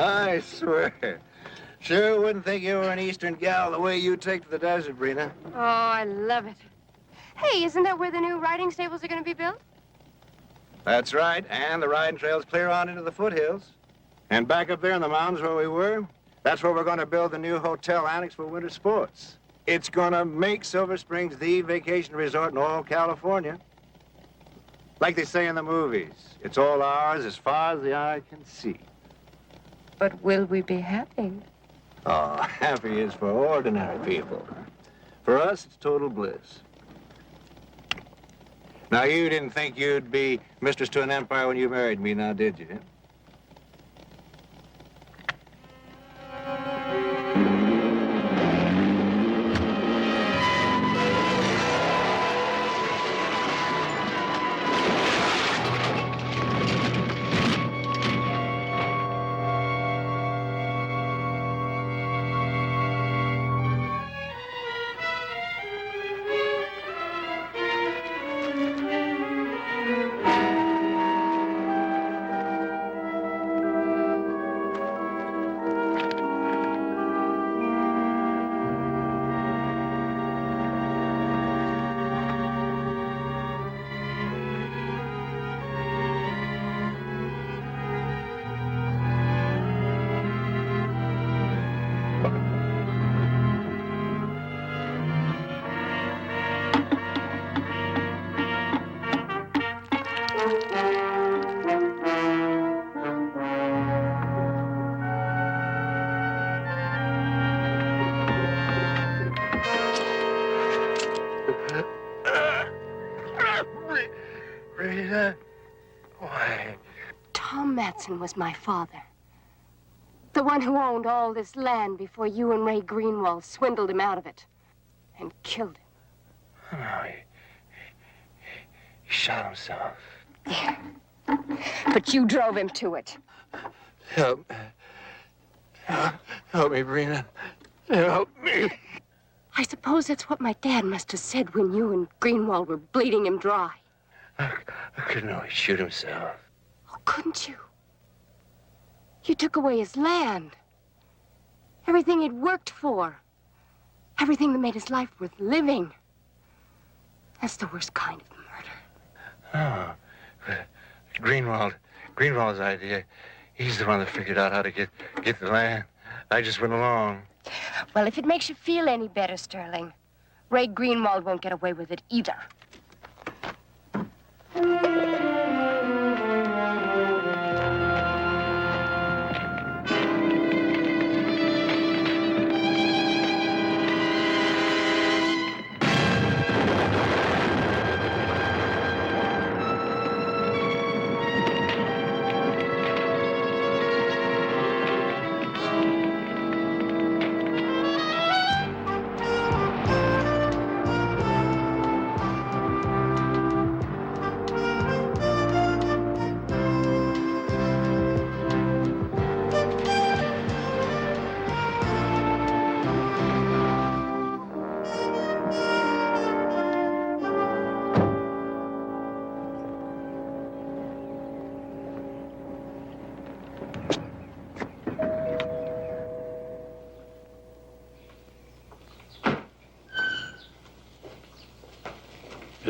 I swear. Sure wouldn't think you were an Eastern gal the way you take to the desert, Brina. Oh, I love it. Hey, isn't that where the new riding stables are going to be built? That's right, and the riding trail's clear on into the foothills. And back up there in the mountains where we were, that's where we're going to build the new hotel annex for winter sports. It's going to make Silver Springs the vacation resort in all California. Like they say in the movies, it's all ours as far as the eye can see. But will we be happy? Oh, happy is for ordinary people. For us, it's total bliss. Now, you didn't think you'd be mistress to an empire when you married me, now did you? Why? Tom Matson was my father. The one who owned all this land before you and Ray Greenwald swindled him out of it and killed him. No, he shot himself. Yeah. But you drove him to it. Help me, Brina. Help me. I suppose that's what my dad must have said when you and Greenwald were bleeding him dry. I couldn't always shoot himself. Oh, couldn't you? You took away his land. Everything he'd worked for. Everything that made his life worth living. That's the worst kind of murder. Oh, Greenwald's idea. He's the one that figured out how to get the land. I just went along. Well, if it makes you feel any better, Sterling, Ray Greenwald won't get away with it either.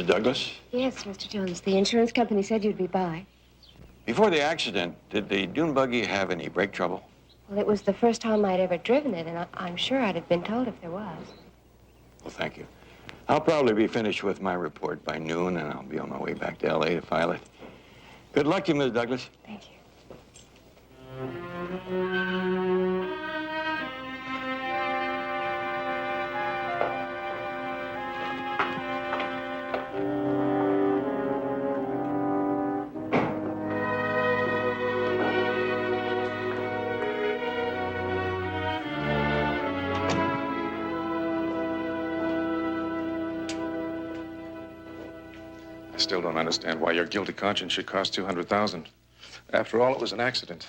Mr. Douglas? Yes, Mr. Jones. The insurance company said you'd be by. Before the accident, did the dune buggy have any brake trouble? Well, it was the first time I'd ever driven it, and I'm sure I'd have been told if there was. Well, thank you. I'll probably be finished with my report by noon, and I'll be on my way back to L.A. to file it. Good luck to you, Ms. Douglas. Thank you. I still don't understand why your guilty conscience should cost $200,000. After all, it was an accident.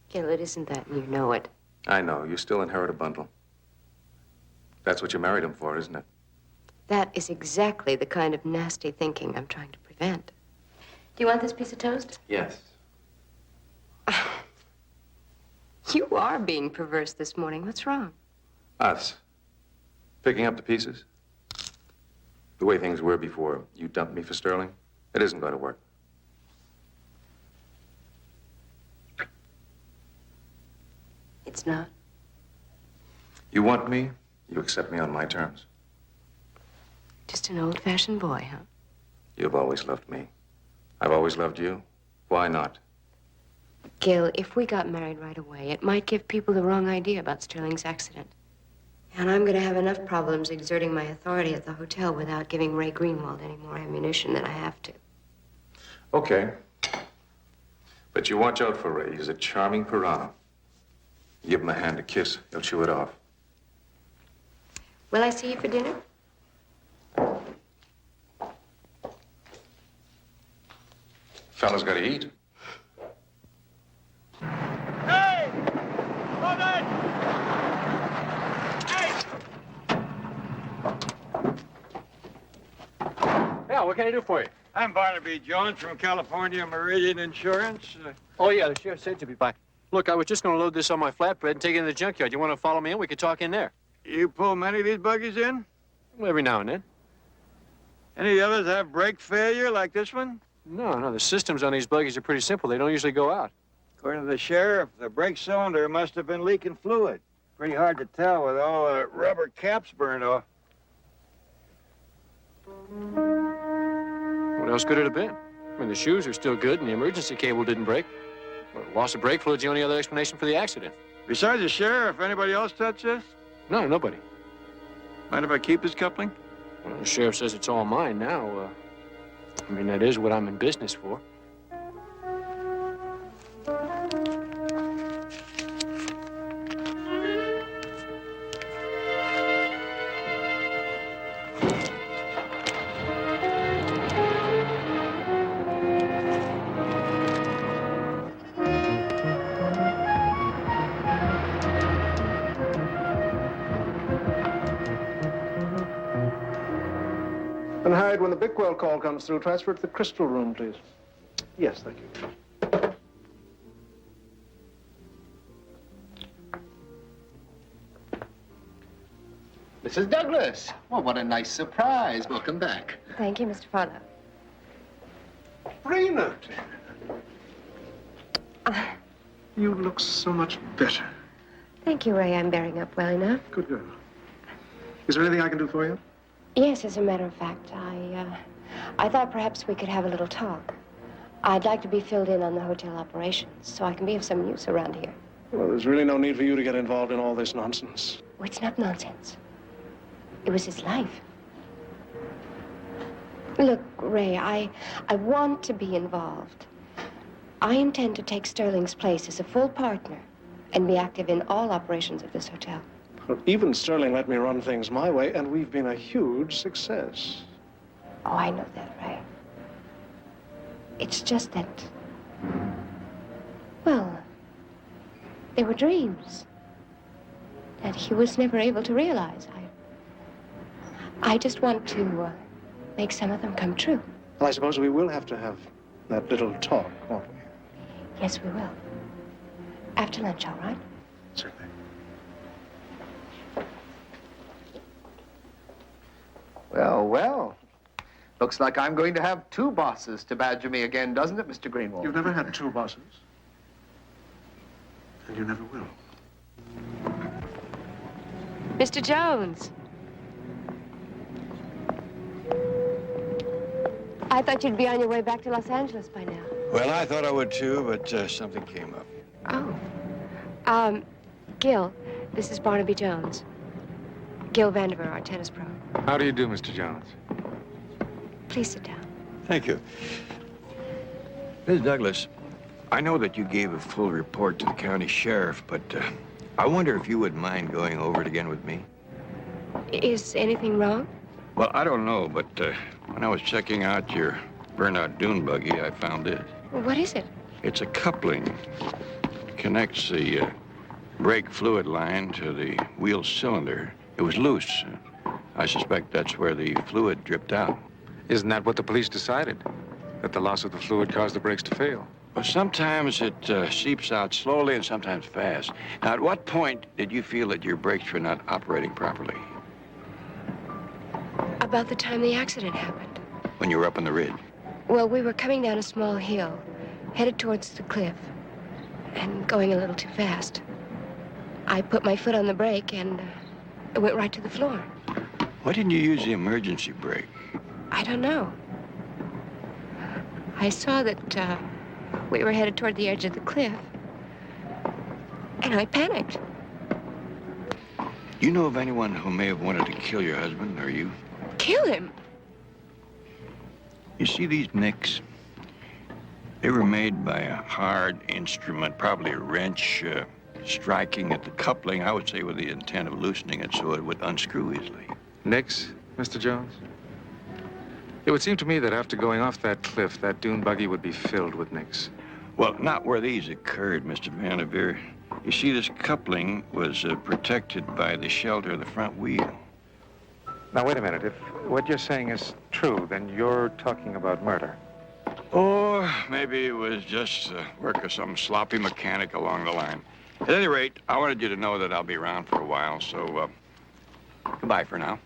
Gil, it isn't that, and you know it. I know. You still inherit a bundle. That's what you married him for, isn't it? That is exactly the kind of nasty thinking I'm trying to prevent. Do you want this piece of toast? Yes. You are being perverse this morning. What's wrong? Us. Picking up the pieces. The way things were before you dumped me for Sterling, it isn't going to work. It's not. You want me, you accept me on my terms. Just an old-fashioned boy, huh? You've always loved me. I've always loved you. Why not? Gil, if we got married right away, it might give people the wrong idea about Sterling's accident. And I'm going to have enough problems exerting my authority at the hotel without giving Ray Greenwald any more ammunition than I have to. Okay. But you watch out for Ray. He's a charming piranha. You give him a hand to kiss, he'll chew it off. Will I see you for dinner? Fella's got to eat. Hey! Hold on! Hey! Yeah, what can I do for you? I'm Barnaby Jones from California Meridian Insurance. Oh, yeah, the sheriff said you'd be by. Look, I was just going to load this on my flatbread and take it in the junkyard. You want to follow me in? We could talk in there. You pull many of these buggies in? Well, every now and then. Any of the others have brake failure like this one? No, the systems on these buggies are pretty simple. They don't usually go out. According to the sheriff, the brake cylinder must have been leaking fluid. Pretty hard to tell with all the rubber caps burned off. What else could it have been? I mean, the shoes are still good and the emergency cable didn't break. Well, loss of brake fluid's the only other explanation for the accident. Besides the sheriff, anybody else touch this? No, nobody. Mind if I keep this coupling? Well, the sheriff says it's all mine now. I mean, that is what I'm in business for. And Hyde, when the Bickwell call comes through, transfer it to the Crystal Room, please. Yes, thank you. Mrs. Douglas. Well, what a nice surprise. Welcome back. Thank you, Mr. Farlow. Brainerd! You look so much better. Thank you, Ray. I'm bearing up well enough. Good girl. Is there anything I can do for you? Yes, as a matter of fact, I thought perhaps we could have a little talk. I'd like to be filled in on the hotel operations so I can be of some use around here. Well, there's really no need for you to get involved in all this nonsense. Oh, it's not nonsense. It was his life. Look, Ray, I want to be involved. I intend to take Sterling's place as a full partner and be active in all operations of this hotel. Well, even Sterling let me run things my way, and we've been a huge success. Oh, I know that, Ray. It's just that, well, they were dreams that he was never able to realize. I just want to make some of them come true. Well, I suppose we will have to have that little talk, won't we? Yes, we will. After lunch, all right? Certainly. Well, well. Looks like I'm going to have two bosses to badger me again, doesn't it, Mr. Greenwald? You've never had two bosses. And you never will. Mr. Jones. I thought you'd be on your way back to Los Angeles by now. Well, I thought I would too, but something came up. Oh. Gil, this is Barnaby Jones. Gil Vandiver, our tennis pro. How do you do, Mr. Jones? Please sit down. Thank you. Ms. Douglas, I know that you gave a full report to the county sheriff, but I wonder if you would mind going over it again with me. Is anything wrong? Well, I don't know, but when I was checking out your burnout dune buggy, I found this. What is it? It's a coupling. It connects the brake fluid line to the wheel cylinder. It was loose. I suspect that's where the fluid dripped out. Isn't that what the police decided? That the loss of the fluid caused the brakes to fail? Well, sometimes it seeps out slowly and sometimes fast. Now, at what point did you feel that your brakes were not operating properly? About the time the accident happened. When you were up on the ridge? Well, we were coming down a small hill, headed towards the cliff, and going a little too fast. I put my foot on the brake and it went right to the floor. Why didn't you use the emergency brake? I don't know. I saw that we were headed toward the edge of the cliff, and I panicked. Do you know of anyone who may have wanted to kill your husband, or you? Kill him? You see these nicks? They were made by a hard instrument, probably a wrench, striking at the coupling, I would say with the intent of loosening it so it would unscrew easily. Nicks, Mr. Jones? It would seem to me that after going off that cliff, that dune buggy would be filled with nicks. Well, not where these occurred, Mr. Barnaby. You see, this coupling was protected by the shelter of the front wheel. Now, wait a minute. If what you're saying is true, then you're talking about murder. Or maybe it was just work of some sloppy mechanic along the line. At any rate, I wanted you to know that I'll be around for a while, so goodbye for now.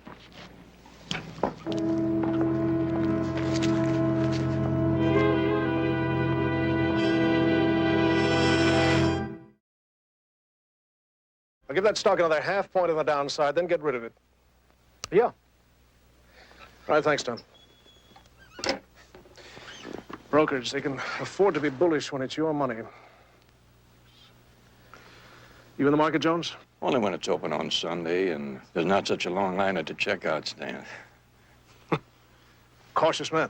I'll give that stock another half point on the downside, then get rid of it. Yeah. Right, thanks, Tom. Brokers, they can afford to be bullish when it's your money. You in the market, Jones? Only when it's open on Sunday and there's not such a long line at the checkout stand. Cautious man.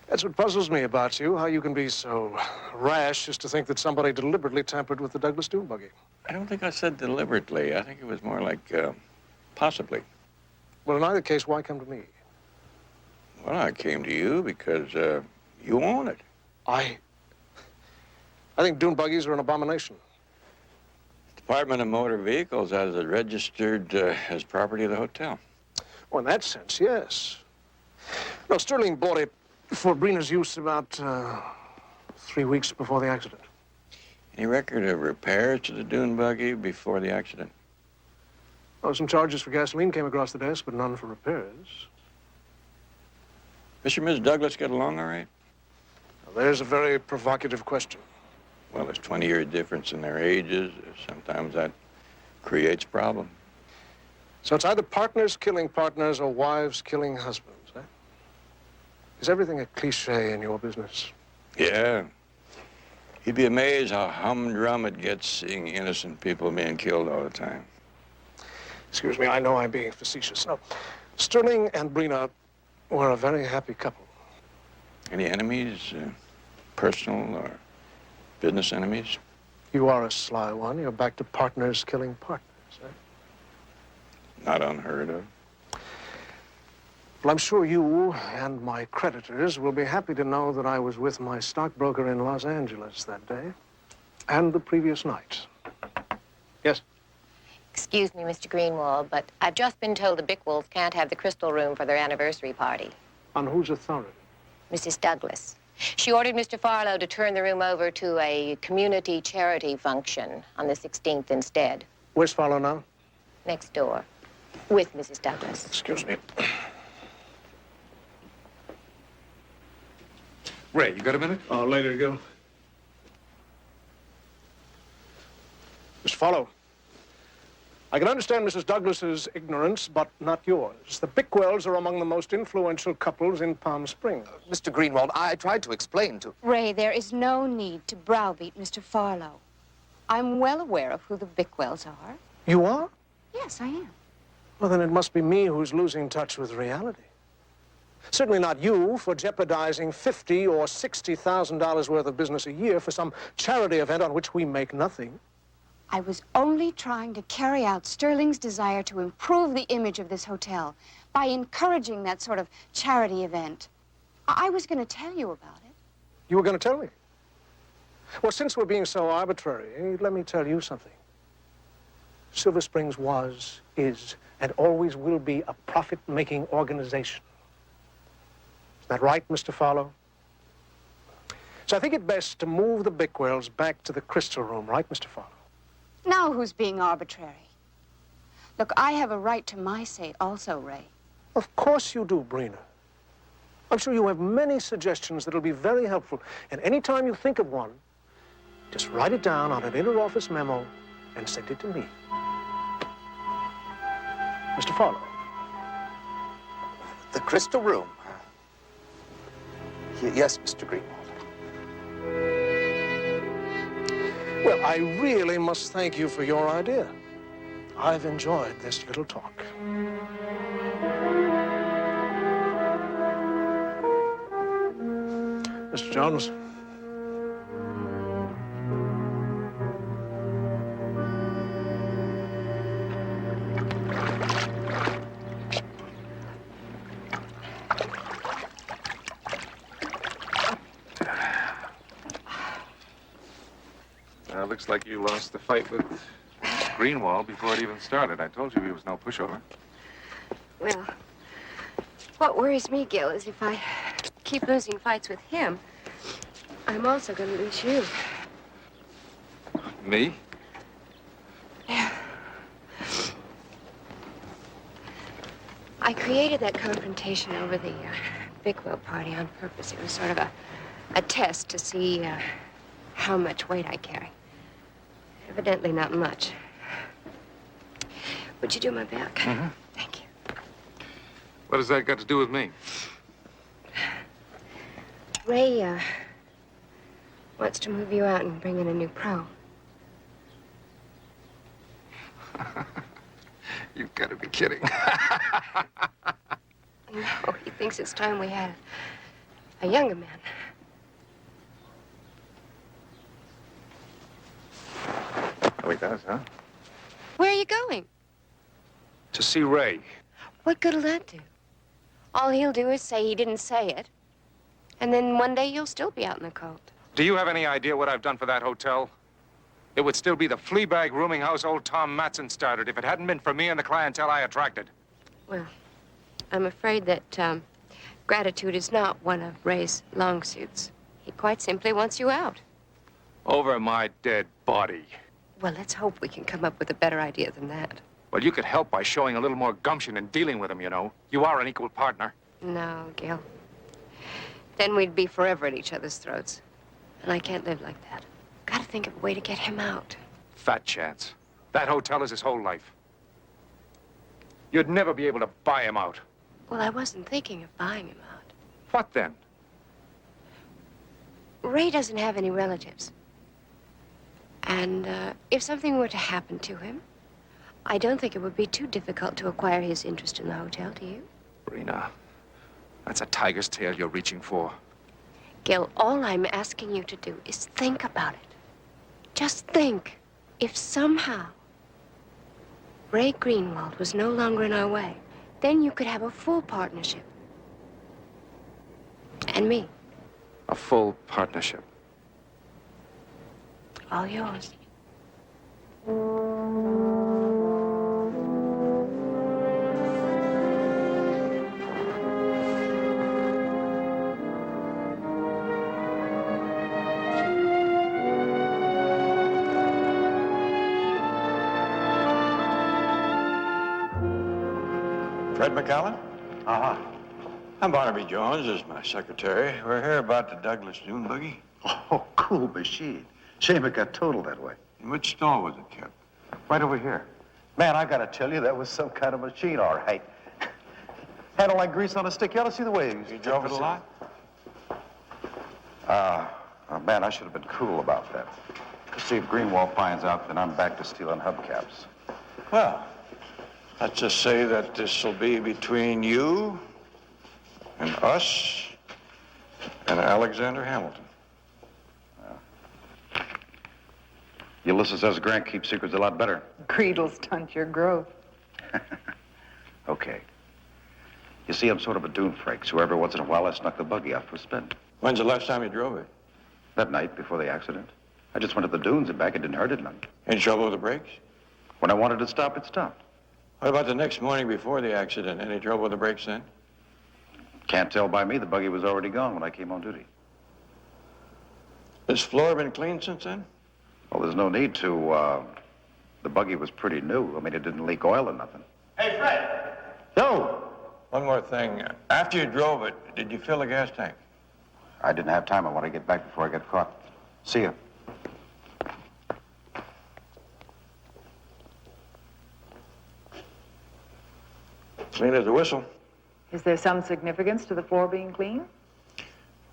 That's what puzzles me about you, how you can be so rash as to think that somebody deliberately tampered with the Douglas dune buggy. I don't think I said deliberately. I think it was more like possibly. Well, in either case, why come to me? Well, I came to you because you own it. I think dune buggies are an abomination. Department of Motor Vehicles has it registered as property of the hotel. Well, in that sense, yes. No, Sterling bought it for Brina's use about 3 weeks before the accident. Any record of repairs to the dune buggy before the accident? Oh, some charges for gasoline came across the desk, but none for repairs. Mr. and Ms. Douglas get along all right? Now, there's a very provocative question. Well, there's 20-year difference in their ages. Sometimes that creates problems. So it's either partners killing partners or wives killing husbands, eh? Is everything a cliche in your business? Yeah. You'd be amazed how humdrum it gets seeing innocent people being killed all the time. Excuse me, I know I'm being facetious. No, Sterling and Brina were a very happy couple. Any enemies, personal or business enemies? You are a sly one. You're back to partners killing partners, eh? Not unheard of. Well, I'm sure you and my creditors will be happy to know that I was with my stockbroker in Los Angeles that day and the previous night. Yes? Excuse me, Mr. Greenwald, but I've just been told the Bickwolds can't have the Crystal Room for their anniversary party. On whose authority? Mrs. Douglas. She ordered Mr. Farlow to turn the room over to a community charity function on the 16th instead. Where's Farlow now? Next door. With Mrs. Douglas. Excuse me. Ray, you got a minute? Oh, later, Gil. Mr. Farlow, I can understand Mrs. Douglas's ignorance, but not yours. The Bickwells are among the most influential couples in Palm Springs. Mr. Greenwald, I tried to explain to... Ray, there is no need to browbeat Mr. Farlow. I'm well aware of who the Bickwells are. You are? Yes, I am. Well, then it must be me who's losing touch with reality. Certainly not you for jeopardizing $50,000 or $60,000 worth of business a year for some charity event on which we make nothing. I was only trying to carry out Sterling's desire to improve the image of this hotel by encouraging that sort of charity event. I was going to tell you about it. You were going to tell me? Well, since we're being so arbitrary, let me tell you something. Silver Springs was, is, and always will be a profit-making organization. Is that right, Mr. Farlow? So I think it best to move the Bickwells back to the Crystal Room, right, Mr. Farlow? Now who's being arbitrary? Look, I have a right to my say also, Ray. Of course you do, Brina. I'm sure you have many suggestions that'll be very helpful. And any time you think of one, just write it down on an inter-office memo and send it to me. Mr. Farlow. The Crystal Room. Yes, Mr. Greenwald. Well, I really must thank you for your idea. I've enjoyed this little talk. Mr. Jones. Looks like you lost the fight with Greenwald before it even started. I told you he was no pushover. Well, what worries me, Gil, is if I keep losing fights with him, I'm also going to lose you. Me? Yeah. I created that confrontation over the Bickwell party on purpose. It was sort of a test to see how much weight I carry. Evidently not much. Would you do my back? Mm-hmm. Thank you. What has that got to do with me? Ray wants to move you out and bring in a new pro. You've got to be kidding. No, he thinks it's time we had a younger man. Oh, he does, huh? Where are you going? To see Ray. What good'll that do? All he'll do is say he didn't say it. And then one day you'll still be out in the cold. Do you have any idea what I've done for that hotel? It would still be the flea bag rooming house old Tom Matson started if it hadn't been for me and the clientele I attracted. Well, I'm afraid that gratitude is not one of Ray's long suits. He quite simply wants you out. Over my dead body. Well, let's hope we can come up with a better idea than that. Well, you could help by showing a little more gumption in dealing with him, you know. You are an equal partner. No, Gil. Then we'd be forever at each other's throats. And I can't live like that. Gotta think of a way to get him out. Fat chance. That hotel is his whole life. You'd never be able to buy him out. Well, I wasn't thinking of buying him out. What then? Ray doesn't have any relatives. And if something were to happen to him, I don't think it would be too difficult to acquire his interest in the hotel, do you? Rena, that's a tiger's tail you're reaching for. Gil, all I'm asking you to do is think about it. Just think. If somehow Ray Greenwald was no longer in our way, then you could have a full partnership. And me. A full partnership. All yours. Fred McAllen? Uh-huh. I'm Barnaby Jones. This is my secretary. We're here about the Douglas Dune buggy. Oh, cool machine. Shame it got totaled that way. In which stall was it kept? Right over here. Man, I gotta tell you, that was some kind of machine, all right. Handle like grease on a stick. You ought to see the waves. You drove it a lot? Man, I should have been cool about that. See, if Greenwald finds out, then I'm back to stealing hubcaps. Well, let's just say that this will be between you and us and Alexander Hamilton. Ulysses says Grant keeps secrets a lot better. Greed'll stunt your growth. Okay. You see, I'm sort of a dune freak, so every once in a while I snuck the buggy out for a spin. When's the last time you drove it? That night before the accident. I just went to the dunes and back. It didn't hurt it none. Any trouble with the brakes? When I wanted to stop, it stopped. What about the next morning before the accident? Any trouble with the brakes then? Can't tell by me. The buggy was already gone when I came on duty. This floor been cleaned since then? Well, there's no need to. The buggy was pretty new. I mean, it didn't leak oil or nothing. Hey, Fred! Yo! One more thing. After you drove it, did you fill the gas tank? I didn't have time. I want to get back before I get caught. See ya. Clean as a whistle. Is there some significance to the floor being clean?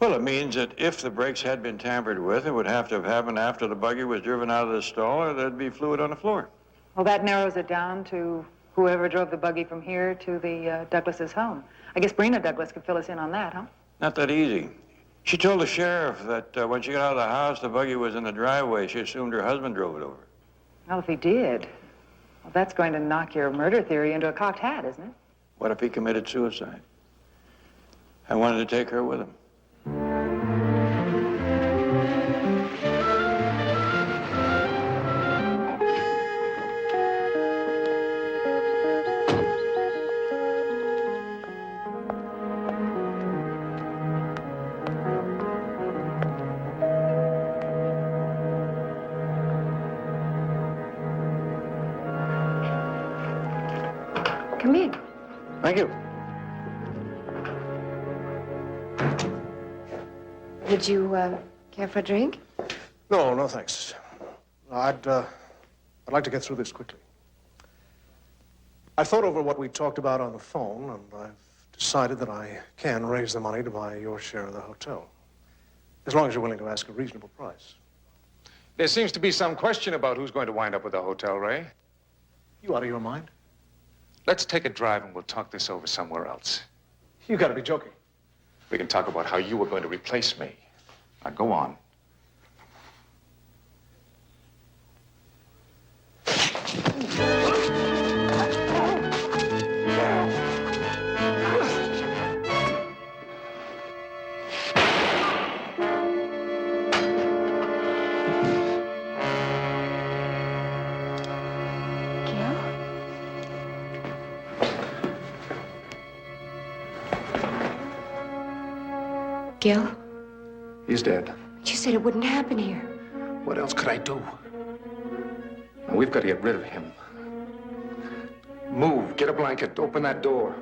Well, it means that if the brakes had been tampered with, it would have to have happened after the buggy was driven out of the stall, or there'd be fluid on the floor. Well, that narrows it down to whoever drove the buggy from here to the Douglas's home. I guess Brina Douglas could fill us in on that, huh? Not that easy. She told the sheriff that when she got out of the house, the buggy was in the driveway. She assumed her husband drove it over. Well, if he did, well, that's going to knock your murder theory into a cocked hat, isn't it? What if he committed suicide? I wanted to take her with him. Come in. Thank you. Would you care for a drink? No, no, thanks. I'd like to get through this quickly. I've thought over what we talked about on the phone, and I've decided that I can raise the money to buy your share of the hotel, as long as you're willing to ask a reasonable price. There seems to be some question about who's going to wind up with the hotel, Ray. You out of your mind? Let's take a drive and we'll talk this over somewhere else. You gotta be joking. We can talk about how you were going to replace me. Now, go on. Gil? He's dead. You said it wouldn't happen here. What else could I do? Now, we've got to get rid of him. Move, get a blanket, open that door.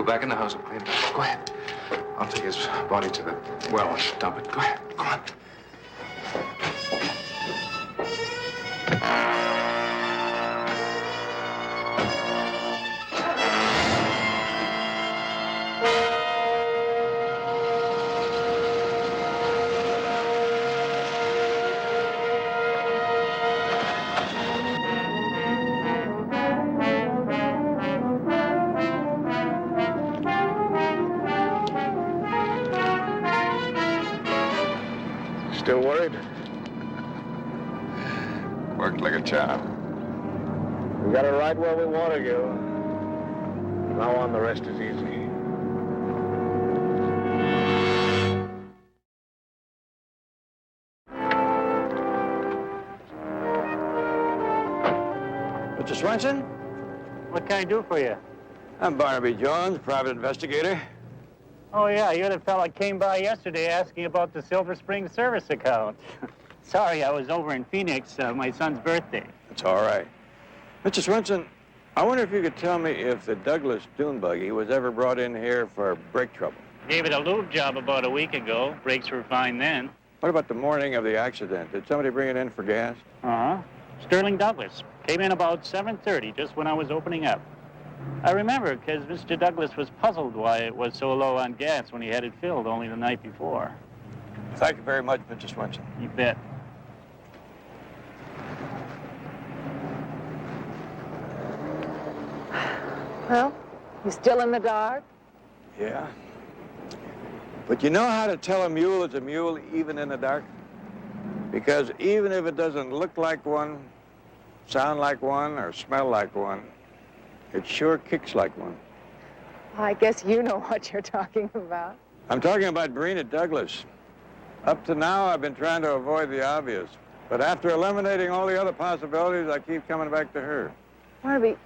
Back in the house and clean it up. Go ahead. I'll take his body to the well and dump it. Go ahead. Go on. Still worried? Worked like a charm. We got it right where we want to go. Now on, the rest is easy. Mr. Swenson? What can I do for you? I'm Barnaby Jones, private investigator. Oh, yeah, you're the fella came by yesterday asking about the Silver Spring service account. Sorry, I was over in Phoenix, my son's birthday. It's all right. Mr. Swenson, I wonder if you could tell me if the Douglas dune buggy was ever brought in here for brake trouble. Gave it a lube job about a week ago. Brakes were fine then. What about the morning of the accident? Did somebody bring it in for gas? Uh-huh. Sterling Douglas. Came in about 7:30, just when I was opening up. I remember, because Mr. Douglas was puzzled why it was so low on gas when he had it filled only the night before. Thank you very much, Mr. Swenson. You bet. Well, you still in the dark? Yeah? But you know how to tell a mule is a mule even in the dark? Because even if it doesn't look like one, sound like one, or smell like one, it sure kicks like one. I guess you know what you're talking about. I'm talking about Brina Douglas. Up to now, I've been trying to avoid the obvious. But after eliminating all the other possibilities, I keep coming back to her. Barnaby,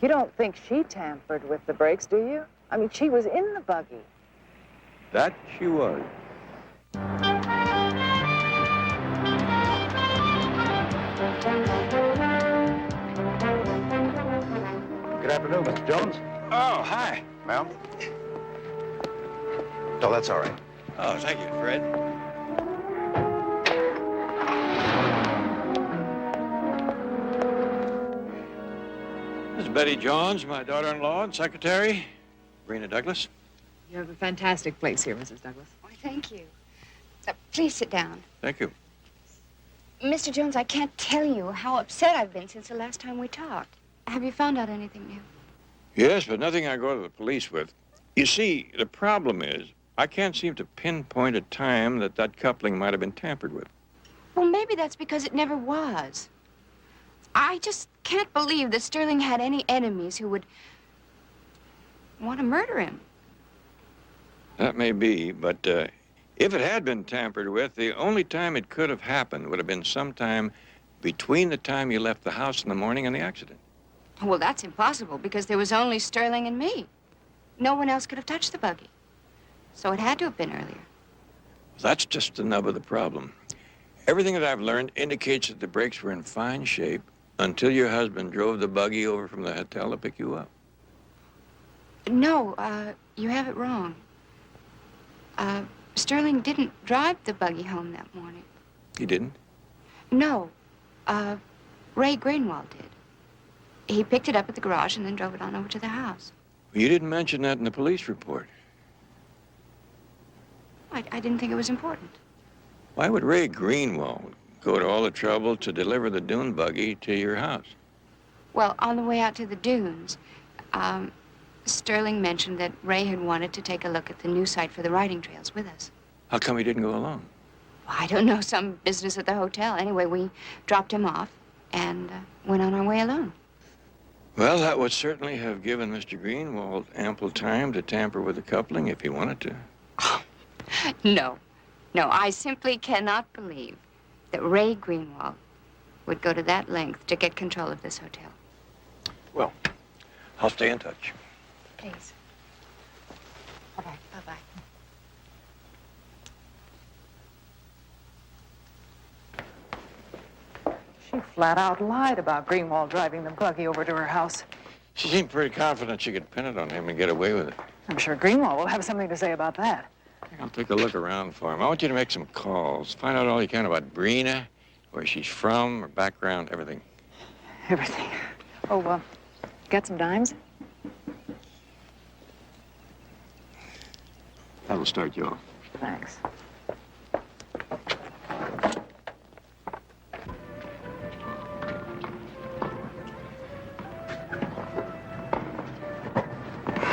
you don't think she tampered with the brakes, do you? I mean, she was in the buggy. That she was. Good afternoon, Mr. Jones. Oh, hi. Ma'am? No, that's all right. Oh, thank you, Fred. This is Betty Jones, my daughter-in-law and secretary, Brina Douglas. You have a fantastic place here, Mrs. Douglas. Oh, thank you. Please sit down. Thank you. Mr. Jones, I can't tell you how upset I've been since the last time we talked. Have you found out anything new? Yes, but nothing I go to the police with. You see, the problem is, I can't seem to pinpoint a time that coupling might have been tampered with. Well, maybe that's because it never was. I just can't believe that Sterling had any enemies who would want to murder him. That may be, but if it had been tampered with, the only time it could have happened would have been sometime between the time you left the house in the morning and the accident. Well, that's impossible because there was only Sterling and me. No one else could have touched the buggy. So it had to have been earlier. That's just the nub of the problem. Everything that I've learned indicates that the brakes were in fine shape until your husband drove the buggy over from the hotel to pick you up. No, you have it wrong. Sterling didn't drive the buggy home that morning. He didn't? No, Ray Greenwald did. He picked it up at the garage and then drove it on over to the house. You didn't mention that in the police report. I didn't think it was important. Why would Ray Greenwald go to all the trouble to deliver the dune buggy to your house? Well, on the way out to the dunes, Sterling mentioned that Ray had wanted to take a look at the new site for the riding trails with us. How come he didn't go alone? Well, I don't know, some business at the hotel. Anyway, we dropped him off and went on our way alone. Well, that would certainly have given Mr. Greenwald ample time to tamper with the coupling if he wanted to. No, I simply cannot believe that Ray Greenwald would go to that length to get control of this hotel. Well, I'll stay in touch. Please. All right, bye-bye. She flat out lied about Greenwald driving the buggy over to her house. She seemed pretty confident she could pin it on him and get away with it. I'm sure Greenwald will have something to say about that. I'll take a look around for him. I want you to make some calls. Find out all you can about Brina, where she's from, her background, everything. Everything. Oh, got some dimes? That'll start you off. Thanks.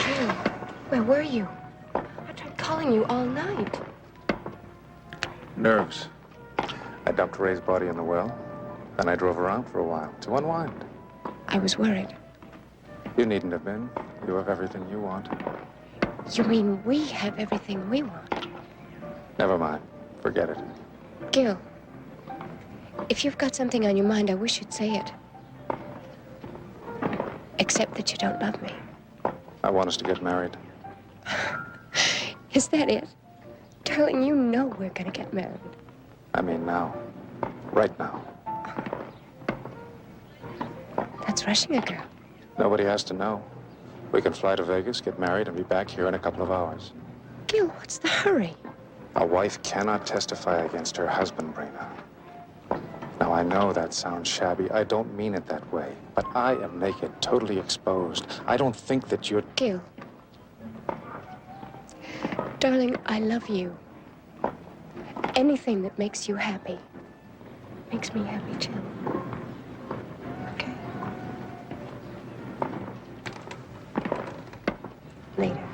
Jim, where were you? I tried calling you all night. Nerves. I dumped Ray's body in the well. Then I drove around for a while to unwind. I was worried. You needn't have been. You have everything you want. You mean we have everything we want? Never mind. Forget it. Gil, if you've got something on your mind, I wish you'd say it. Except that you don't love me. I want us to get married. Is that it? Darling, you know we're gonna get married. I mean now. Right now. That's rushing a girl. Nobody has to know. We can fly to Vegas, get married, and be back here in a couple of hours. Gil, what's the hurry? A wife cannot testify against her husband, Brina. Now, I know that sounds shabby. I don't mean it that way. But I am naked, totally exposed. I don't think that you're... Gil. Darling, I love you. Anything that makes you happy makes me happy, too. Okay? Later.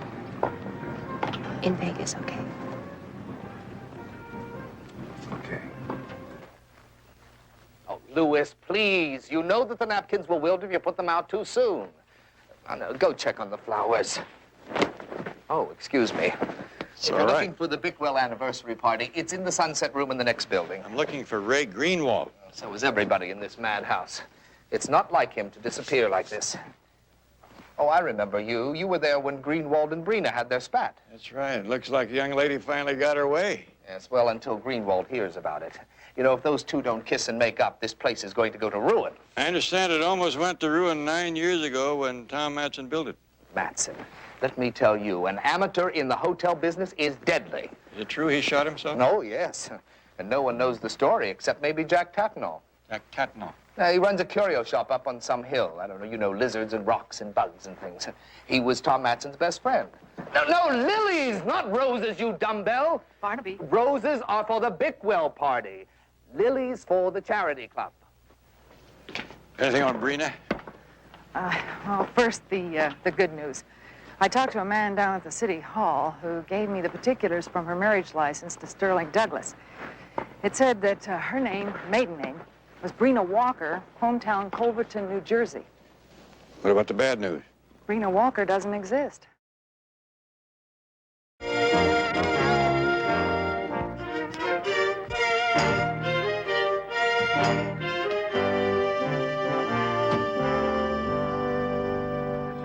In Vegas, okay? Okay. Oh, Louis, please. You know that the napkins will wilt if you put them out too soon. Now, go check on the flowers. Oh, excuse me. If you're looking for the Bickwell anniversary party, it's in the Sunset Room in the next building. I'm looking for Ray Greenwald. So is everybody in this madhouse. It's not like him to disappear like this. Oh, I remember you. You were there when Greenwald and Brina had their spat. That's right. It looks like the young lady finally got her way. Yes, well, until Greenwald hears about it. You know, if those two don't kiss and make up, this place is going to go to ruin. I understand it almost went to ruin 9 years ago when Tom Matson built it. Matson, let me tell you, an amateur in the hotel business is deadly. Is it true he shot himself? Oh, yes. And no one knows the story except maybe Jack Tatnall. Jack Tatnall. He runs a curio shop up on some hill. I don't know, you know, lizards and rocks and bugs and things. He was Tom Matson's best friend. No, lilies, not roses, you dumbbell. Barnaby. Roses are for the Bickwell party. Lilies for the charity club. Anything on Brina? Well, first, the good news. I talked to a man down at the city hall who gave me the particulars from her marriage license to Sterling Douglas. It said that her name, maiden name, was Brina Walker, hometown Culverton, New Jersey. What about the bad news? Brina Walker doesn't exist.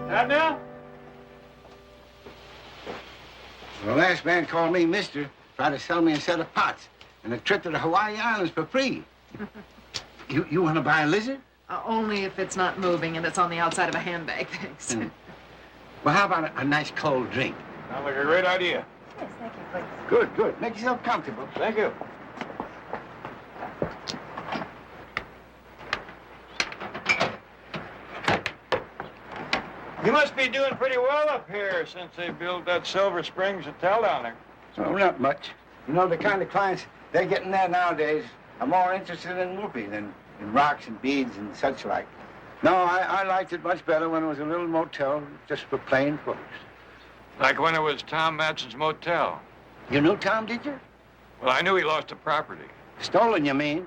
That now? The last man called me mister, tried to sell me a set of pots and a trip to the Hawaii Islands for free. You want to buy a lizard? Only if it's not moving and it's on the outside of a handbag, thanks. Well, how about a nice cold drink? Sounds like a great idea. Yes, thank you, please. Good, good. Make yourself comfortable. Thank you. You must be doing pretty well up here since they built that Silver Springs hotel down there. Oh, not much. You know, the kind of clients they're getting there nowadays are more interested in whoopee than in rocks and beads and such like. No, I liked it much better when it was a little motel just for plain folks. Like when it was Tom Matson's motel. You knew Tom, did you? Well, I knew he lost the property. Stolen, you mean?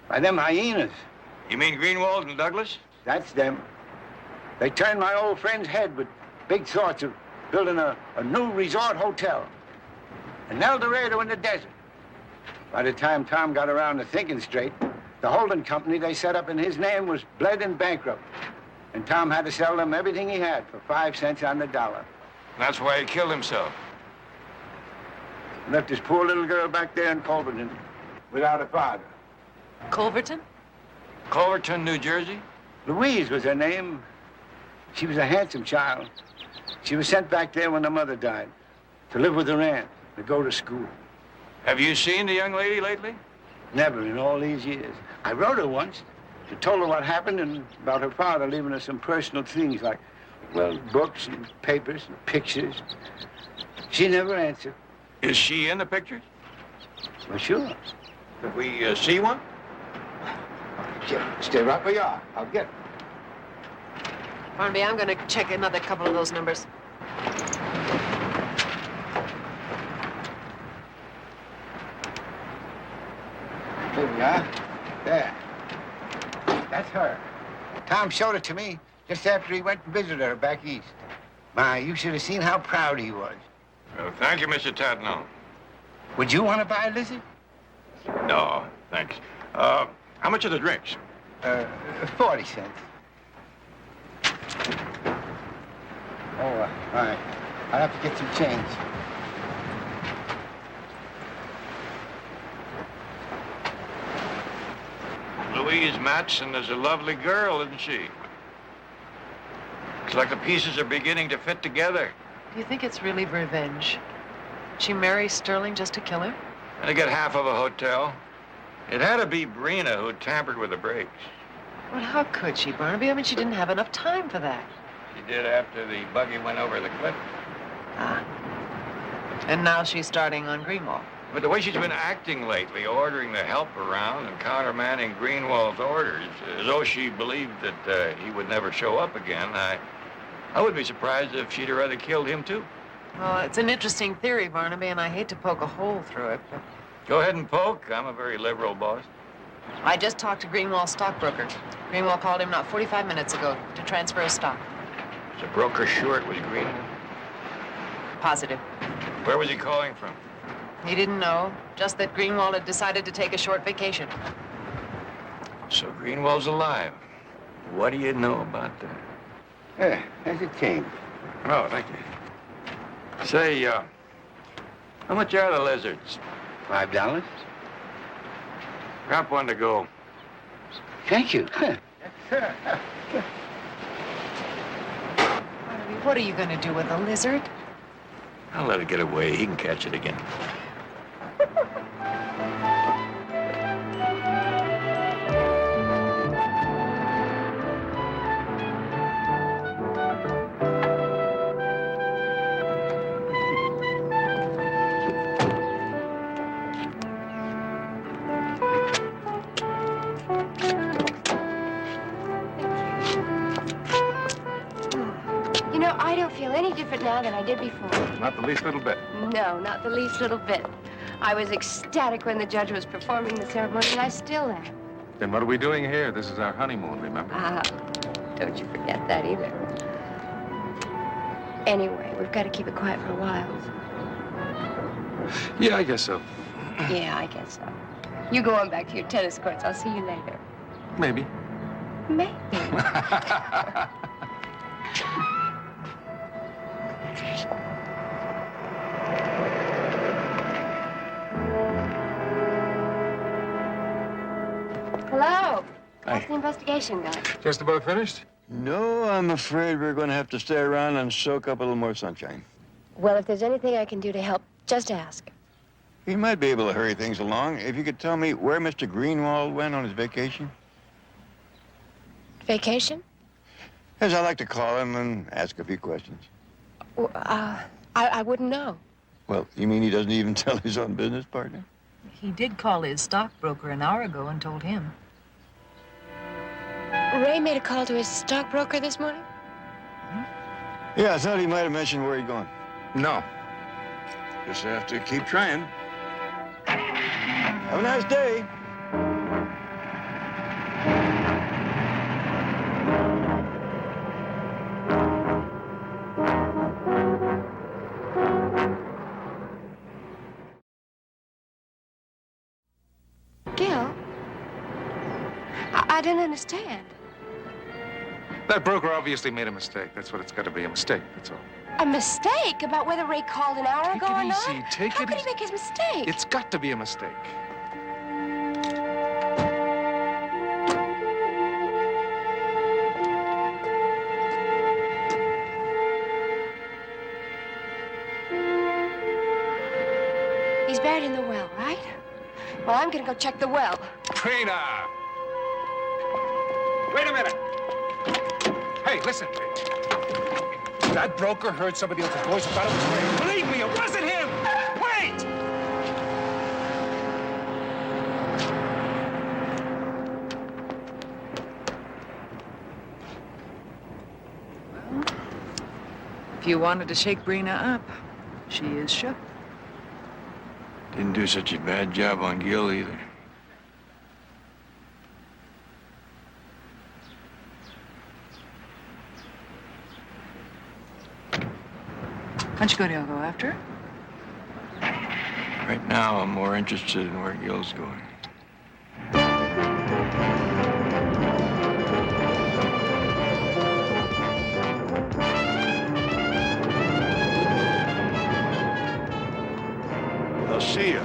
By them hyenas. You mean Greenwald and Douglas? That's them. They turned my old friend's head with big thoughts of building a new resort hotel. An El Dorado in the desert. By the time Tom got around to thinking straight, the holding company they set up in his name was bled and bankrupt. And Tom had to sell them everything he had for 5 cents on the dollar. That's why he killed himself. Left his poor little girl back there in Culverton without a father. Culverton? Culverton, New Jersey? Louise was her name. She was a handsome child. She was sent back there when her mother died, to live with her aunt, to go to school. Have you seen the young lady lately? Never in all these years. I wrote her once. I told her what happened and about her father leaving her some personal things like, well, books and papers and pictures. She never answered. Is she in the pictures? Well, sure. Could we see one? Yeah, stay right where you are. I'll get her. Barnaby, I'm going to check another couple of those numbers. Here we are. There. That's her. Tom showed it to me just after he went and visited her back east. My, you should have seen how proud he was. Well, thank you, Mr. Tatnall. Would you want to buy a lizard? No, thanks. How much are the drinks? 40 cents. Oh, all right. I'll have to get some change. Louise Matson is a lovely girl, isn't she? It's like the pieces are beginning to fit together. Do you think it's really revenge? She marries Sterling just to kill him? And to get half of a hotel. It had to be Brina who tampered with the brakes. Well, how could she, Barnaby? I mean, she didn't have enough time for that. She did after the buggy went over the cliff. Ah. And now she's starting on Greenwald. But the way she's been acting lately, ordering the help around and countermanding Greenwald's orders, as though she believed that he would never show up again, I would be surprised if she'd have rather killed him, too. Well, it's an interesting theory, Barnaby, and I hate to poke a hole through it, but Go ahead and poke. I'm a very liberal boss. I just talked to Greenwald's stockbroker. Greenwald called him not 45 minutes ago to transfer his stock. Is the broker sure it was Greenwald? Positive. Where was he calling from? He didn't know, just that Greenwald had decided to take a short vacation. So Greenwald's alive. What do you know about that? Yeah, as it came. Oh, thank you. Say, how much are the lizards? $5. Drop one to go. Thank you. Barnaby, what are you going to do with a lizard? I'll let it get away. He can catch it again. You know, I don't feel any different now than I did before. Not the least little bit. No, not the least little bit. I was ecstatic when the judge was performing the ceremony, and I still am. Then what are we doing here? This is our honeymoon, remember? Don't you forget that either. Anyway, we've got to keep it quiet for a while. Yeah, I guess so. Yeah, I guess so. You go on back to your tennis courts. I'll see you later. Maybe. Maybe. Hello. How's the investigation going? Just about finished? No, I'm afraid we're going to have to stay around and soak up a little more sunshine. Well, if there's anything I can do to help, just ask. He might be able to hurry things along if you could tell me where Mr. Greenwald went on his vacation. Vacation? As I like to call him and ask a few questions. I wouldn't know. Well, you mean he doesn't even tell his own business partner? He did call his stockbroker an hour ago and told him. Ray made a call to his stockbroker this morning? Yeah, I thought he might have mentioned where he's going. No. Just have to keep trying. Have a nice day. Gil? I don't understand. That broker obviously made a mistake. That's what it's got to be, a mistake, that's all. A mistake about whether Ray called an hour ago or not? Take it easy, take How it could easy. he make his mistake? It's got to be a mistake. He's buried in the well, right? Well, I'm gonna go check the well. Trina! Wait a minute! Hey, listen. That broker heard somebody else's voice and thought it was Ray. Believe me, it wasn't him! Wait! If you wanted to shake Brina up, she is shook. Didn't do such a bad job on Gil either. Aren't you going to go after her? Right now, I'm more interested in where Gil's going. I'll see you.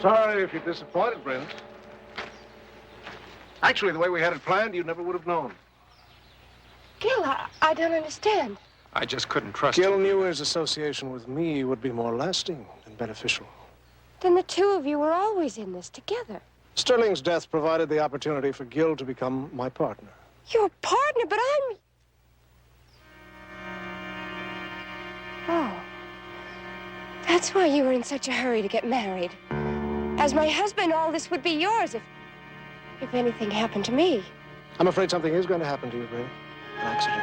Sorry if you're disappointed, Brenda. Actually, the way we had it planned, you never would have known. Gil, I don't understand. I just couldn't trust Gil you. knew his association with me would be more lasting and beneficial. Then the two of you were always in this together. Sterling's death provided the opportunity for Gil to become my partner. Your partner, but I'm... Oh. That's why you were in such a hurry to get married. As my husband, all this would be yours if anything happened to me. I'm afraid something is going to happen to you, Brenda. An accident.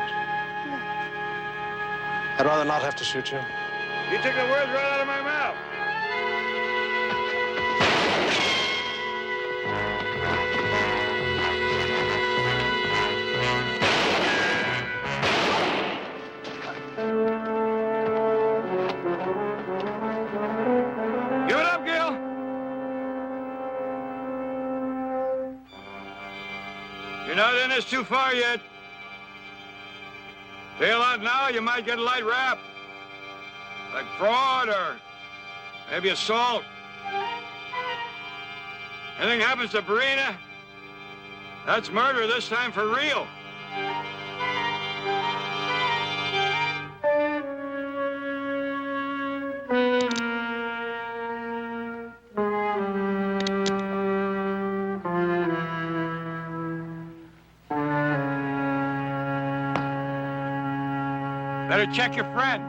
I'd rather not have to shoot you. You took the words right out of my mouth. Give it up, Gil. You're not in this too far yet. Bail out now, you might get a light rap. Like fraud or maybe assault. Anything happens to Barina, that's murder this time for real. Better check your friend.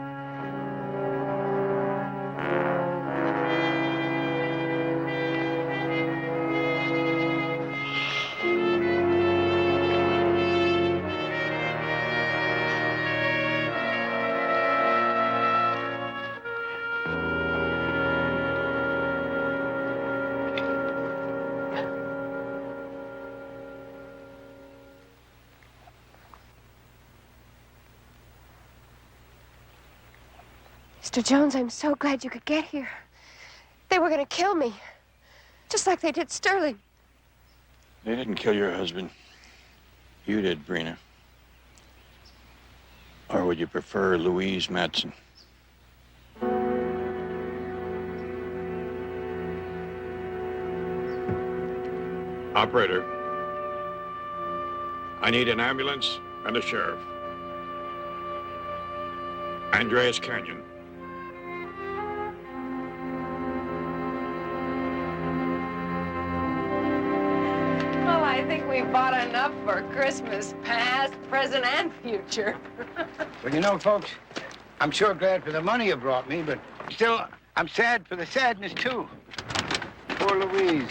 Mr. Jones, I'm so glad you could get here. They were going to kill me, just like they did Sterling. They didn't kill your husband. You did, Brina. Or would you prefer Louise Matson? Operator, I need an ambulance and a sheriff. Andreas Canyon. Well, I think we bought enough for Christmas, past, present, and future. Well, you know, folks, I'm sure glad for the money you brought me, but still, I'm sad for the sadness, too. Poor Louise.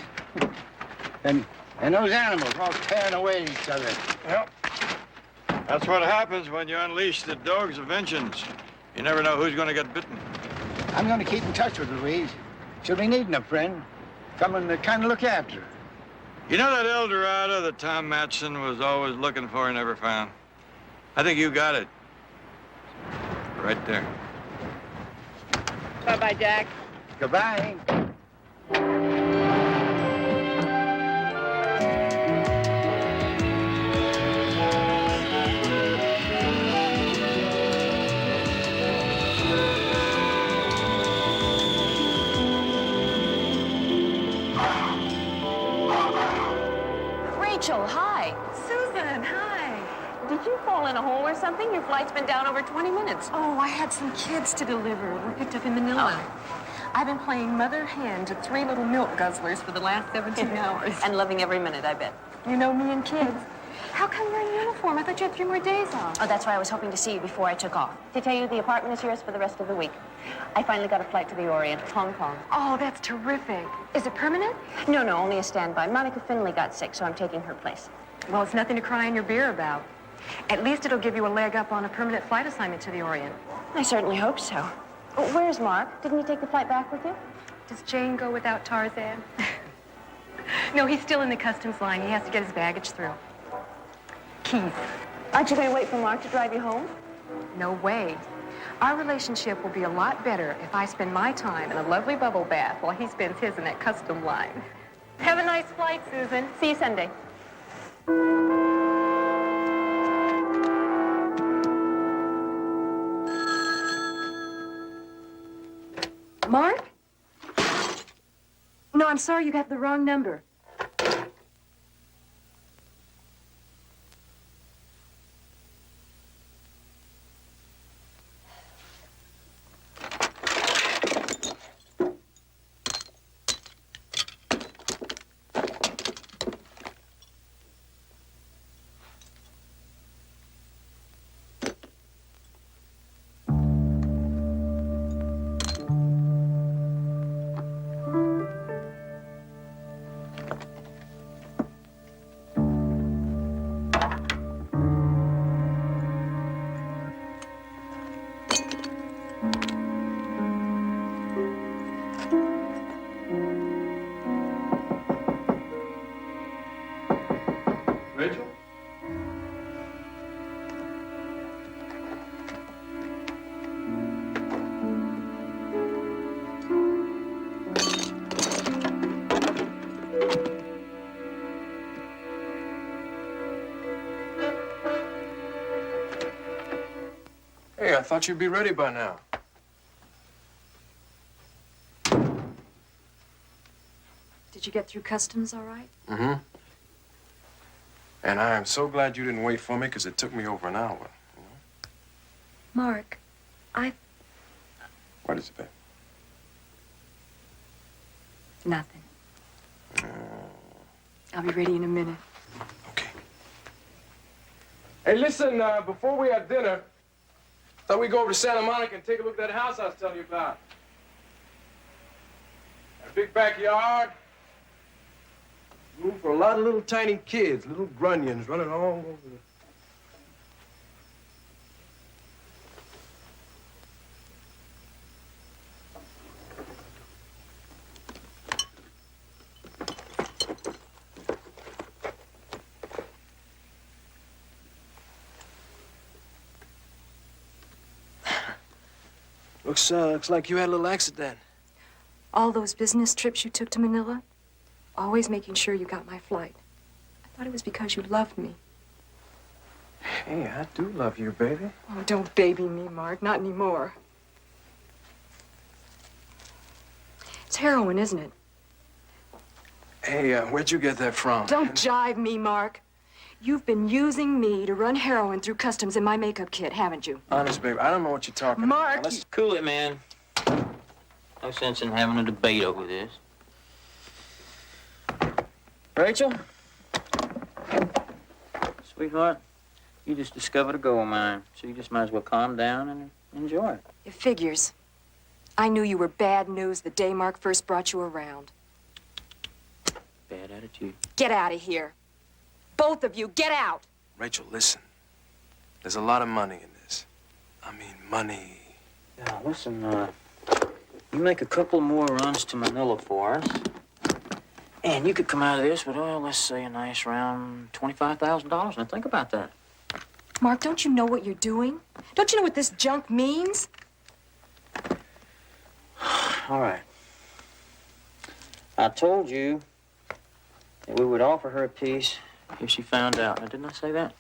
And those animals all tearing away at each other. Yep. That's what happens when you unleash the dogs of vengeance. You never know who's going to get bitten. I'm going to keep in touch with Louise. She'll be needing a friend. Someone to kind of look after her. You know that El Dorado that Tom Matson was always looking for and never found? I think you got it. Right there. Bye-bye, Jack. Goodbye. Rachel, hi. Susan, hi. Did you fall in a hole or something? Your flight's been down over 20 minutes. Oh, I had some kids to deliver. We're picked up in Manila. I've been playing mother hen to 3 little milk guzzlers for the last 17 hours. And loving every minute, I bet. You know me and kids. How come you're in uniform? I thought you had 3 more days off. Oh, that's why I was hoping to see you before I took off. To tell you, the apartment is yours for the rest of the week. I finally got a flight to the Orient, Hong Kong. Oh, that's terrific. Is it permanent? No, only a standby. Monica Finley got sick, so I'm taking her place. Well, it's nothing to cry in your beer about. At least it'll give you a leg up on a permanent flight assignment to the Orient. I certainly hope so. Oh, where's Mark? Didn't he take the flight back with you? Does Jane go without Tarzan? No, he's still in the customs line. He has to get his baggage through. Keith. Aren't you going to wait for Mark to drive you home? No way. Our relationship will be a lot better if I spend my time in a lovely bubble bath while he spends his in that custom line. Have a nice flight, Susan. See you Sunday. Mark? No, I'm sorry you got the wrong number. Rachel? Hey, I thought you'd be ready by now. Did you get through customs all right? Mm-hmm. And I am so glad you didn't wait for me, because it took me over an hour. You know? Mark, What is it, babe? Nothing. I'll be ready in a minute. Hey, listen, before we have dinner, thought we'd go over to Santa Monica and take a look at that house I was telling you about. A big backyard. Room for a lot of little tiny kids, little grunions running all over the... Looks like you had a little accident. All those business trips you took to Manila, always making sure you got my flight. I thought it was because you loved me. Hey, I do love you, baby. Oh, don't baby me, Mark. Not anymore. It's heroin, isn't it? Hey, where'd you get that from? Don't jive me, Mark. You've been using me to run heroin through customs in my makeup kit, haven't you? Honest, baby, I don't know what you're talking Mark, about. Let's cool it, man. No sense in having a debate over this. Rachel? Sweetheart, you just discovered a gold mine, so you just might as well calm down and enjoy it. It figures. I knew you were bad news the day Mark first brought you around. Bad attitude. Get out of here. Both of you, get out! Rachel, listen. There's a lot of money in this. I mean, money. Now, listen, you make a couple more runs to Manila for us, and you could come out of this with, well, let's say a nice round $25,000. Now, think about that. Mark, don't you know what you're doing? Don't you know what this junk means? All right. I told you that we would offer her a piece if she found out. Now, didn't I say that?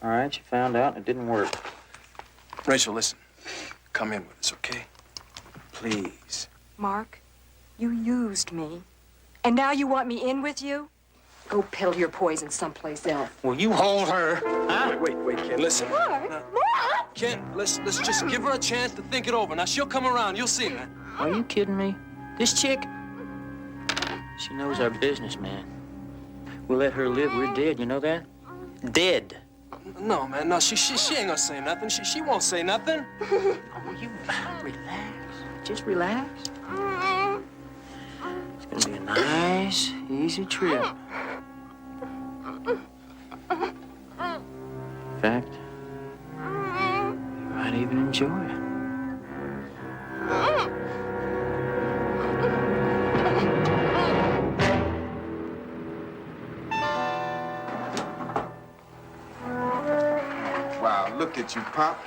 All right, she found out, and it didn't work. Rachel, listen. Come in with us, okay? Please. Mark, you used me. And now you want me in with you? Go peddle your poison someplace else. Will you hold her? Huh? Wait, Ken, listen. Mark! Mark! Ken, let's just give her a chance to think it over. Now, she'll come around. You'll see, man. Are you kidding me? This chick, she knows our business, man. We'll let her live. We're dead. You know that? Dead. No, man. No, she ain't gonna say nothing. She won't say nothing. Oh, will you relax? Just relax. It's gonna be a nice, easy trip. In fact, you might even enjoy it. Wow, look at you, Pop.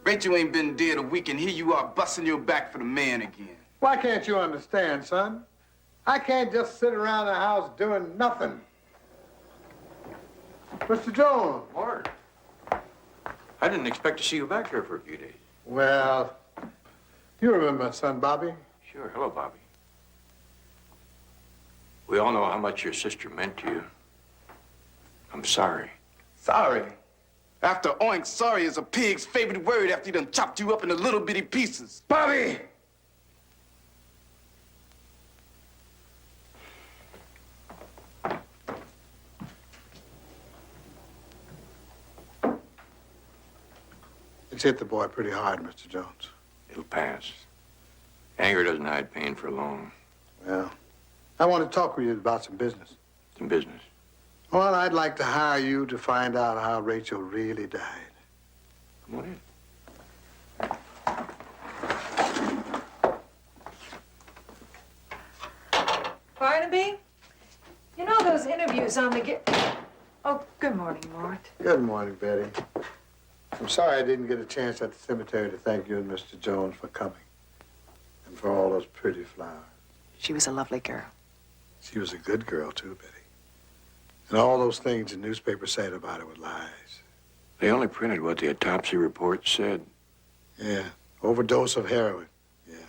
Rachel ain't been dead a week, and here you are busting your back for the man again. Why can't you understand, son? I can't just sit around the house doing nothing. Mr. Jones. Mark. I didn't expect to see you back here for a few days. Well, you remember my son, Bobby? Sure. Hello, Bobby. We all know how much your sister meant to you. I'm sorry. Sorry? After oink, sorry is a pig's favorite word after he done chopped you up into little bitty pieces. Bobby! It's hit the boy pretty hard, Mr. Jones. It'll pass. Anger doesn't hide pain for long. Well, I want to talk with you about some business. Some business. Well, I'd like to hire you to find out how Rachel really died. Come on in. Barnaby, you know those interviews on the Oh, good morning, Mort. Good morning, Betty. I'm sorry I didn't get a chance at the cemetery to thank you and Mr. Jones for coming. And for all those pretty flowers. She was a lovely girl. She was a good girl, too, Betty. And all those things the newspaper said about her were lies. They only printed what the autopsy report said. Yeah, overdose of heroin. Yeah.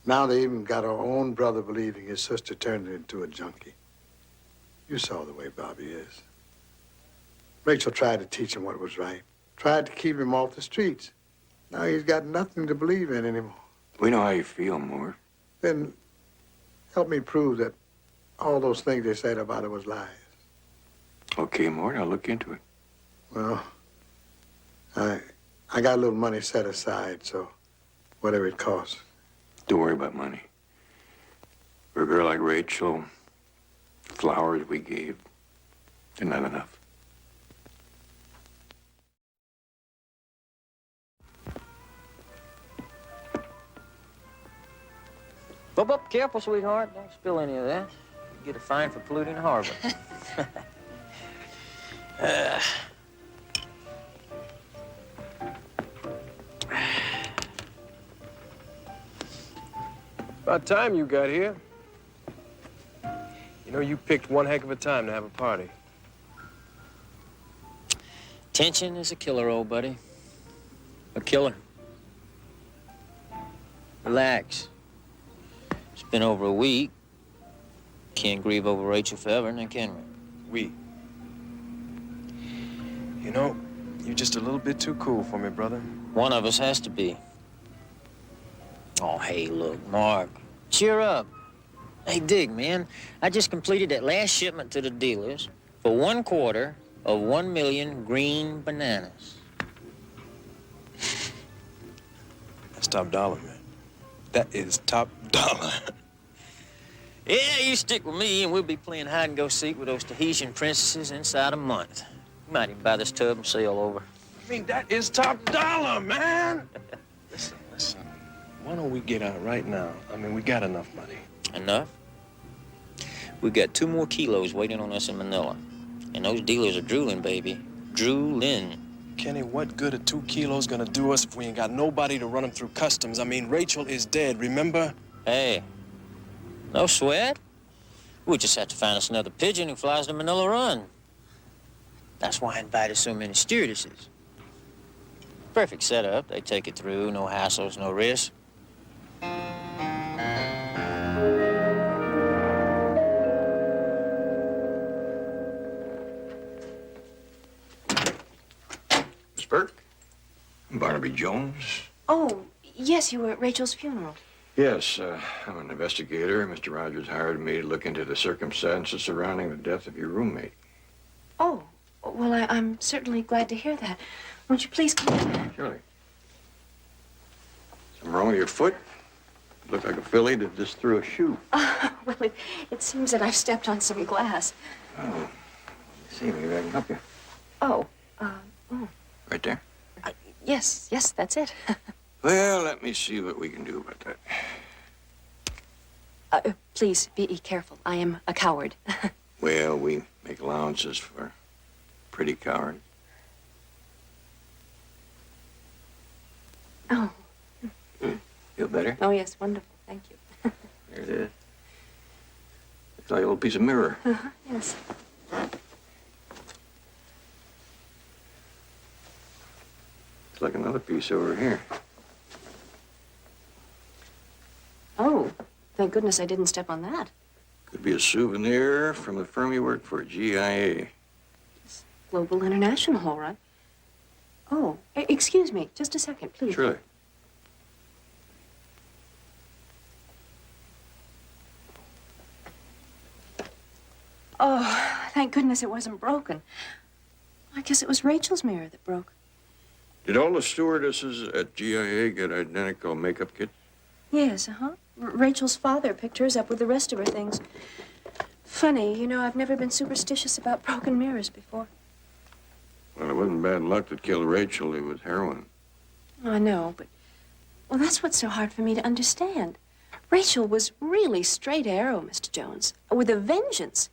Now they even got her own brother believing his sister turned her into a junkie. You saw the way Bobby is. Rachel tried to teach him what was right. Tried to keep him off the streets. Now he's got nothing to believe in anymore. We know how you feel, Moore. Then help me prove that all those things they said about her was lies. Okay, Moore, I'll look into it. Well, I got a little money set aside, so whatever it costs. Don't worry about money. For a girl like Rachel, flowers we gave, they're not enough. Up, careful, sweetheart. Don't spill any of that. You get a fine for polluting the harbor. About time you got here. You know, you picked one heck of a time to have a party. Tension is a killer, old buddy. A killer. Relax. It's been over a week. Can't grieve over Rachel forever, now can we? You know, you're just a little bit too cool for me, brother. One of us has to be. Oh, hey, look, Mark. Cheer up. Hey, dig, man. I just completed that last shipment to the dealers for 1/4 of 1 million green bananas. That's top dollar, man. That is top dollar. Yeah, you stick with me and we'll be playing hide-and-go-seek with those Tahitian princesses inside a month. You might even buy this tub and sail over. I mean, that is top dollar, man. Listen. Why don't we get out right now? I mean, we got enough money. Enough? We got 2 more kilos waiting on us in Manila. And those dealers are drooling, baby. Drooling. Kenny, what good are 2 kilos gonna do us if we ain't got nobody to run them through customs? I mean, Rachel is dead, remember? Hey, no sweat. We just have to find us another pigeon who flies the Manila Run. That's why I invited so many stewardesses. Perfect setup. They take it through, no hassles, no risk. Miss Burke? Barnaby Jones? Oh, yes, you were at Rachel's funeral. Yes, I'm an investigator. Mr. Rogers hired me to look into the circumstances surrounding the death of your roommate. Oh, well, I'm certainly glad to hear that. Won't you please come in? Surely. Something wrong with your foot? You look like a filly that just threw a shoe. Well, it seems that I've stepped on some glass. Oh. Let me see, maybe I can help you. Oh, Right there? yes, that's it. Well, let me see what we can do about that. Please, be careful. I am a coward. Well, we make allowances for pretty cowards. Oh. Feel better? Oh, yes, wonderful. Thank you. There it is. It's like a little piece of mirror. Yes. It's like another piece over here. Oh, thank goodness I didn't step on that. Could be a souvenir from the firm you worked for, GIA. Global International, all right. Oh, excuse me, just a second, please. Surely. Oh, thank goodness it wasn't broken. I guess it was Rachel's mirror that broke. Did all the stewardesses at GIA get identical makeup kits? Yes, Rachel's father picked hers up with the rest of her things. Funny, you know, I've never been superstitious about broken mirrors before. Well, it wasn't bad luck that killed Rachel. It was heroin. I know, but... Well, that's what's so hard for me to understand. Rachel was really straight arrow, Mr. Jones, with a vengeance.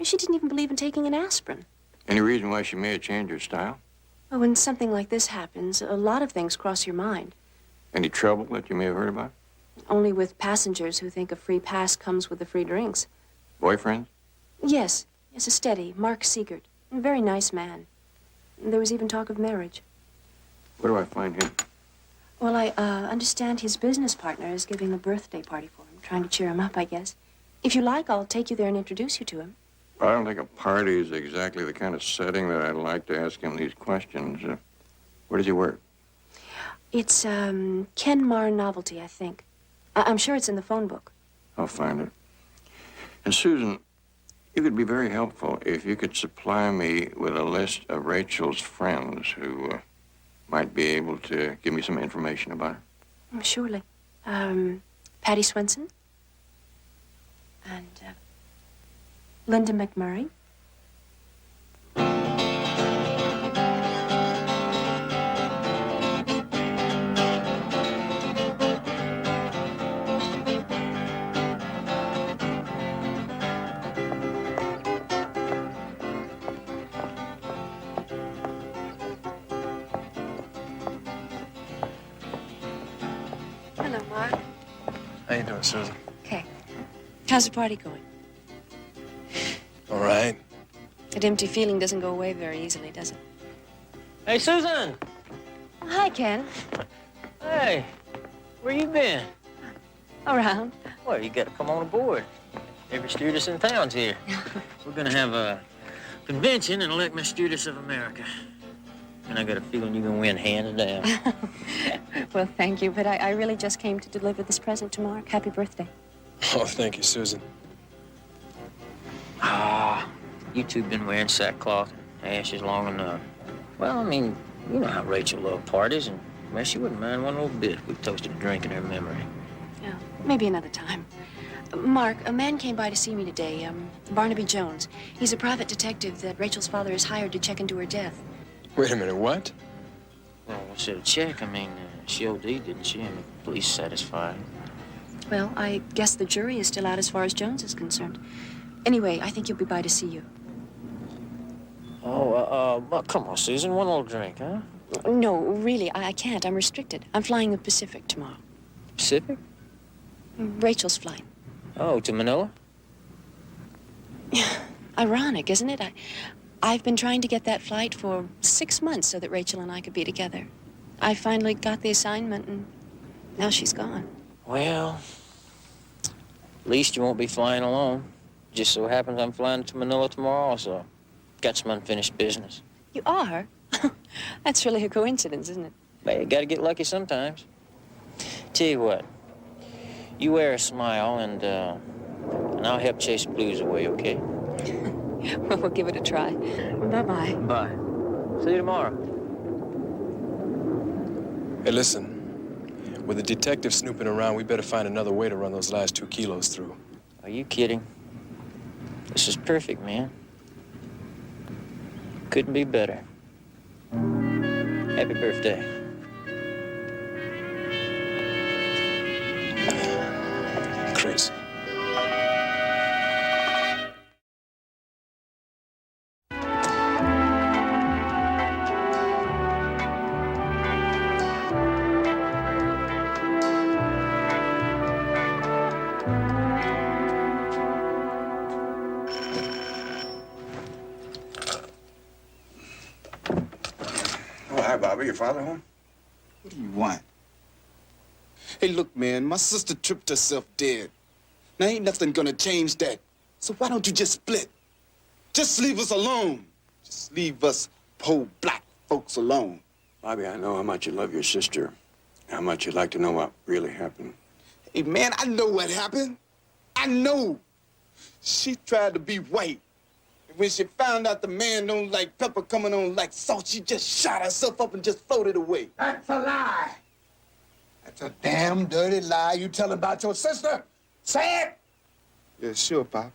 She didn't even believe in taking an aspirin. Any reason why she may have changed her style? Well, when something like this happens, a lot of things cross your mind. Any trouble that you may have heard about? Only with passengers who think a free pass comes with the free drinks. Boyfriend? Yes, a steady, Mark Siegert. A very nice man. There was even talk of marriage. Where do I find him? Well, I understand his business partner is giving a birthday party for him, trying to cheer him up, I guess. If you like, I'll take you there and introduce you to him. I don't think a party is exactly the kind of setting that I'd like to ask him these questions. Where does he work? It's Kenmar Novelty, I think. I'm sure it's in the phone book. I'll find it. And Susan, it would be very helpful if you could supply me with a list of Rachel's friends who might be able to give me some information about her. Oh, surely. Patty Swenson. And Linda McMurray. Hello, Mark. How you doing, Susan? Okay. How's the party going? All right. That empty feeling doesn't go away very easily, does it? Hey, Susan! Hi, Ken. Hey, where you been? Around. Well, you gotta come on aboard. Every stewardess in town's here. We're gonna have a convention and elect Miss Stewardess of America. And I got a feeling you're gonna win hands down. Well, thank you, but I really just came to deliver this present to Mark. Happy birthday. Oh, thank you, Susan. Ah, you two been wearing sackcloth and ashes long enough. Well, I mean, you know how Rachel loved parties, and well, she wouldn't mind one little bit if we toasted a drink in her memory. Yeah, maybe another time. Mark, a man came by to see me today, Barnaby Jones. He's a private detective that Rachel's father has hired to check into her death. Wait a minute, what? Well, instead of check, I mean, she OD'd, didn't she? And the police satisfied. Well, I guess the jury is still out as far as Jones is concerned. Anyway, I think he'll be by to see you. Oh, well, come on, Susan, one little drink, huh? No, really, I can't. I'm restricted. I'm flying the Pacific tomorrow. Pacific? Rachel's flight. Oh, to Manila? Ironic, isn't it? I've been trying to get that flight for 6 months so that Rachel and I could be together. I finally got the assignment, and now she's gone. Well, at least you won't be flying alone. Just so happens I'm flying to Manila tomorrow also. Got some unfinished business. You are? That's really a coincidence, isn't it? Well, you gotta get lucky sometimes. Tell you what, you wear a smile and I'll help chase the blues away, okay? Well, we'll give it a try. Bye-bye. Bye. See you tomorrow. Hey, listen. With the detective snooping around, we better find another way to run those last 2 kilos through. Are you kidding? This is perfect, man. Couldn't be better. Happy birthday. Crazy. Bobby, your father home? What do you want? Hey, look, man, my sister tripped herself dead. Now, ain't nothing gonna change that. So why don't you just split? Just leave us alone. Just leave us poor black folks alone. Bobby, I know how much you love your sister, how much you'd like to know what really happened. Hey, man, I know what happened. I know. She tried to be white. And when she found out the man don't like pepper coming on like salt, she just shot herself up and just floated away. That's a lie. That's a damn dirty lie you telling about your sister. Say it. Yeah, sure, Pop.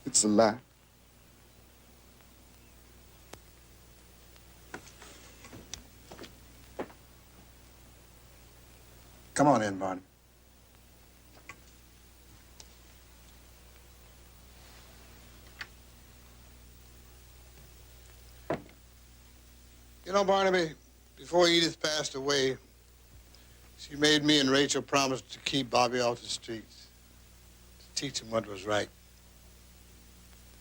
It's a lie. Come on in, Barnaby. You know, Barnaby, before Edith passed away, she made me and Rachel promise to keep Bobby off the streets, to teach him what was right.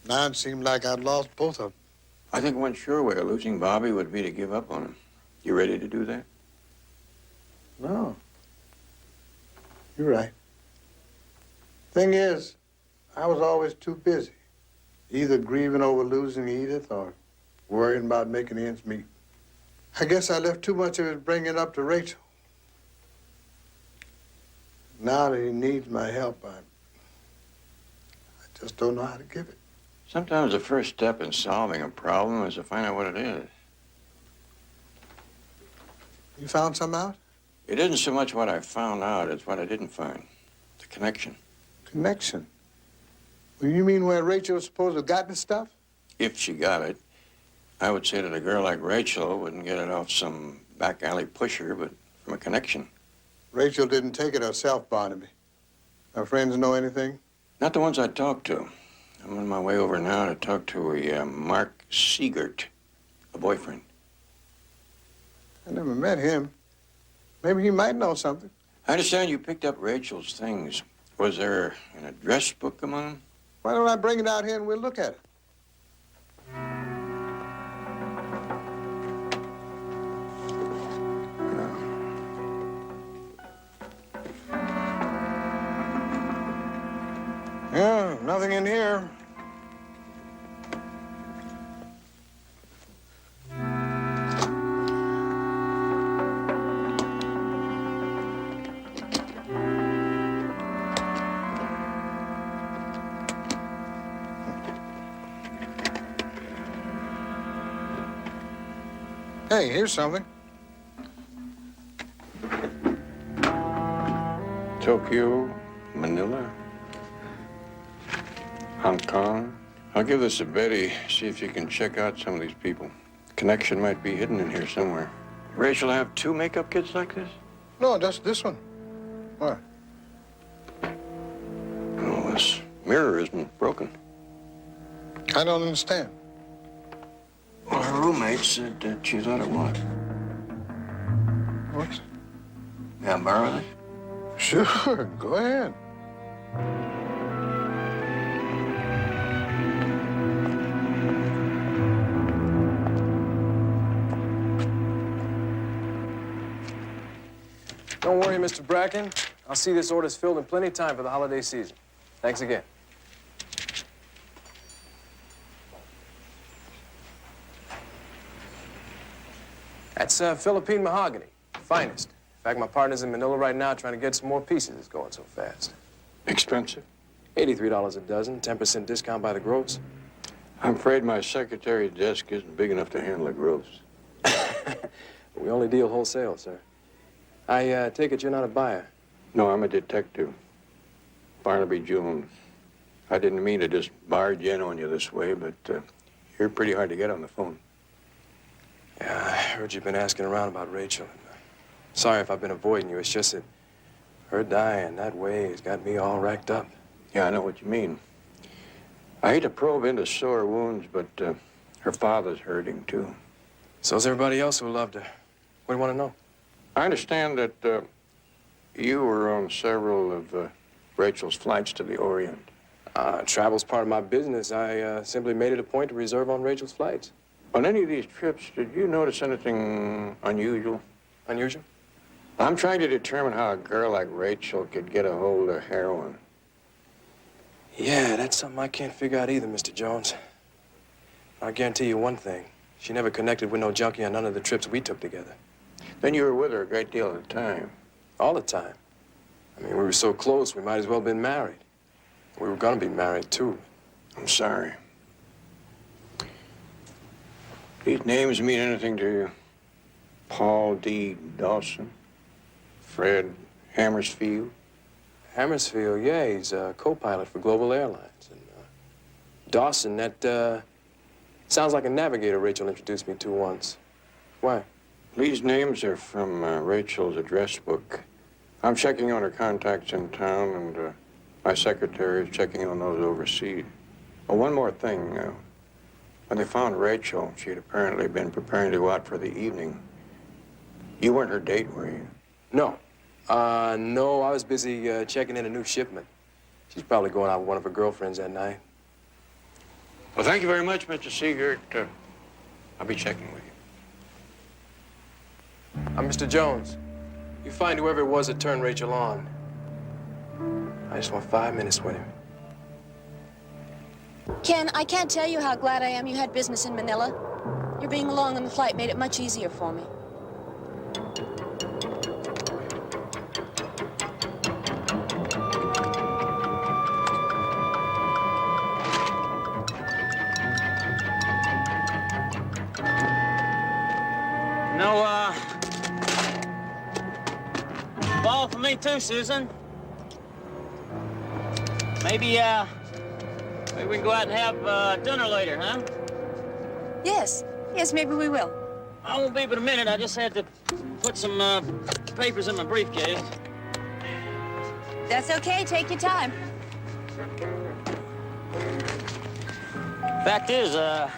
Now it seemed like I'd lost both of them. I think one sure way of losing Bobby would be to give up on him. You ready to do that? No. You're right. Thing is, I was always too busy, either grieving over losing Edith or worrying about making ends meet. I guess I left too much of his bringing up to Rachel. Now that he needs my help, I just don't know how to give it. Sometimes the first step in solving a problem is to find out what it is. You found some out? It isn't so much what I found out, it's what I didn't find. The connection. Connection? Well, you mean where Rachel was supposed to have gotten the stuff? If she got it, I would say that a girl like Rachel wouldn't get it off some back alley pusher, but from a connection. Rachel didn't take it herself, Barnaby. Her friends know anything? Not the ones I talked to. I'm on my way over now to talk to a Mark Siegert, a boyfriend. I never met him. Maybe he might know something. I understand you picked up Rachel's things. Was there an address book among them? Why don't I bring it out here and we'll look at it? Yeah, nothing in here. Hey, here's something. Tokyo, Manila, Hong Kong. I'll give this to Betty, see if she can check out some of these people. Connection might be hidden in here somewhere. Rachel have 2 makeup kits like this? No, just this one. What? Oh, this mirror isn't broken. I don't understand. Well, her roommate said that she thought it was. What? May I borrow this? Sure, go ahead. Don't worry, Mr. Bracken. I'll see this order's filled in plenty of time for the holiday season. Thanks again. That's Philippine mahogany, finest. In fact, my partner's in Manila right now trying to get some more pieces. It's going so fast. Expensive? $83 a dozen, 10% discount by the gross. I'm afraid my secretary's desk isn't big enough to handle a gross. We only deal wholesale, sir. I take it you're not a buyer. No, I'm a detective. Barnaby Jones. I didn't mean to just barge in on you this way, but you're pretty hard to get on the phone. Yeah, I heard you've been asking around about Rachel. Sorry if I've been avoiding you. It's just that her dying that way has got me all racked up. Yeah, I know what you mean. I hate to probe into sore wounds, but her father's hurting, too. So's everybody else who loved her. What do you want to know? I understand that you were on several of Rachel's flights to the Orient. Travel's part of my business. I simply made it a point to reserve on Rachel's flights. On any of these trips, did you notice anything unusual? Unusual? I'm trying to determine how a girl like Rachel could get a hold of heroin. Yeah, that's something I can't figure out either, Mr. Jones. I guarantee you one thing. She never connected with no junkie on none of the trips we took together. Then you were with her a great deal of the time. All the time. I mean, we were so close, we might as well have been married. We were gonna be married, too. I'm sorry. These names mean anything to you? Paul D. Dawson? Fred Hammersfield? Hammersfield, yeah, he's a co-pilot for Global Airlines. And Dawson, that sounds like a navigator Rachel introduced me to once. Why? These names are from Rachel's address book. I'm checking on her contacts in town, and my secretary is checking on those overseas. Oh, one more thing. When they found Rachel, she had apparently been preparing to go out for the evening. You weren't her date, were you? No. No, I was busy checking in a new shipment. She's probably going out with one of her girlfriends that night. Well, thank you very much, Mr. Seegert. I'll be checking with you. Mr. Jones, you find whoever it was that turned Rachel on. I just want 5 minutes with him. Ken, I can't tell you how glad I am you had business in Manila. Your being along on the flight made it much easier for me. No, ball for me too, Susan. Maybe we can go out and have dinner later, huh? Yes, maybe we will. I won't be but a minute. I just had to put some papers in my briefcase. That's okay, take your time. Fact is, I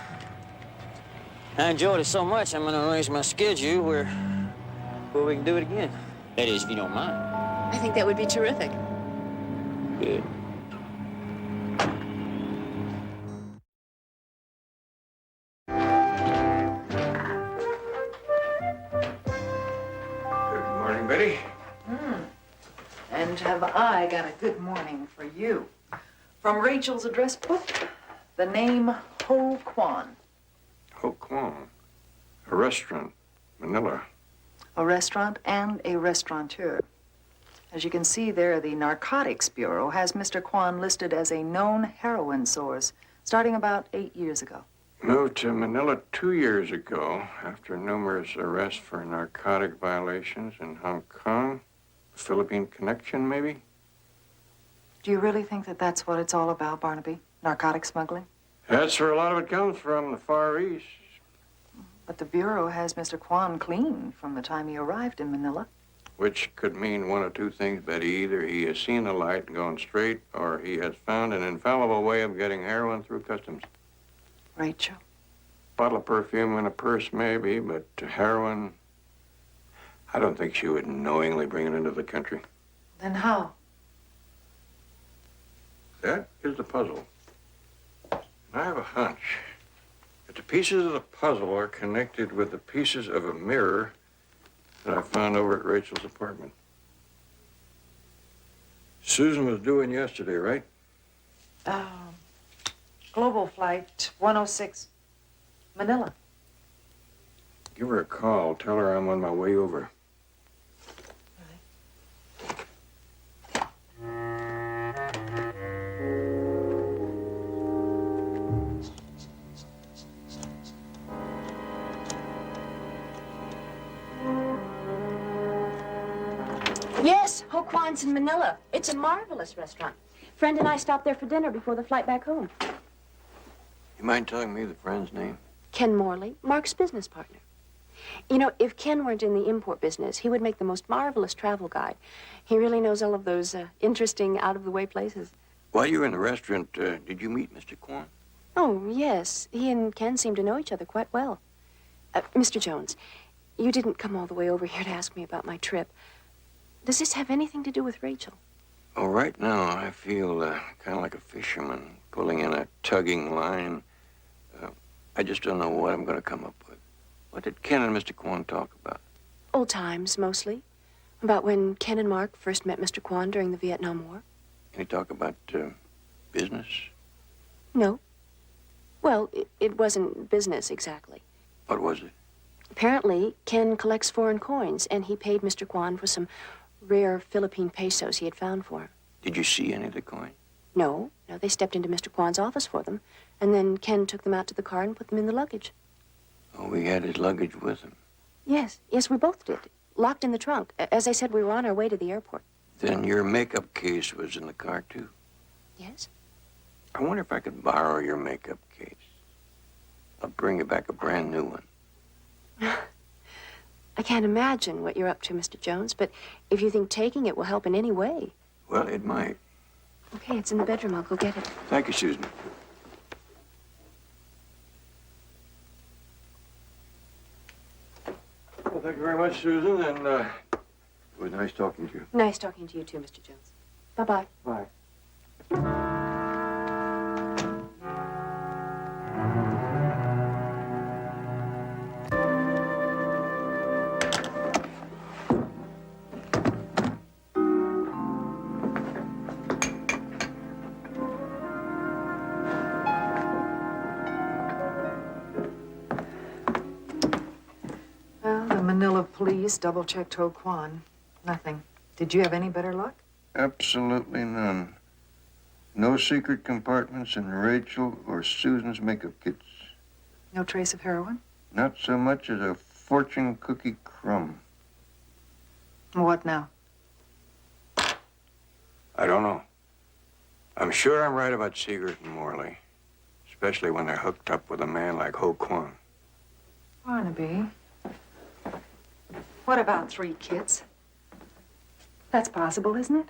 enjoyed it so much, I'm gonna arrange my schedule where we can do it again. That is, if you don't mind. I think that would be terrific. Good. Good morning, Betty. And have I got a good morning for you. From Rachel's address book, the name Ho Kwan. Ho Kwan. A restaurant, Manila. A restaurant and a restaurateur. As you can see there, the Narcotics Bureau has Mr. Kwan listed as a known heroin source, starting about 8 years ago. Moved to Manila 2 years ago after numerous arrests for narcotic violations in Hong Kong. Philippine connection, maybe? Do you really think that that's what it's all about, Barnaby? Narcotic smuggling? That's where a lot of it comes from, the Far East. But the Bureau has Mr. Kwan clean from the time he arrived in Manila. Which could mean one of two things, Betty. Either he has seen the light and gone straight, or he has found an infallible way of getting heroin through customs. Rachel? Bottle of perfume in a purse, maybe, but heroin, I don't think she would knowingly bring it into the country. Then how? That is the puzzle. I have a hunch that the pieces of the puzzle are connected with the pieces of a mirror that I found over at Rachel's apartment. Susan was due in yesterday, right? Global flight 106, Manila. Give her a call. Tell her I'm on my way over. Yes, Ho Kwan's in Manila. It's a marvelous restaurant. Friend and I stopped there for dinner before the flight back home. You mind telling me the friend's name? Ken Morley, Mark's business partner. You know, if Ken weren't in the import business, he would make the most marvelous travel guide. He really knows all of those interesting, out-of-the-way places. While you were in the restaurant, did you meet Mr. Kwan? Oh, yes. He and Ken seem to know each other quite well. Mr. Jones, you didn't come all the way over here to ask me about my trip. Does this have anything to do with Rachel? Oh, right now I feel kind of like a fisherman pulling in a tugging line. I just don't know what I'm going to come up with. What did Ken and Mr. Kwan talk about? Old times, mostly. About when Ken and Mark first met Mr. Kwan during the Vietnam War. Any talk about Business? No. Well, it wasn't business exactly. What was it? Apparently, Ken collects foreign coins, and he paid Mr. Gyan for some rare Philippine pesos he had found for him. Did you see any of the coin? No, they stepped into Mr. Gyan's office for them, and then Ken took them out to the car and put them in the luggage. Oh, he had his luggage with him. Yes, we both did. Locked in the trunk. As I said, we were on our way to the airport. Then your makeup case was in the car, too? Yes? I wonder if I could borrow your makeup case. I'll bring you back a brand new one. I can't imagine what you're up to, Mr. Jones, but if you think taking it will help in any way. Well, it might. Okay, it's in the bedroom. I'll go get it. Thank you, Susan. Well, thank you very much, Susan, and it was nice talking to you. Nice talking to you, too, Mr. Jones. Bye-bye. Bye. Well, the Manila police double-checked Ho Kwan. Nothing. Did you have any better luck? Absolutely none. No secret compartments in Rachel or Susan's makeup kits. No trace of heroin? Not so much as a fortune cookie crumb. What now? I don't know. I'm sure I'm right about Seegert and Morley, especially when they're hooked up with a man like Ho Kwan. Barnaby. What about 3 kids? That's possible, isn't it?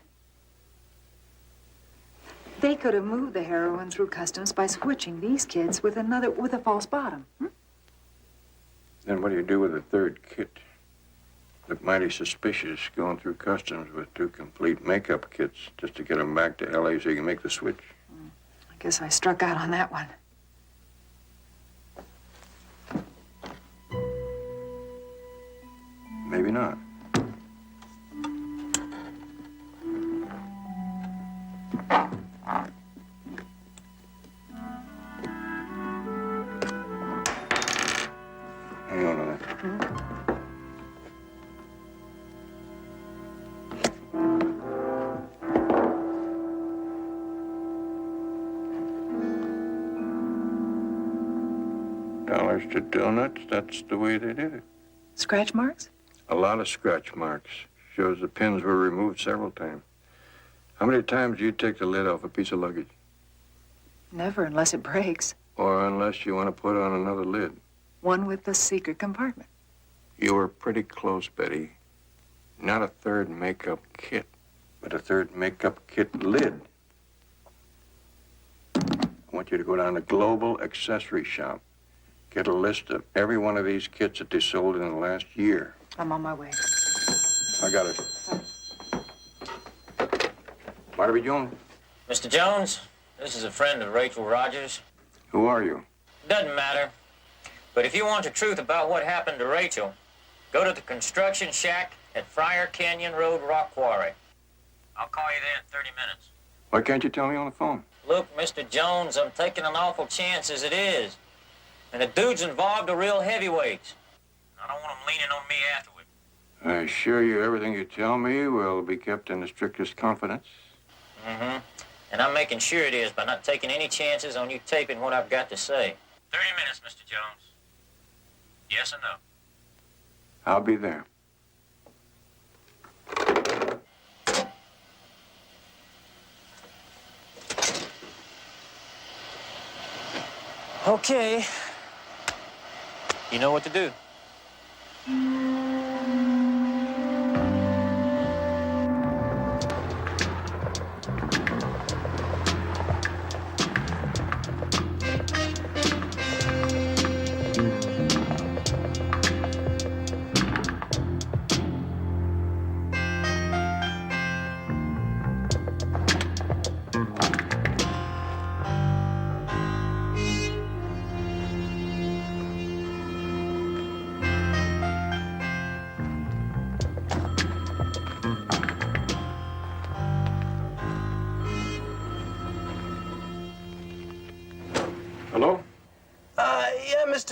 They could have moved the heroin through customs by switching these kids with a false bottom. Then what do you do with a 3rd kit? Look mighty suspicious going through customs with 2 complete makeup kits just to get them back to L.A. so you can make the switch. I guess I struck out on that one. Maybe not. Hang on a minute. Dollars to donuts, that's the way they did it. Scratch marks? A lot of scratch marks. Shows the pins were removed several times. How many times do you take the lid off a piece of luggage? Never, unless it breaks. Or unless you want to put on another lid. One with the secret compartment. You were pretty close, Betty. Not a 3rd makeup kit, but a 3rd makeup kit lid. I want you to go down to Global Accessory Shop. Get a list of every one of these kits that they sold in the last year. I'm on my way. I got it. Barnaby Jones. Mr. Jones, this is a friend of Rachel Rogers. Who are you? Doesn't matter. But if you want the truth about what happened to Rachel, go to the construction shack at Friar Canyon Road Rock Quarry. I'll call you there in 30 minutes. Why can't you tell me on the phone? Look, Mr. Jones, I'm taking an awful chance as it is. And the dudes involved are real heavyweights. I don't want them leaning on me afterward. I assure you everything you tell me will be kept in the strictest confidence. Mm-hmm. And I'm making sure it is by not taking any chances on you taping what I've got to say. 30 minutes, Mr. Jones. Yes or no? I'll be there. Okay. You know what to do.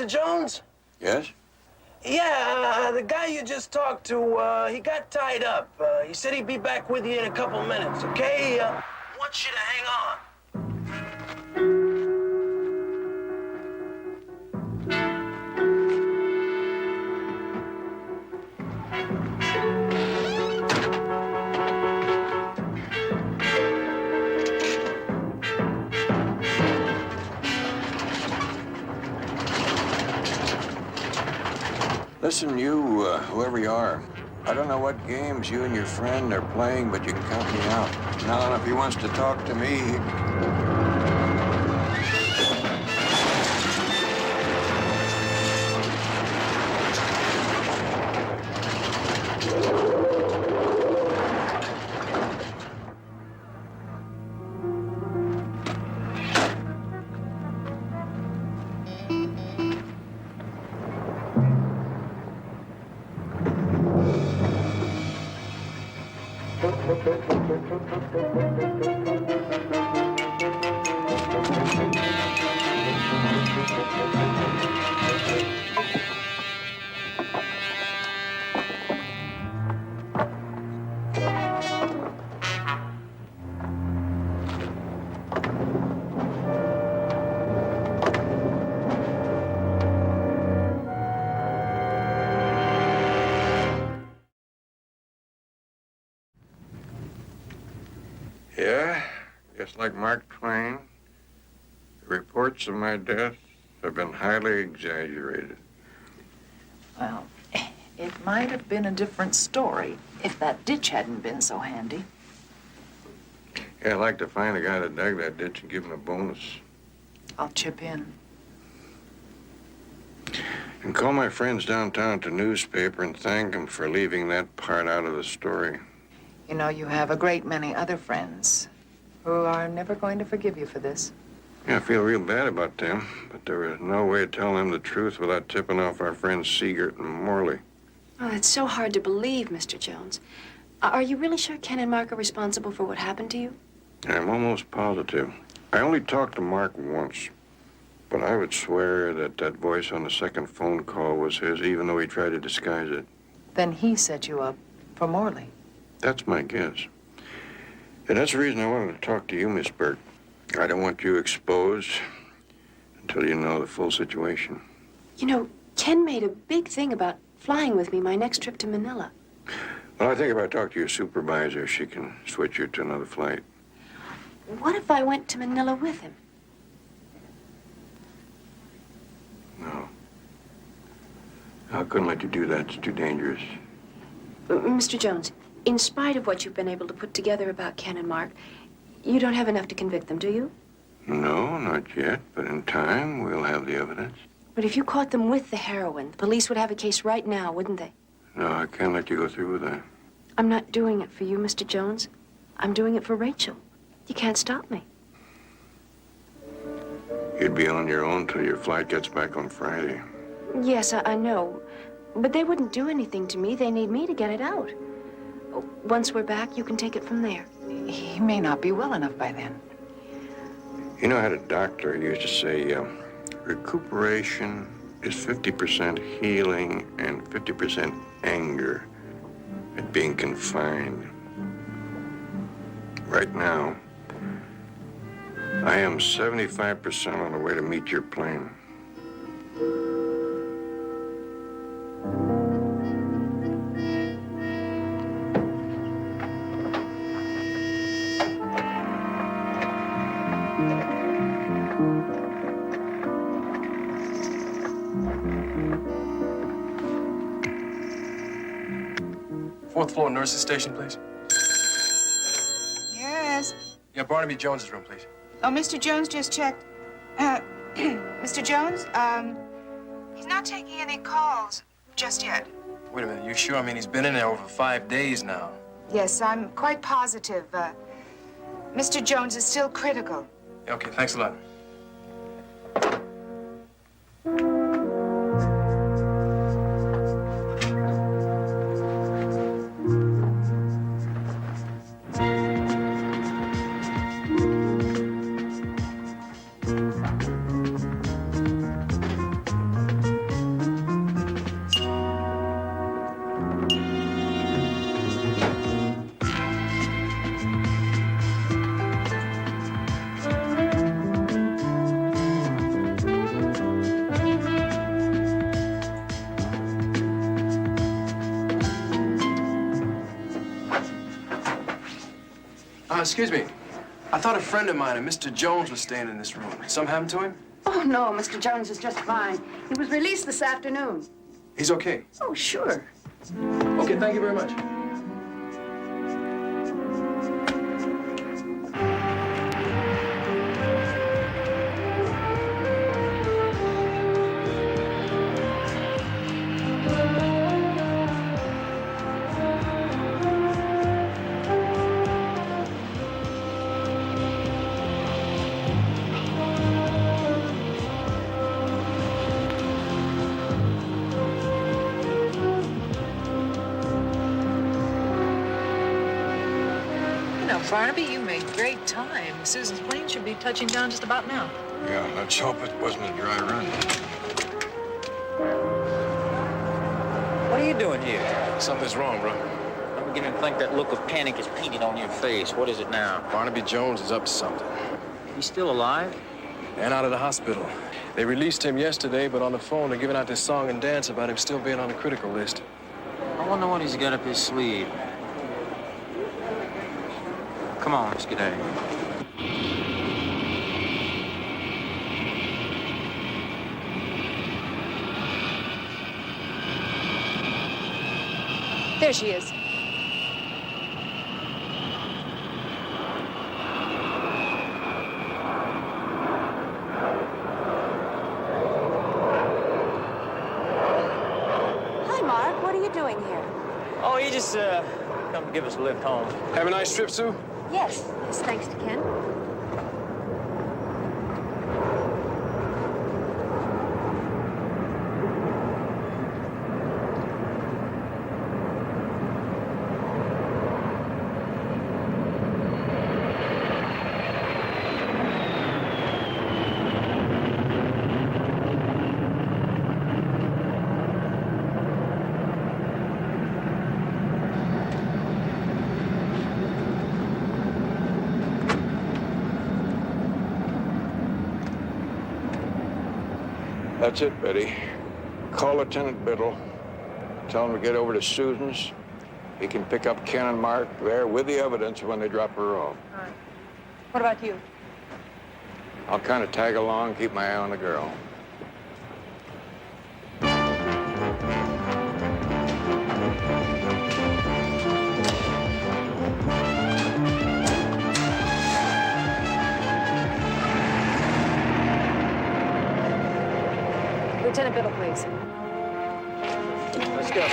Mr. Jones? Yes? Yeah, the guy you just talked to, he got tied up. He said he'd be back with you in a couple minutes, okay? Wants you to hang on. Listen, you, whoever you are, I don't know what games you and your friend are playing, but you can count me out. Now, if he wants to talk to me, yeah, just like Mark Twain, the reports of my death have been highly exaggerated. Well, it might have been a different story if that ditch hadn't been so handy. Yeah, I'd like to find the guy that dug that ditch and give him a bonus. I'll chip in. And call my friends downtown at the newspaper and thank them for leaving that part out of the story. You know, you have a great many other friends who are never going to forgive you for this. Yeah, I feel real bad about them, but there was no way of telling them the truth without tipping off our friends Seegert and Morley. Oh, it's so hard to believe, Mr. Jones. Are you really sure Ken and Mark are responsible for what happened to you? I'm almost positive. I only talked to Mark once, but I would swear that that voice on the second phone call was his, even though he tried to disguise it. Then he set you up for Morley. That's my guess. And that's the reason I wanted to talk to you, Miss Burke. I don't want you exposed until you know the full situation. You know, Ken made a big thing about flying with me my next trip to Manila. Well, I think if I talk to your supervisor, she can switch you to another flight. What if I went to Manila with him? No. I couldn't let you do that. It's too dangerous. Mr. Jones, in spite of what you've been able to put together about Ken and Mark, you don't have enough to convict them, do you? No, not yet, but in time, we'll have the evidence. But if you caught them with the heroin, the police would have a case right now, wouldn't they? No, I can't let you go through with that. I'm not doing it for you, Mr. Jones. I'm doing it for Rachel. You can't stop me. You'd be on your own till your flight gets back on Friday. Yes, I know. But they wouldn't do anything to me. They need me to get it out. Once we're back, you can take it from there. He may not be well enough by then. You know, I had a doctor who used to say, recuperation is 50% healing and 50% anger at being confined. Right now, I am 75% on the way to meet your plane. Fourth floor nurse's station, please. Yes. Yeah, Barnaby Jones's room, please. Oh, Mr. Jones just checked. Mr. Jones, he's not taking any calls just yet. Wait a minute, you sure? I mean, he's been in there over 5 days now. Yes, I'm quite positive. Mr. Jones is still critical. Okay, thanks a lot. Excuse me. I thought a friend of mine, a Mr. Jones, was staying in this room. Something happened to him? Oh, no, Mr. Jones is just fine. He was released this afternoon. He's okay. Oh, sure. Okay, thank you very much. Barnaby, you made great time. Susan's plane should be touching down just about now. Yeah, let's hope it wasn't a dry run. What are you doing here? Something's wrong, bro. I'm beginning to think that look of panic is painted on your face. What is it now? Barnaby Jones is up to something. He's still alive? And out of the hospital. They released him yesterday, but on the phone they're giving out this song and dance about him still being on the critical list. I wonder what he's got up his sleeve. Come on, let's get out of here. There she is. Hi, Mark. What are you doing here? Oh, he just, come to give us a lift home. Have a nice trip, Sue? Yes. Yes, thanks to Ken. That's it, Betty. Call Lieutenant Biddle. Tell him to get over to Susan's. He can pick up Ken and Mark there with the evidence when they drop her off. All right. What about you? I'll kind of tag along, keep my eye on the girl. Lieutenant Biddle, please. Let's go.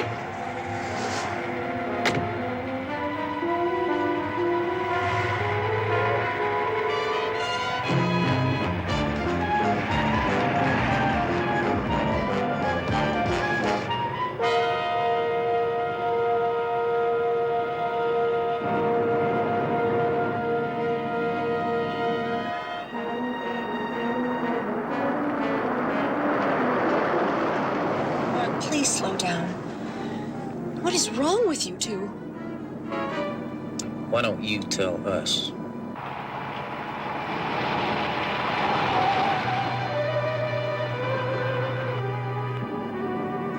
Please slow down. What is wrong with you two? Why don't you tell us?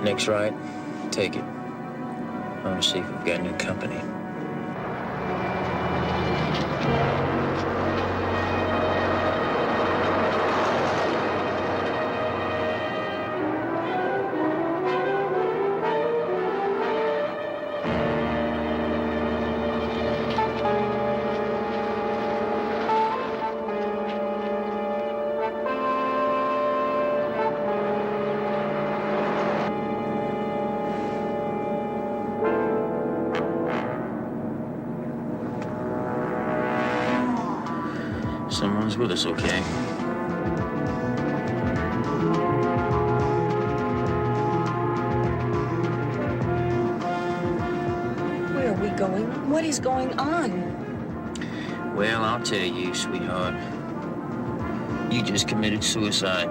Next right, take it. I want to see if we've got new company. Someone's with us, okay? Where are we going? What is going on? Well, I'll tell you, sweetheart. You just committed suicide.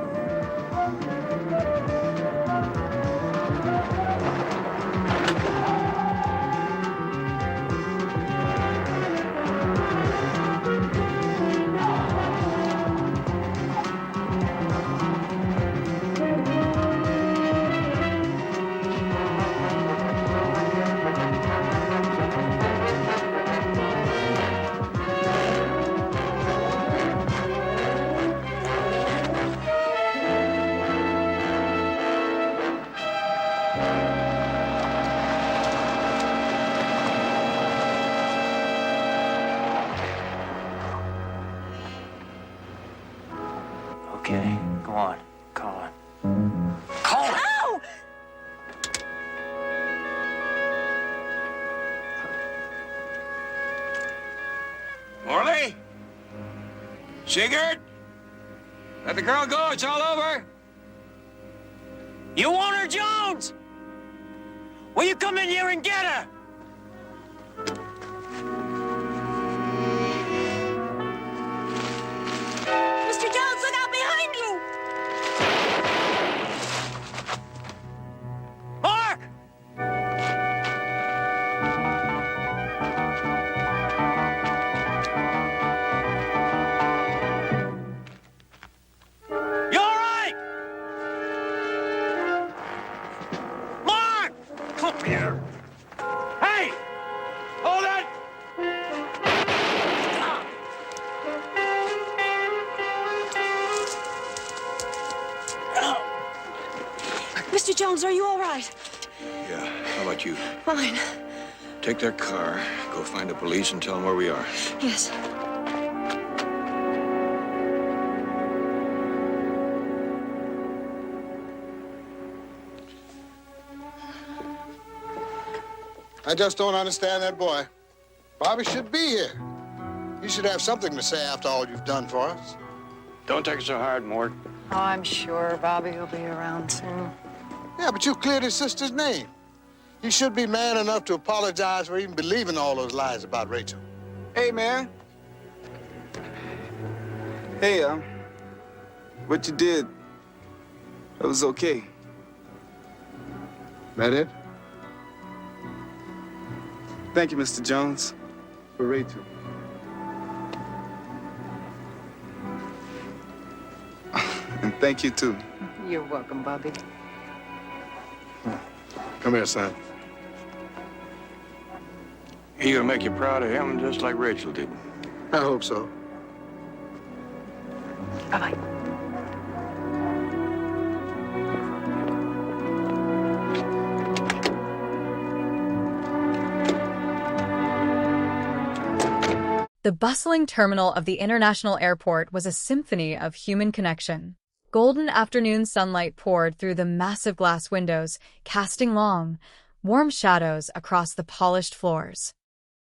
Sigurd? Let the girl go. It's all over. You want her, Jones? Will you come in here and get her? Mr. Jones, look out behind you! Mark! You all right? Mark! Come here. Hey! Hold it! Mr. Jones, are you all right? Yeah, how about you? Fine. Take their car, go find the police and tell them where we are. Yes. I just don't understand that boy. Bobby should be here. You should have something to say after all you've done for us. Don't take it so hard, Mort. Oh, I'm sure Bobby will be around soon. Yeah, but you cleared his sister's name. You should be man enough to apologize for even believing all those lies about Rachel. Hey, man. Hey, what you did, it was okay. That it? Thank you, Mr. Jones, for Rachel. And thank you, too. You're welcome, Bobby. Come here, son. He gonna make you proud of him just like Rachel did. I hope so. Bye-bye. The bustling terminal of the international airport was a symphony of human connection. Golden afternoon sunlight poured through the massive glass windows, casting long, warm shadows across the polished floors.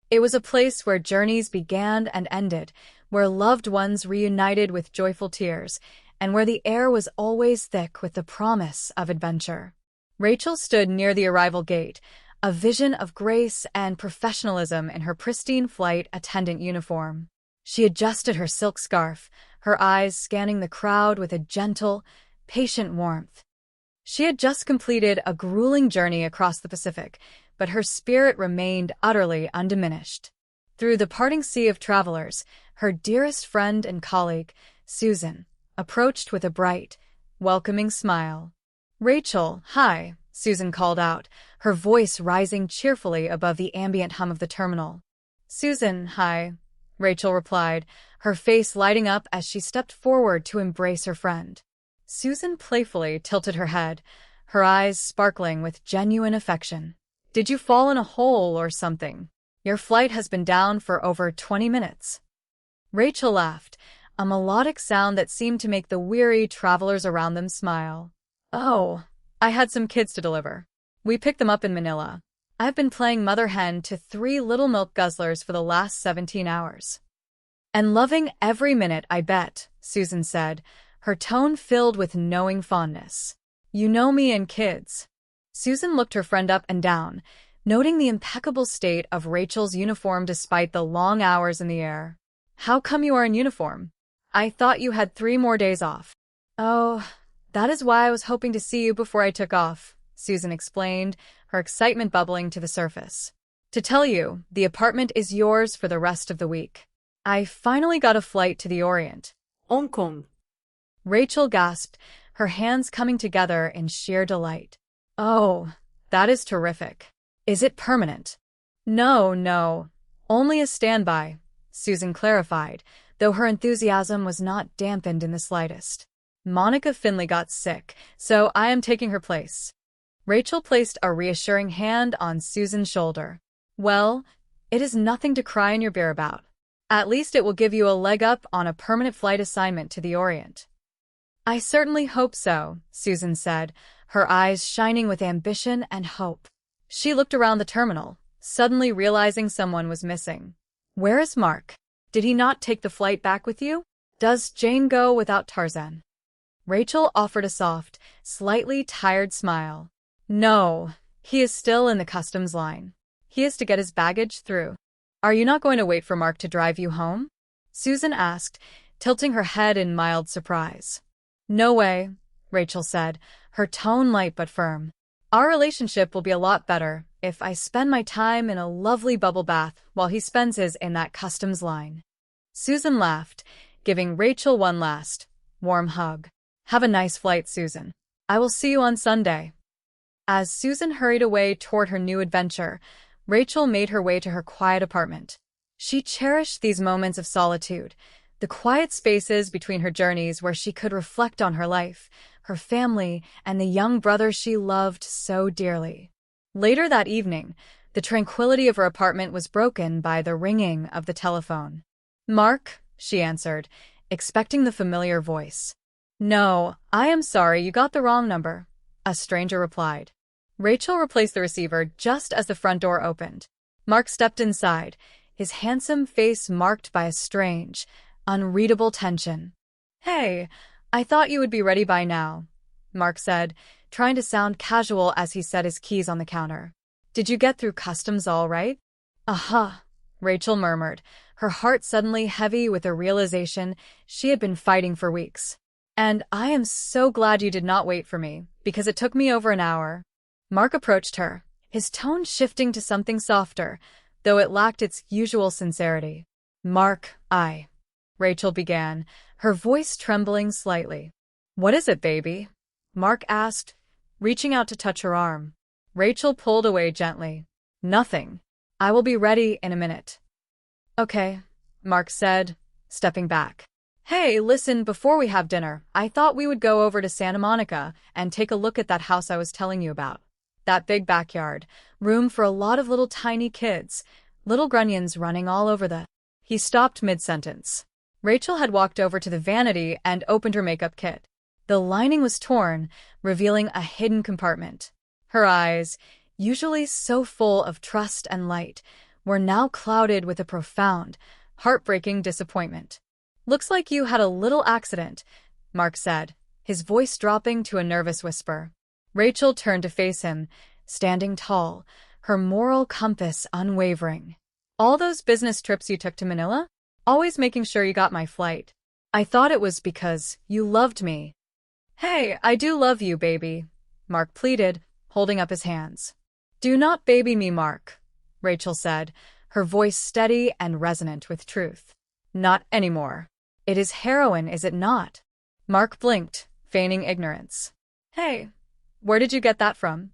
It was a place where journeys began and ended, where loved ones reunited with joyful tears, and where the air was always thick with the promise of adventure. Rachel stood near the arrival gate, a vision of grace and professionalism in her pristine flight attendant uniform. She adjusted her silk scarf, her eyes scanning the crowd with a gentle, patient warmth. She had just completed a grueling journey across the Pacific, but her spirit remained utterly undiminished. Through the parting sea of travelers, her dearest friend and colleague, Susan, approached with a bright, welcoming smile. "Rachel, hi," Susan called out, her voice rising cheerfully above the ambient hum of the terminal. "Susan, hi," Rachel replied, her face lighting up as she stepped forward to embrace her friend. Susan playfully tilted her head, her eyes sparkling with genuine affection. "Did you fall in a hole or something? Your flight has been down for over 20 minutes. Rachel laughed, a melodic sound that seemed to make the weary travelers around them smile. "Oh, I had some kids to deliver. We picked them up in Manila. I've been playing mother hen to 3 little milk guzzlers for the last 17 hours. And loving every minute, I bet," Susan said, her tone filled with knowing fondness. "You know me and kids." Susan looked her friend up and down, noting the impeccable state of Rachel's uniform despite the long hours in the air. "How come you are in uniform? I thought you had 3 more days off." "Oh, that is why I was hoping to see you before I took off," Susan explained, her excitement bubbling to the surface. "To tell you, the apartment is yours for the rest of the week. I finally got a flight to the Orient." Hong Kong. Rachel gasped, her hands coming together in sheer delight. "Oh, that is terrific. Is it permanent?" No, only a standby," Susan clarified, though her enthusiasm was not dampened in the slightest. "Monica Finley got sick, so I am taking her place." Rachel placed a reassuring hand on Susan's shoulder. "Well, it is nothing to cry in your beer about. At least it will give you a leg up on a permanent flight assignment to the Orient." "I certainly hope so," Susan said, her eyes shining with ambition and hope. She looked around the terminal, suddenly realizing someone was missing. "Where is Mark? Did he not take the flight back with you?" Does Jane go without Tarzan? Rachel offered a soft, slightly tired smile. No, he is still in the customs line. He is to get his baggage through. Are you not going to wait for Mark to drive you home? Susan asked, tilting her head in mild surprise. No way, Rachel said, her tone light but firm. Our relationship will be a lot better if I spend my time in a lovely bubble bath while he spends his in that customs line. Susan laughed, giving Rachel one last, warm hug. Have a nice flight, Susan. I will see you on Sunday. As Susan hurried away toward her new adventure, Rachel made her way to her quiet apartment. She cherished these moments of solitude, the quiet spaces between her journeys where she could reflect on her life, her family, and the young brother she loved so dearly. Later that evening, the tranquility of her apartment was broken by the ringing of the telephone. Mark, she answered, expecting the familiar voice. No, I am sorry, you got the wrong number, a stranger replied. Rachel replaced the receiver just as the front door opened. Mark stepped inside, his handsome face marked by a strange, unreadable tension. Hey, I thought you would be ready by now, Mark said, trying to sound casual as he set his keys on the counter. Did you get through customs all right? Rachel murmured, her heart suddenly heavy with the realization she had been fighting for weeks. And I am so glad you did not wait for me, because it took me over an hour. Mark approached her, his tone shifting to something softer, though it lacked its usual sincerity. Mark, Rachel began, her voice trembling slightly. What is it, baby? Mark asked, reaching out to touch her arm. Rachel pulled away gently. Nothing. I will be ready in a minute. Okay, Mark said, stepping back. Hey, listen, before we have dinner, I thought we would go over to Santa Monica and take a look at that house I was telling you about. That big backyard, room for a lot of little tiny kids, little grunions running all over the... He stopped mid-sentence. Rachel had walked over to the vanity and opened her makeup kit. The lining was torn, revealing a hidden compartment. Her eyes, usually so full of trust and light, were now clouded with a profound, heartbreaking disappointment. Looks like you had a little accident, Mark said, his voice dropping to a nervous whisper. Rachel turned to face him, standing tall, her moral compass unwavering. All those business trips you took to Manila? Always making sure you got my flight. I thought it was because you loved me. Hey, I do love you, baby, Mark pleaded, holding up his hands. Do not baby me, Mark, Rachel said, her voice steady and resonant with truth. Not anymore. It is heroin, is it not? Mark blinked, feigning ignorance. Hey, where did you get that from?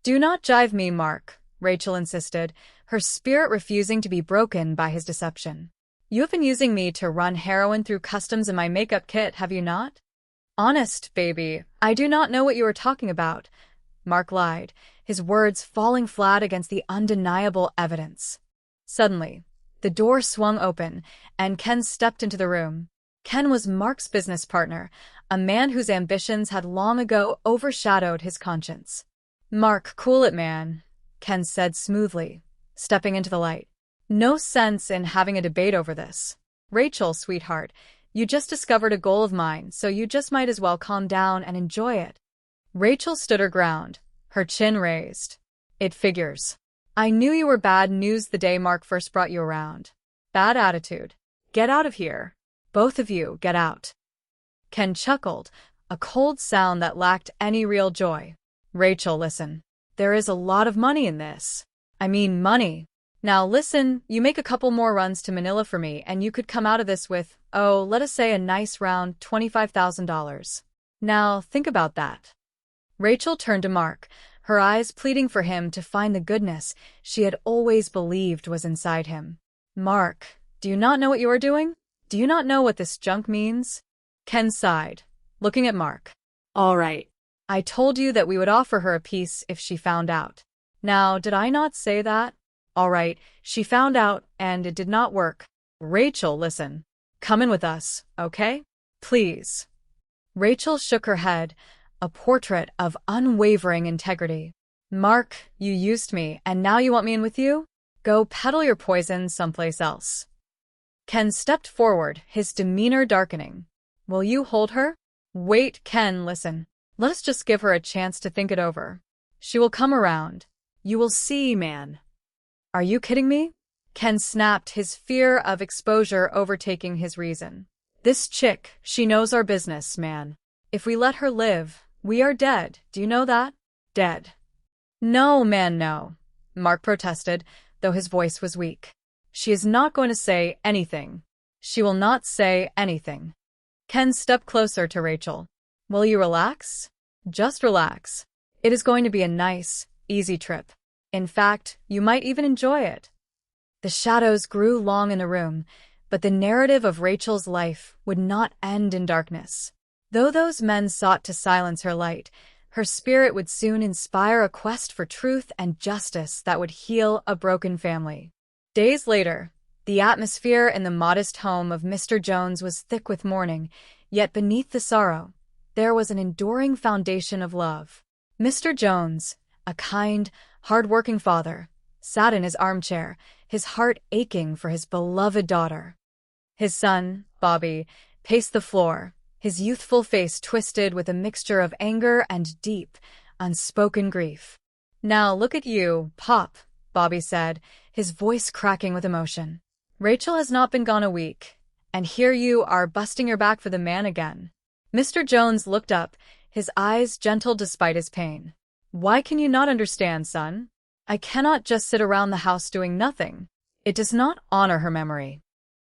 Do not jive me, Mark, Rachel insisted, her spirit refusing to be broken by his deception. You have been using me to run heroin through customs in my makeup kit, have you not? Honest, baby, I do not know what you are talking about, Mark lied, his words falling flat against the undeniable evidence. Suddenly, the door swung open, and Ken stepped into the room. Ken was Mark's business partner, a man whose ambitions had long ago overshadowed his conscience. Mark, cool it, man, Ken said smoothly, stepping into the light. No sense in having a debate over this. Rachel, sweetheart, you just discovered a goal of mine, so you just might as well calm down and enjoy it. Rachel stood her ground, her chin raised. It figures. I knew you were bad news the day Mark first brought you around. Bad attitude. Get out of here. Both of you, get out. Ken chuckled, a cold sound that lacked any real joy. Rachel, listen. There is a lot of money in this. I mean money. Now listen, you make a couple more runs to Manila for me and you could come out of this with, let us say a nice round $25,000. Now think about that. Rachel turned to Mark, her eyes pleading for him to find the goodness she had always believed was inside him. Mark, do you not know what you are doing? Do you not know what this junk means? Ken sighed, looking at Mark. All right. I told you that we would offer her a piece if she found out. Now, did I not say that? All right, she found out, and it did not work. Rachel, listen. Come in with us, okay? Please. Rachel shook her head, a portrait of unwavering integrity. Mark, you used me, and now you want me in with you? Go peddle your poison someplace else. Ken stepped forward, his demeanor darkening. Will you hold her? Wait, Ken, listen. Let us just give her a chance to think it over. She will come around. You will see, man. Are you kidding me? Ken snapped, his fear of exposure overtaking his reason. This chick, she knows our business, man. If we let her live, we are dead. Do you know that? Dead. No, man, no. Mark protested, though his voice was weak. She is not going to say anything. She will not say anything. Ken stepped closer to Rachel. Will you relax? Just relax. It is going to be a nice, easy trip. In fact, you might even enjoy it. The shadows grew long in the room, but the narrative of Rachel's life would not end in darkness. Though those men sought to silence her light, her spirit would soon inspire a quest for truth and justice that would heal a broken family. Days later, the atmosphere in the modest home of Mr. Jones was thick with mourning, yet beneath the sorrow, there was an enduring foundation of love. Mr. Jones, a kind, hard-working father, sat in his armchair, his heart aching for his beloved daughter. His son, Bobby, paced the floor, his youthful face twisted with a mixture of anger and deep, unspoken grief. Now look at you, Pop, Bobby said, his voice cracking with emotion. Rachel has not been gone a week, and here you are busting your back for the man again. Mr. Jones looked up, his eyes gentle despite his pain. Why can you not understand, son? I cannot just sit around the house doing nothing. It does not honor her memory.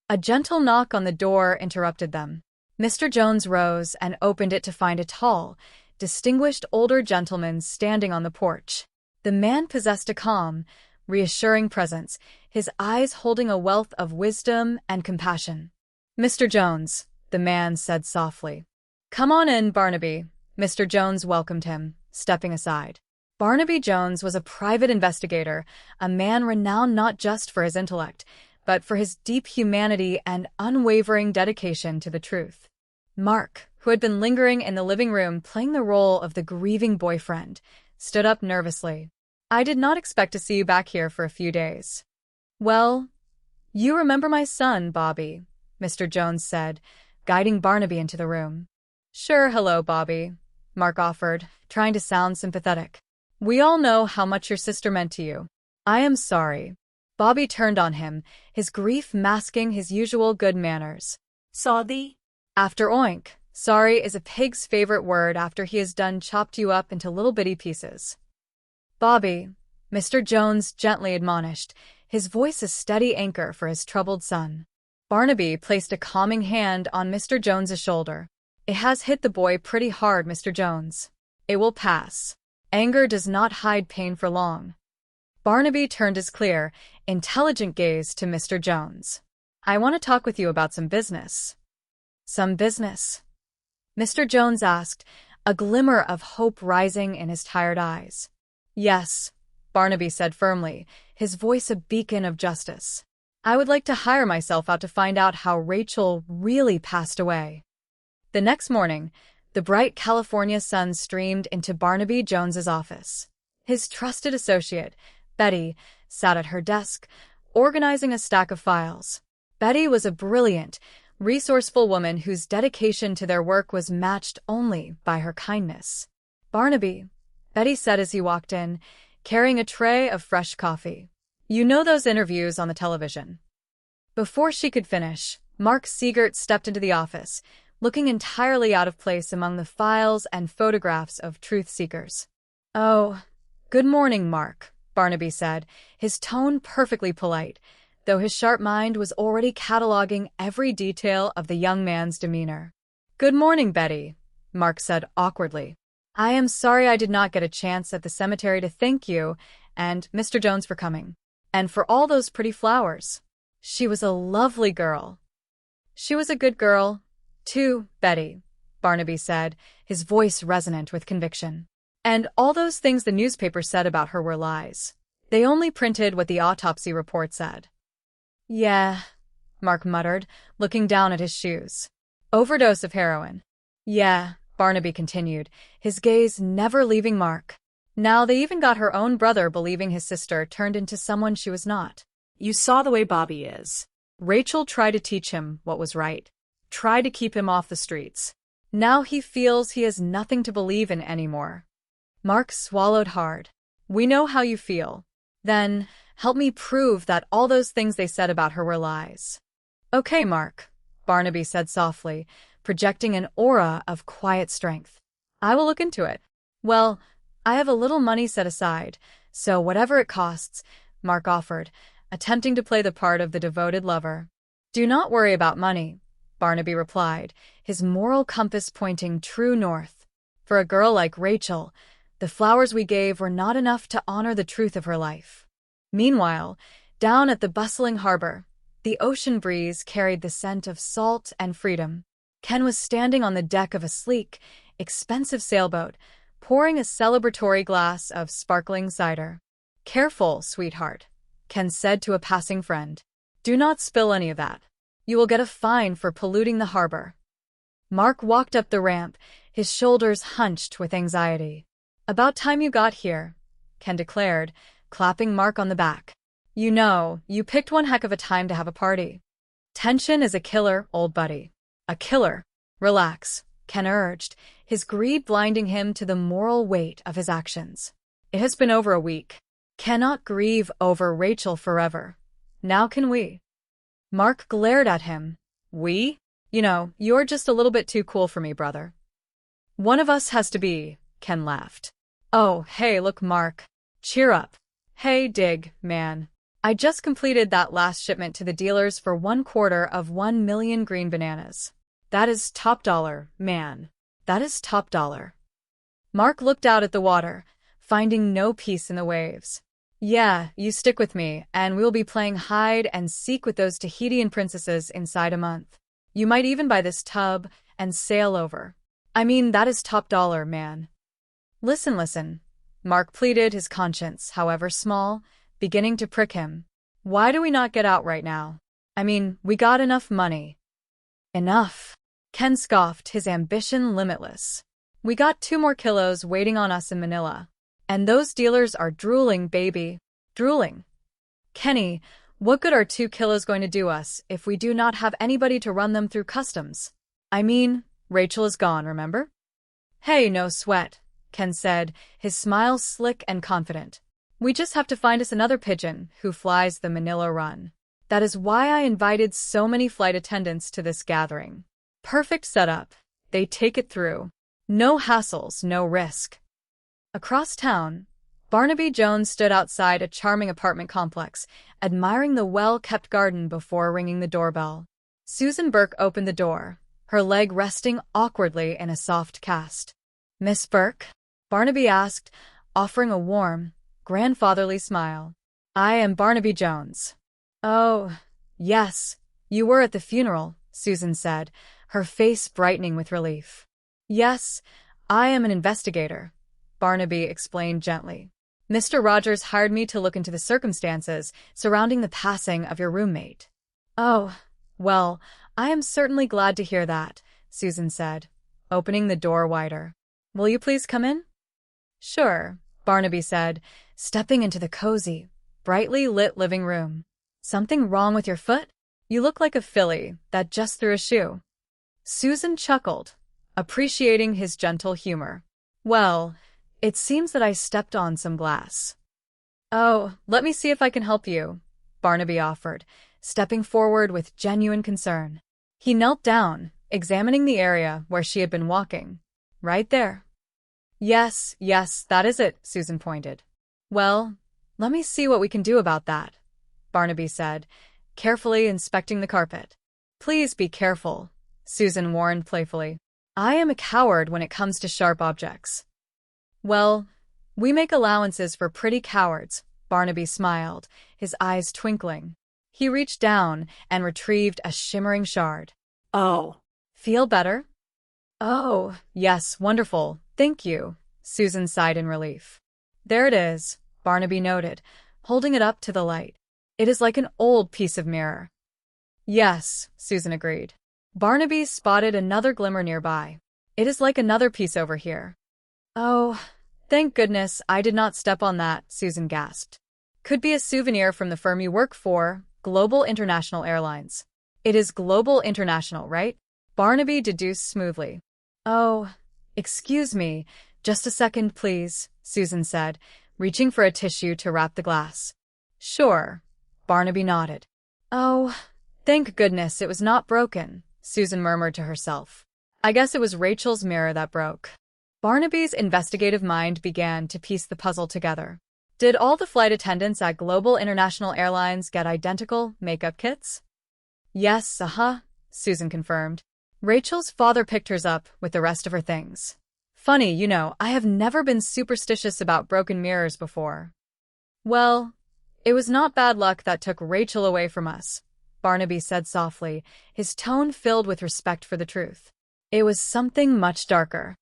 A gentle knock on the door interrupted them. Mr. Jones rose and opened it to find a tall, distinguished older gentleman standing on the porch. The man possessed a calm, reassuring presence, his eyes holding a wealth of wisdom and compassion. Mr. Jones, the man said softly. Come on in, Barnaby. Mr. Jones welcomed him, stepping aside. Barnaby Jones was a private investigator, a man renowned not just for his intellect, but for his deep humanity and unwavering dedication to the truth. Mark, who had been lingering in the living room playing the role of the grieving boyfriend, stood up nervously. I did not expect to see you back here for a few days. Well, you remember my son, Bobby, Mr. Jones said, guiding Barnaby into the room. Sure, hello, Bobby, Mark offered, trying to sound sympathetic. We all know how much your sister meant to you. I am sorry. Bobby turned on him, his grief masking his usual good manners. Saw thee? After oink, sorry is a pig's favorite word after he has done chopped you up into little bitty pieces. Bobby, Mr. Jones gently admonished, his voice a steady anchor for his troubled son. Barnaby placed a calming hand on Mr. Jones's shoulder. It has hit the boy pretty hard, Mr. Jones. It will pass. Anger does not hide pain for long. Barnaby turned his clear, intelligent gaze to Mr. Jones. I want to talk with you about some business. Some business? Mr. Jones asked, a glimmer of hope rising in his tired eyes. Yes, Barnaby said firmly, his voice a beacon of justice. I would like to hire myself out to find out how Rachel really passed away. The next morning, the bright California sun streamed into Barnaby Jones's office. His trusted associate, Betty, sat at her desk, organizing a stack of files. Betty was a brilliant, resourceful woman whose dedication to their work was matched only by her kindness. Barnaby, Betty said as he walked in, carrying a tray of fresh coffee. You know those interviews on the television. Before she could finish, Mark Siegert stepped into the office, looking entirely out of place among the files and photographs of truth seekers. Oh, good morning, Mark, Barnaby said, his tone perfectly polite, though his sharp mind was already cataloging every detail of the young man's demeanor. Good morning, Betty, Mark said awkwardly. I am sorry I did not get a chance at the cemetery to thank you and Mr. Jones for coming, and for all those pretty flowers. She was a lovely girl. She was a good girl, too, Betty, Barnaby said, his voice resonant with conviction. And all those things the newspaper said about her were lies. They only printed what the autopsy report said. Yeah, Mark muttered, looking down at his shoes. Overdose of heroin. Yeah, Barnaby continued, his gaze never leaving Mark. Now they even got her own brother believing his sister turned into someone she was not. You saw the way Bobby is. Rachel tried to teach him what was right, tried to keep him off the streets. Now he feels he has nothing to believe in anymore. Mark swallowed hard. We know how you feel. Then, help me prove that all those things they said about her were lies. Okay, Mark, Barnaby said softly, projecting an aura of quiet strength. I will look into it. Well, I have a little money set aside, so whatever it costs, Mark offered, attempting to play the part of the devoted lover. Do not worry about money, Barnaby replied, his moral compass pointing true north. For a girl like Rachel, the flowers we gave were not enough to honor the truth of her life. Meanwhile, down at the bustling harbor, the ocean breeze carried the scent of salt and freedom. Ken was standing on the deck of a sleek, expensive sailboat, pouring a celebratory glass of sparkling cider. Careful, sweetheart, Ken said to a passing friend. Do not spill any of that. You will get a fine for polluting the harbor. Mark walked up the ramp, his shoulders hunched with anxiety. About time you got here, Ken declared, clapping Mark on the back. You know, you picked one heck of a time to have a party. Tension is a killer, old buddy. A killer. Relax, Ken urged, his greed blinding him to the moral weight of his actions. It has been over a week. Cannot grieve over Rachel forever. Now can we? Mark glared at him. We? You know, you're just a little bit too cool for me, brother. One of us has to be, Ken laughed. Oh, hey, look, Mark. Cheer up. Hey, dig, man. I just completed that last shipment to the dealers for 1/4 million green bananas. That is top dollar, man. That is top dollar. Mark looked out at the water, finding no peace in the waves. Yeah, you stick with me, and we'll be playing hide and seek with those Tahitian princesses inside a month. You might even buy this tub and sail over. I mean, that is top dollar, man. Listen. Mark pleaded, his conscience, however small, beginning to prick him. Why do we not get out right now? I mean, we got enough money. Enough. Ken scoffed, his ambition limitless. We got 2 more kilos waiting on us in Manila. And those dealers are drooling, baby. Drooling. Kenny, what good are 2 kilos going to do us if we do not have anybody to run them through customs? I mean, Rachel is gone, remember? Hey, no sweat, Ken said, his smile slick and confident. We just have to find us another pigeon who flies the Manila run. That is why I invited so many flight attendants to this gathering. Perfect setup. They take it through. No hassles, no risk. Across town, Barnaby Jones stood outside a charming apartment complex, admiring the well-kept garden before ringing the doorbell. Susan Burke opened the door, her leg resting awkwardly in a soft cast. Miss Burke? Barnaby asked, offering a warm, grandfatherly smile. I am Barnaby Jones. Oh, yes, you were at the funeral, Susan said, her face brightening with relief. Yes, I am an investigator, Barnaby explained gently. Mr. Rogers hired me to look into the circumstances surrounding the passing of your roommate. Oh, well, I am certainly glad to hear that, Susan said, opening the door wider. Will you please come in? Sure, Barnaby said, stepping into the cozy, brightly lit living room. Something wrong with your foot? You look like a filly that just threw a shoe. Susan chuckled, appreciating his gentle humor. Well, it seems that I stepped on some glass. Oh, let me see if I can help you, Barnaby offered, stepping forward with genuine concern. He knelt down, examining the area where she had been walking. Right there. Yes, that is it, Susan pointed. Well, let me see what we can do about that, Barnaby said, carefully inspecting the carpet. Please be careful, Susan warned playfully. I am a coward when it comes to sharp objects. Well, we make allowances for pretty cowards, Barnaby smiled, his eyes twinkling. He reached down and retrieved a shimmering shard. Oh. Feel better? Oh, yes, wonderful, thank you, Susan sighed in relief. There it is, Barnaby noted, holding it up to the light. It is like an old piece of mirror. Yes, Susan agreed. Barnaby spotted another glimmer nearby. It is like another piece over here. Oh, thank goodness I did not step on that, Susan gasped. Could be a souvenir from the firm you work for, Global International Airlines. It is Global International, right? Barnaby deduced smoothly. Oh, excuse me. Just a second, please, Susan said, reaching for a tissue to wrap the glass. Sure. Barnaby nodded. Oh, thank goodness it was not broken, Susan murmured to herself. I guess it was Rachel's mirror that broke. Barnaby's investigative mind began to piece the puzzle together. Did all the flight attendants at Global International Airlines get identical makeup kits? Yes, Susan confirmed. Rachel's father picked hers up with the rest of her things. Funny, I have never been superstitious about broken mirrors before. Well, it was not bad luck that took Rachel away from us, Barnaby said softly, his tone filled with respect for the truth. It was something much darker.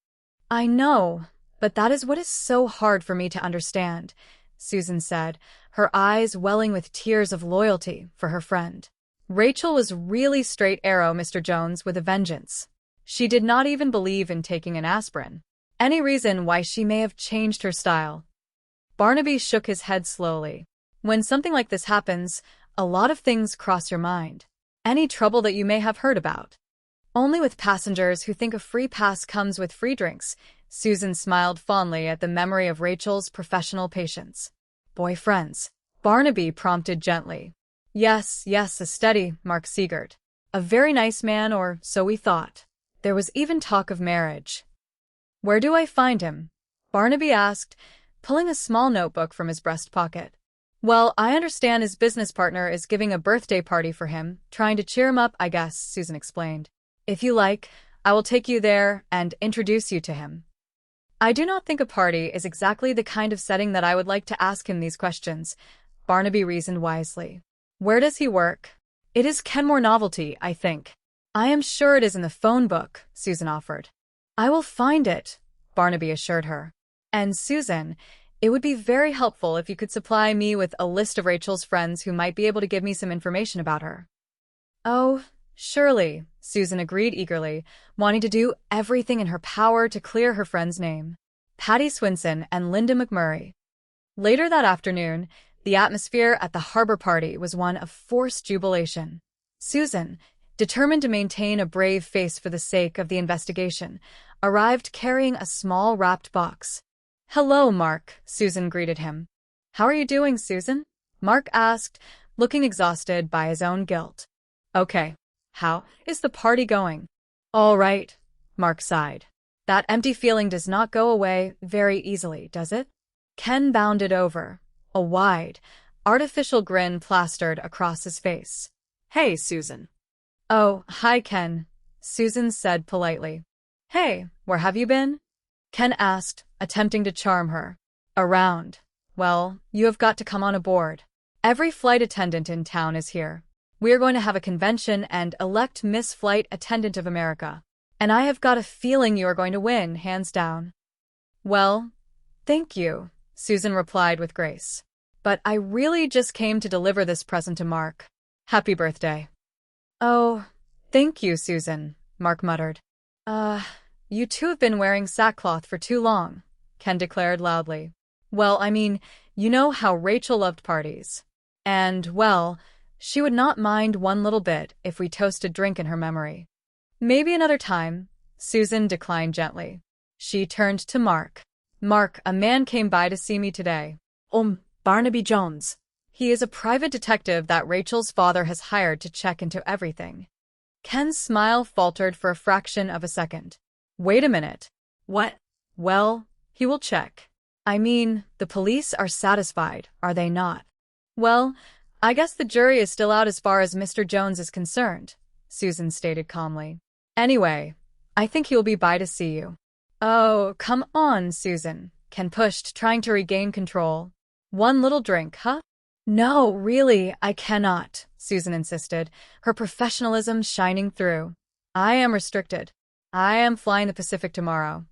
I know, but that is what is so hard for me to understand, Susan said, her eyes welling with tears of loyalty for her friend. Rachel was really straight arrow, Mr. Jones, with a vengeance. She did not even believe in taking an aspirin. Any reason why she may have changed her style? Barnaby shook his head slowly. When something like this happens, a lot of things cross your mind. Any trouble that you may have heard about. Only with passengers who think a free pass comes with free drinks, Susan smiled fondly at the memory of Rachel's professional patience. Boyfriends, Barnaby prompted gently. Yes, a steady Mark Siegert. A very nice man, or so we thought. There was even talk of marriage. Where do I find him? Barnaby asked, pulling a small notebook from his breast pocket. Well, I understand his business partner is giving a birthday party for him, trying to cheer him up, I guess, Susan explained. If you like, I will take you there and introduce you to him. I do not think a party is exactly the kind of setting that I would like to ask him these questions, Barnaby reasoned wisely. Where does he work? It is Kenmore Novelty, I think. I am sure it is in the phone book, Susan offered. I will find it, Barnaby assured her. And Susan, it would be very helpful if you could supply me with a list of Rachel's friends who might be able to give me some information about her. Oh, surely, Susan agreed eagerly, wanting to do everything in her power to clear her friend's name. Patty Swinson and Linda McMurray. Later that afternoon, the atmosphere at the harbor party was one of forced jubilation. Susan, determined to maintain a brave face for the sake of the investigation, arrived carrying a small wrapped box. Hello, Mark, Susan greeted him. How are you doing, Susan? Mark asked, looking exhausted by his own guilt. Okay. How is the party going? All right, Mark sighed. That empty feeling does not go away very easily, does it? Ken bounded over, a wide, artificial grin plastered across his face. Hey, Susan. Oh, hi, Ken, Susan said politely. Hey, where have you been? Ken asked, attempting to charm her. Around. Well, you have got to come on aboard. Every flight attendant in town is here. We are going to have a convention and elect Miss Flight Attendant of America. And I have got a feeling you are going to win, hands down. Well, thank you, Susan replied with grace. But I really just came to deliver this present to Mark. Happy birthday. Oh, thank you, Susan, Mark muttered. You two have been wearing sackcloth for too long, Ken declared loudly. Well, I mean, you know how Rachel loved parties. And, well, she would not mind one little bit if we toasted drink in her memory. Maybe another time, Susan declined gently. She turned to Mark. Mark, a man came by to see me today. Barnaby Jones. He is a private detective that Rachel's father has hired to check into everything. Ken's smile faltered for a fraction of a second. Wait a minute. What? Well, he will check. I mean, the police are satisfied, are they not? Well, I guess the jury is still out as far as Mr. Jones is concerned, Susan stated calmly. Anyway, I think he will be by to see you. Oh, come on, Susan, Ken pushed, trying to regain control. One little drink, huh? No, really, I cannot, Susan insisted, her professionalism shining through. I am restricted. I am flying the Pacific tomorrow.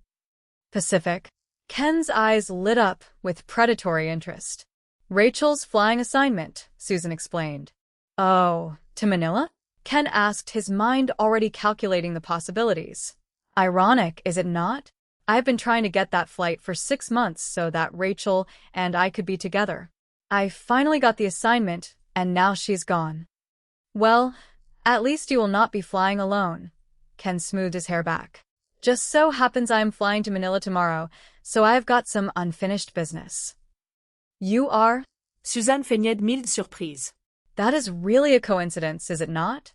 Pacific? Ken's eyes lit up with predatory interest. Rachel's flying assignment, Susan explained. Oh, to Manila? Ken asked, his mind already calculating the possibilities. Ironic, is it not? I've been trying to get that flight for 6 months so that Rachel and I could be together. I finally got the assignment and now she's gone. Well, at least you will not be flying alone. Ken smoothed his hair back. Just so happens I am flying to Manila tomorrow, so I have got some unfinished business. You are? Suzanne feignait mille surprises. That is really a coincidence, is it not?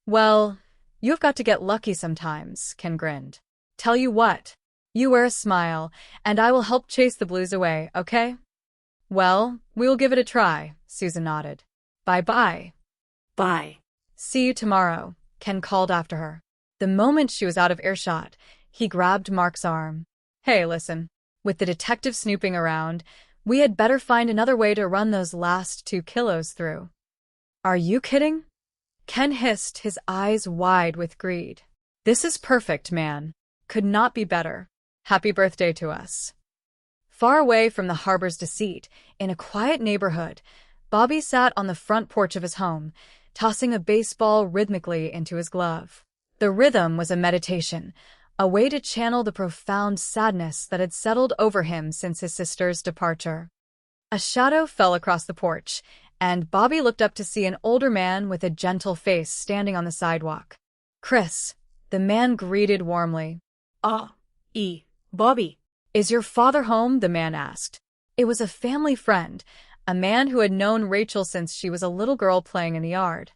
Well, you have got to get lucky sometimes, Ken grinned. Tell you what, you wear a smile, and I will help chase the blues away, okay? Well, we will give it a try, Susan nodded. Bye-bye. Bye. See you tomorrow, Ken called after her. The moment she was out of earshot, he grabbed Mark's arm. Hey, listen, with the detective snooping around, we had better find another way to run those last 2 kilos through. Are you kidding? Ken hissed, his eyes wide with greed. This is perfect, man. Could not be better. Happy birthday to us. Far away from the harbor's deceit, in a quiet neighborhood, Bobby sat on the front porch of his home, tossing a baseball rhythmically into his glove. The rhythm was a meditation, a way to channel the profound sadness that had settled over him since his sister's departure. A shadow fell across the porch, and Bobby looked up to see an older man with a gentle face standing on the sidewalk. Chris, the man greeted warmly. Bobby. Is your father home? The man asked. It was a family friend, a man who had known Rachel since she was a little girl playing in the yard.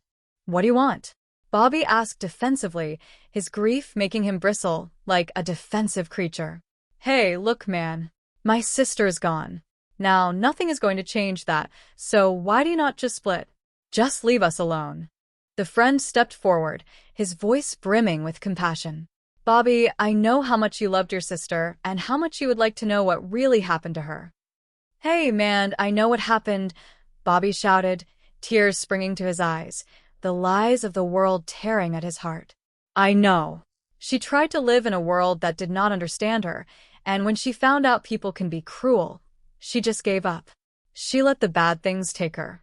What do you want? Bobby asked defensively, his grief making him bristle like a defensive creature. Hey, look, man. My sister's gone. Now, nothing is going to change that, so why do you not just split? Just leave us alone. The friend stepped forward, his voice brimming with compassion. Bobby, I know how much you loved your sister and how much you would like to know what really happened to her. Hey, man, I know what happened, Bobby shouted, tears springing to his eyes, the lies of the world tearing at his heart. I know. She tried to live in a world that did not understand her, and when she found out people can be cruel, she just gave up. She let the bad things take her.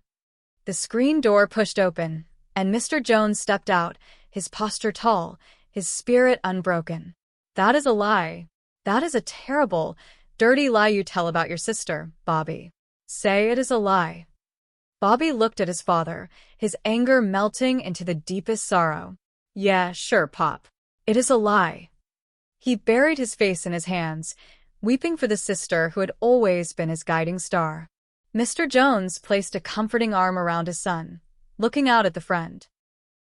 The screen door pushed open, and Mr. Jones stepped out, his posture tall, his spirit unbroken. That is a lie. That is a terrible, dirty lie you tell about your sister, Bobby. Say it is a lie. Bobby looked at his father, his anger melting into the deepest sorrow. Yeah, sure, Pop. It is a lie. He buried his face in his hands, weeping for the sister who had always been his guiding star. Mr. Jones placed a comforting arm around his son, looking out at the friend.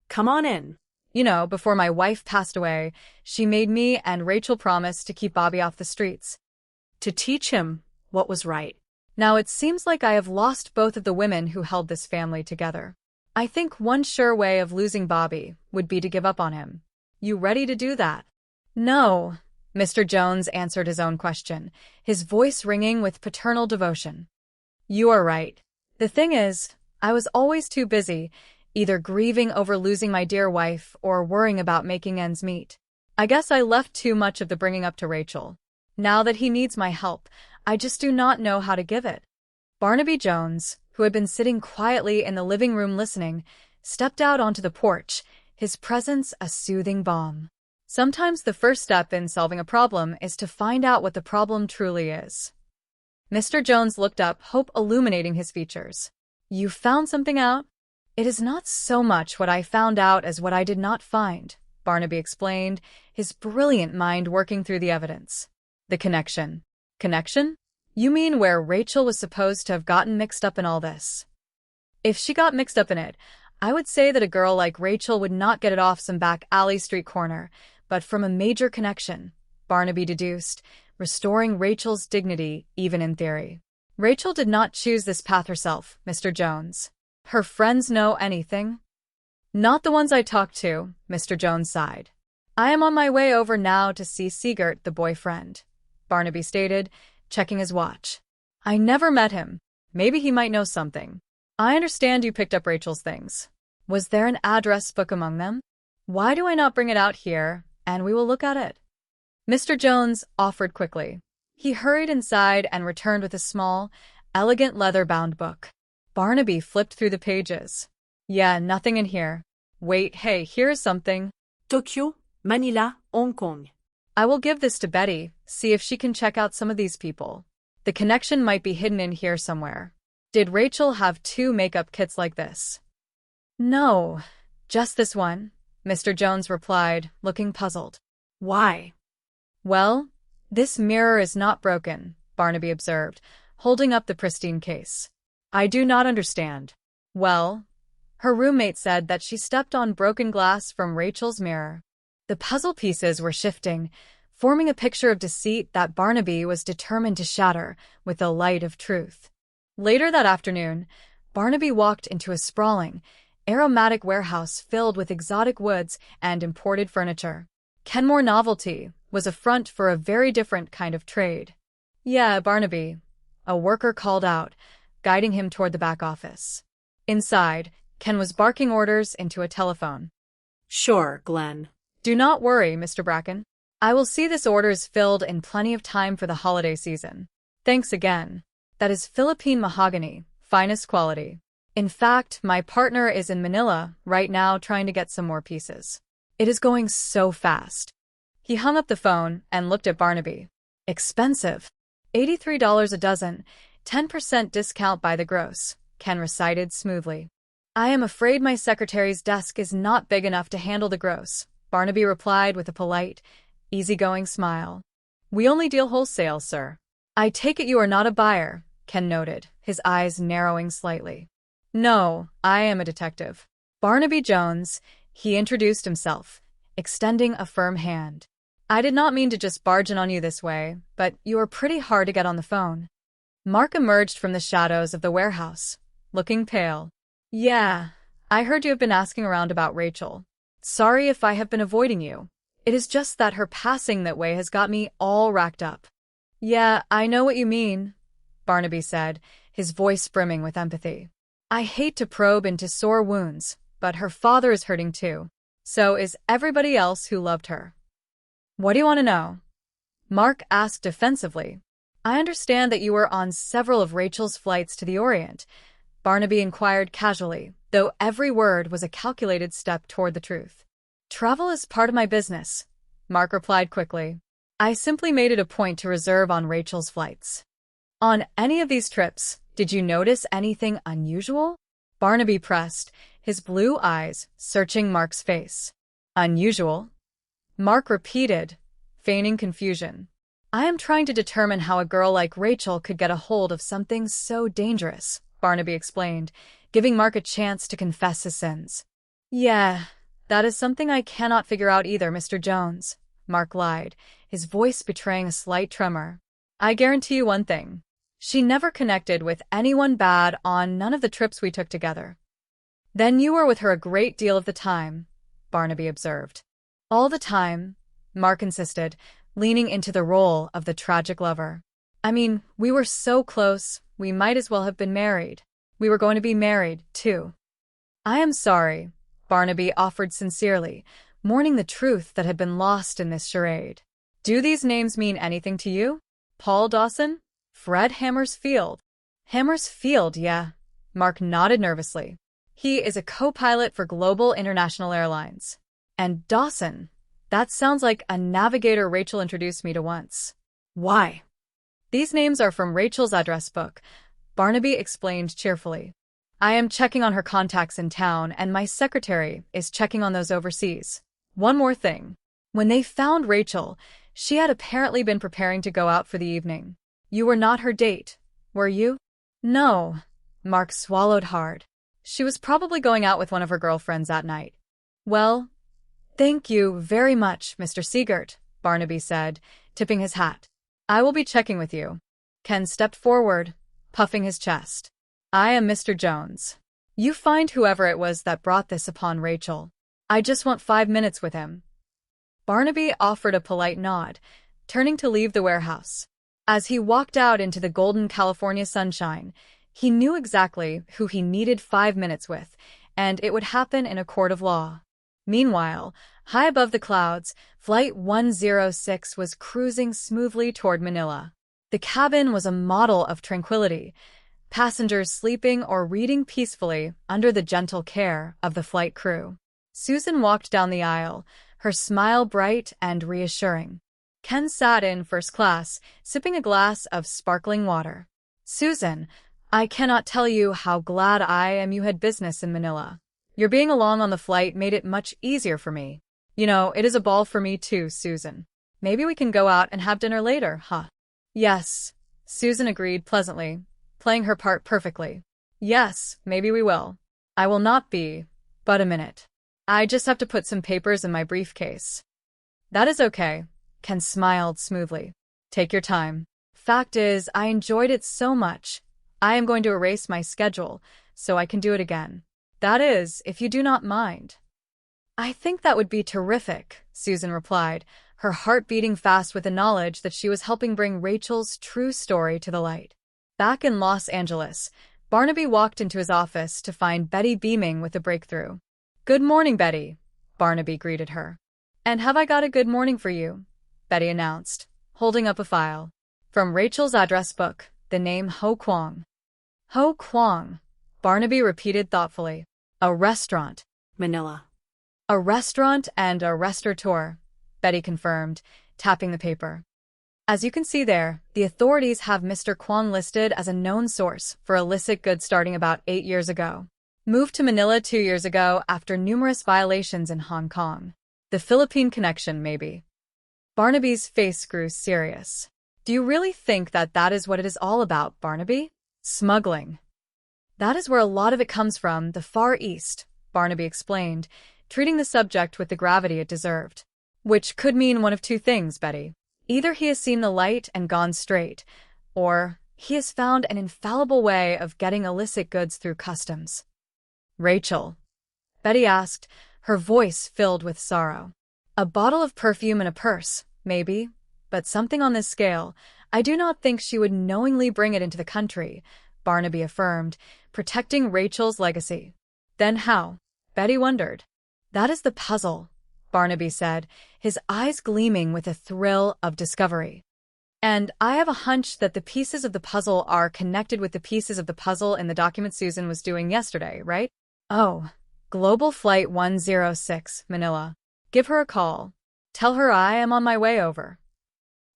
Come on in. You know, before my wife passed away, she made me and Rachel promise to keep Bobby off the streets. To teach him what was right. Now it seems like I have lost both of the women who held this family together. I think one sure way of losing Bobby would be to give up on him. You ready to do that? No, Mr. Jones answered his own question, his voice ringing with paternal devotion. You are right. The thing is, I was always too busy, either grieving over losing my dear wife or worrying about making ends meet. I guess I left too much of the bringing up to Rachel. Now that he needs my help, I just do not know how to give it. Barnaby Jones, who had been sitting quietly in the living room listening, stepped out onto the porch, his presence a soothing balm. Sometimes the first step in solving a problem is to find out what the problem truly is. Mr. Jones looked up, hope illuminating his features. You found something out? It is not so much what I found out as what I did not find, Barnaby explained, his brilliant mind working through the evidence. The connection. Connection? You mean where Rachel was supposed to have gotten mixed up in all this? If she got mixed up in it, I would say that a girl like Rachel would not get it off some back alley street corner, but from a major connection, Barnaby deduced, restoring Rachel's dignity even in theory. Rachel did not choose this path herself, Mr. Jones. Her friends know anything? Not the ones I talked to, Mr. Jones sighed. I am on my way over now to see Siegert, the boyfriend, Barnaby stated, checking his watch. I never met him. Maybe he might know something. I understand you picked up Rachel's things. Was there an address book among them? Why do I not bring it out here, and we will look at it? Mr. Jones offered quickly. He hurried inside and returned with a small, elegant leather-bound book. Barnaby flipped through the pages. Yeah, nothing in here. Wait, hey, here's something. Tokyo, Manila, Hong Kong. I will give this to Betty, see if she can check out some of these people. The connection might be hidden in here somewhere. Did Rachel have 2 makeup kits like this? No, just this one, Mr. Jones replied, looking puzzled. Why? Well, this mirror is not broken, Barnaby observed, holding up the pristine case. I do not understand. Well, her roommate said that she stepped on broken glass from Rachel's mirror. The puzzle pieces were shifting, forming a picture of deceit that Barnaby was determined to shatter with the light of truth. Later that afternoon, Barnaby walked into a sprawling, aromatic warehouse filled with exotic woods and imported furniture. Kenmore Novelty was a front for a very different kind of trade. Yeah, Barnaby, a worker called out, guiding him toward the back office. Inside, Ken was barking orders into a telephone. Sure, Glenn. Do not worry, Mr. Bracken. I will see this order is filled in plenty of time for the holiday season. Thanks again. That is Philippine mahogany, finest quality. In fact, my partner is in Manila right now trying to get some more pieces. It is going so fast. He hung up the phone and looked at Barnaby. Expensive. $83 a dozen, 10% discount by the gross, Ken recited smoothly. I am afraid my secretary's desk is not big enough to handle the gross, Barnaby replied with a polite, easygoing smile. We only deal wholesale, sir. I take it you are not a buyer, Ken noted, his eyes narrowing slightly. No, I am a detective. Barnaby Jones, he introduced himself, extending a firm hand. I did not mean to just barge in on you this way, but you are pretty hard to get on the phone. Mark emerged from the shadows of the warehouse, looking pale. Yeah, I heard you have been asking around about Rachel. Sorry if I have been avoiding you. It is just that her passing that way has got me all racked up. Yeah, I know what you mean, Barnaby said, his voice brimming with empathy. I hate to probe into sore wounds, but her father is hurting too. So is everybody else who loved her. What do you want to know? Mark asked defensively. I understand that you were on several of Rachel's flights to the Orient, Barnaby inquired casually, though every word was a calculated step toward the truth. Travel is part of my business, Mark replied quickly. I simply made it a point to reserve on Rachel's flights. On any of these trips, did you notice anything unusual? Barnaby pressed, his blue eyes searching Mark's face. Unusual? Mark repeated, feigning confusion. I am trying to determine how a girl like Rachel could get a hold of something so dangerous, Barnaby explained, giving Mark a chance to confess his sins. Yeah, that is something I cannot figure out either, Mr. Jones, Mark lied, his voice betraying a slight tremor. I guarantee you one thing. She never connected with anyone bad on none of the trips we took together. Then you were with her a great deal of the time, Barnaby observed. All the time, Mark insisted, leaning into the role of the tragic lover. I mean, we were so close, we might as well have been married. We were going to be married, too. I am sorry, Barnaby offered sincerely, mourning the truth that had been lost in this charade. Do these names mean anything to you? Paul Dawson? Fred Hammersfield? Hammersfield, yeah. Mark nodded nervously. He is a co-pilot for Global International Airlines. And Dawson, that sounds like a navigator Rachel introduced me to once. Why? These names are from Rachel's address book, Barnaby explained cheerfully. I am checking on her contacts in town, and my secretary is checking on those overseas. One more thing. When they found Rachel, she had apparently been preparing to go out for the evening. You were not her date, were you? No. Mark swallowed hard. She was probably going out with one of her girlfriends that night. Well, thank you very much, Mr. Siegert, Barnaby said, tipping his hat. I will be checking with you. Ken stepped forward, puffing his chest. I am Mr. Jones. You find whoever it was that brought this upon Rachel. I just want 5 minutes with him. Barnaby offered a polite nod, turning to leave the warehouse. As he walked out into the golden California sunshine, he knew exactly who he needed 5 minutes with, and it would happen in a court of law. Meanwhile, high above the clouds, Flight 106 was cruising smoothly toward Manila. The cabin was a model of tranquility, passengers sleeping or reading peacefully under the gentle care of the flight crew. Susan walked down the aisle, her smile bright and reassuring. Ken sat in first class, sipping a glass of sparkling water. Susan, I cannot tell you how glad I am you had business in Manila. Your being along on the flight made it much easier for me. You know, it is a ball for me too, Susan. Maybe we can go out and have dinner later, huh? Yes, Susan agreed pleasantly, playing her part perfectly. Yes, maybe we will. I will not be, but a minute. I just have to put some papers in my briefcase. That is okay, Ken smiled smoothly. Take your time. Fact is, I enjoyed it so much. I am going to erase my schedule, so I can do it again. That is, if you do not mind. I think that would be terrific, Susan replied, her heart beating fast with the knowledge that she was helping bring Rachel's true story to the light. Back in Los Angeles, Barnaby walked into his office to find Betty beaming with a breakthrough. Good morning, Betty, Barnaby greeted her. And have I got a good morning for you? Betty announced, holding up a file. From Rachel's address book, the name Ho Kwong. Ho Kwong, Barnaby repeated thoughtfully. A restaurant. Manila. A restaurant and a restaurateur, Betty confirmed, tapping the paper. As you can see there, the authorities have Mr. Kwong listed as a known source for illicit goods starting about 8 years ago. Moved to Manila 2 years ago after numerous violations in Hong Kong. The Philippine connection, maybe. Barnaby's face grew serious. Do you really think that that is what it is all about, Barnaby? Smuggling. That is where a lot of it comes from, the Far East, Barnaby explained, treating the subject with the gravity it deserved. Which could mean one of two things, Betty. Either he has seen the light and gone straight, or he has found an infallible way of getting illicit goods through customs. Rachel, Betty asked, her voice filled with sorrow. A bottle of perfume and a purse, maybe, but something on this scale. I do not think she would knowingly bring it into the country, Barnaby affirmed, protecting Rachel's legacy. Then how? Betty wondered. That is the puzzle, Barnaby said, his eyes gleaming with a thrill of discovery. And I have a hunch that the pieces of the puzzle are connected with the pieces of the puzzle in the document Susan was doing yesterday, right? Oh, Global Flight 106, Manila. Give her a call. Tell her I am on my way over.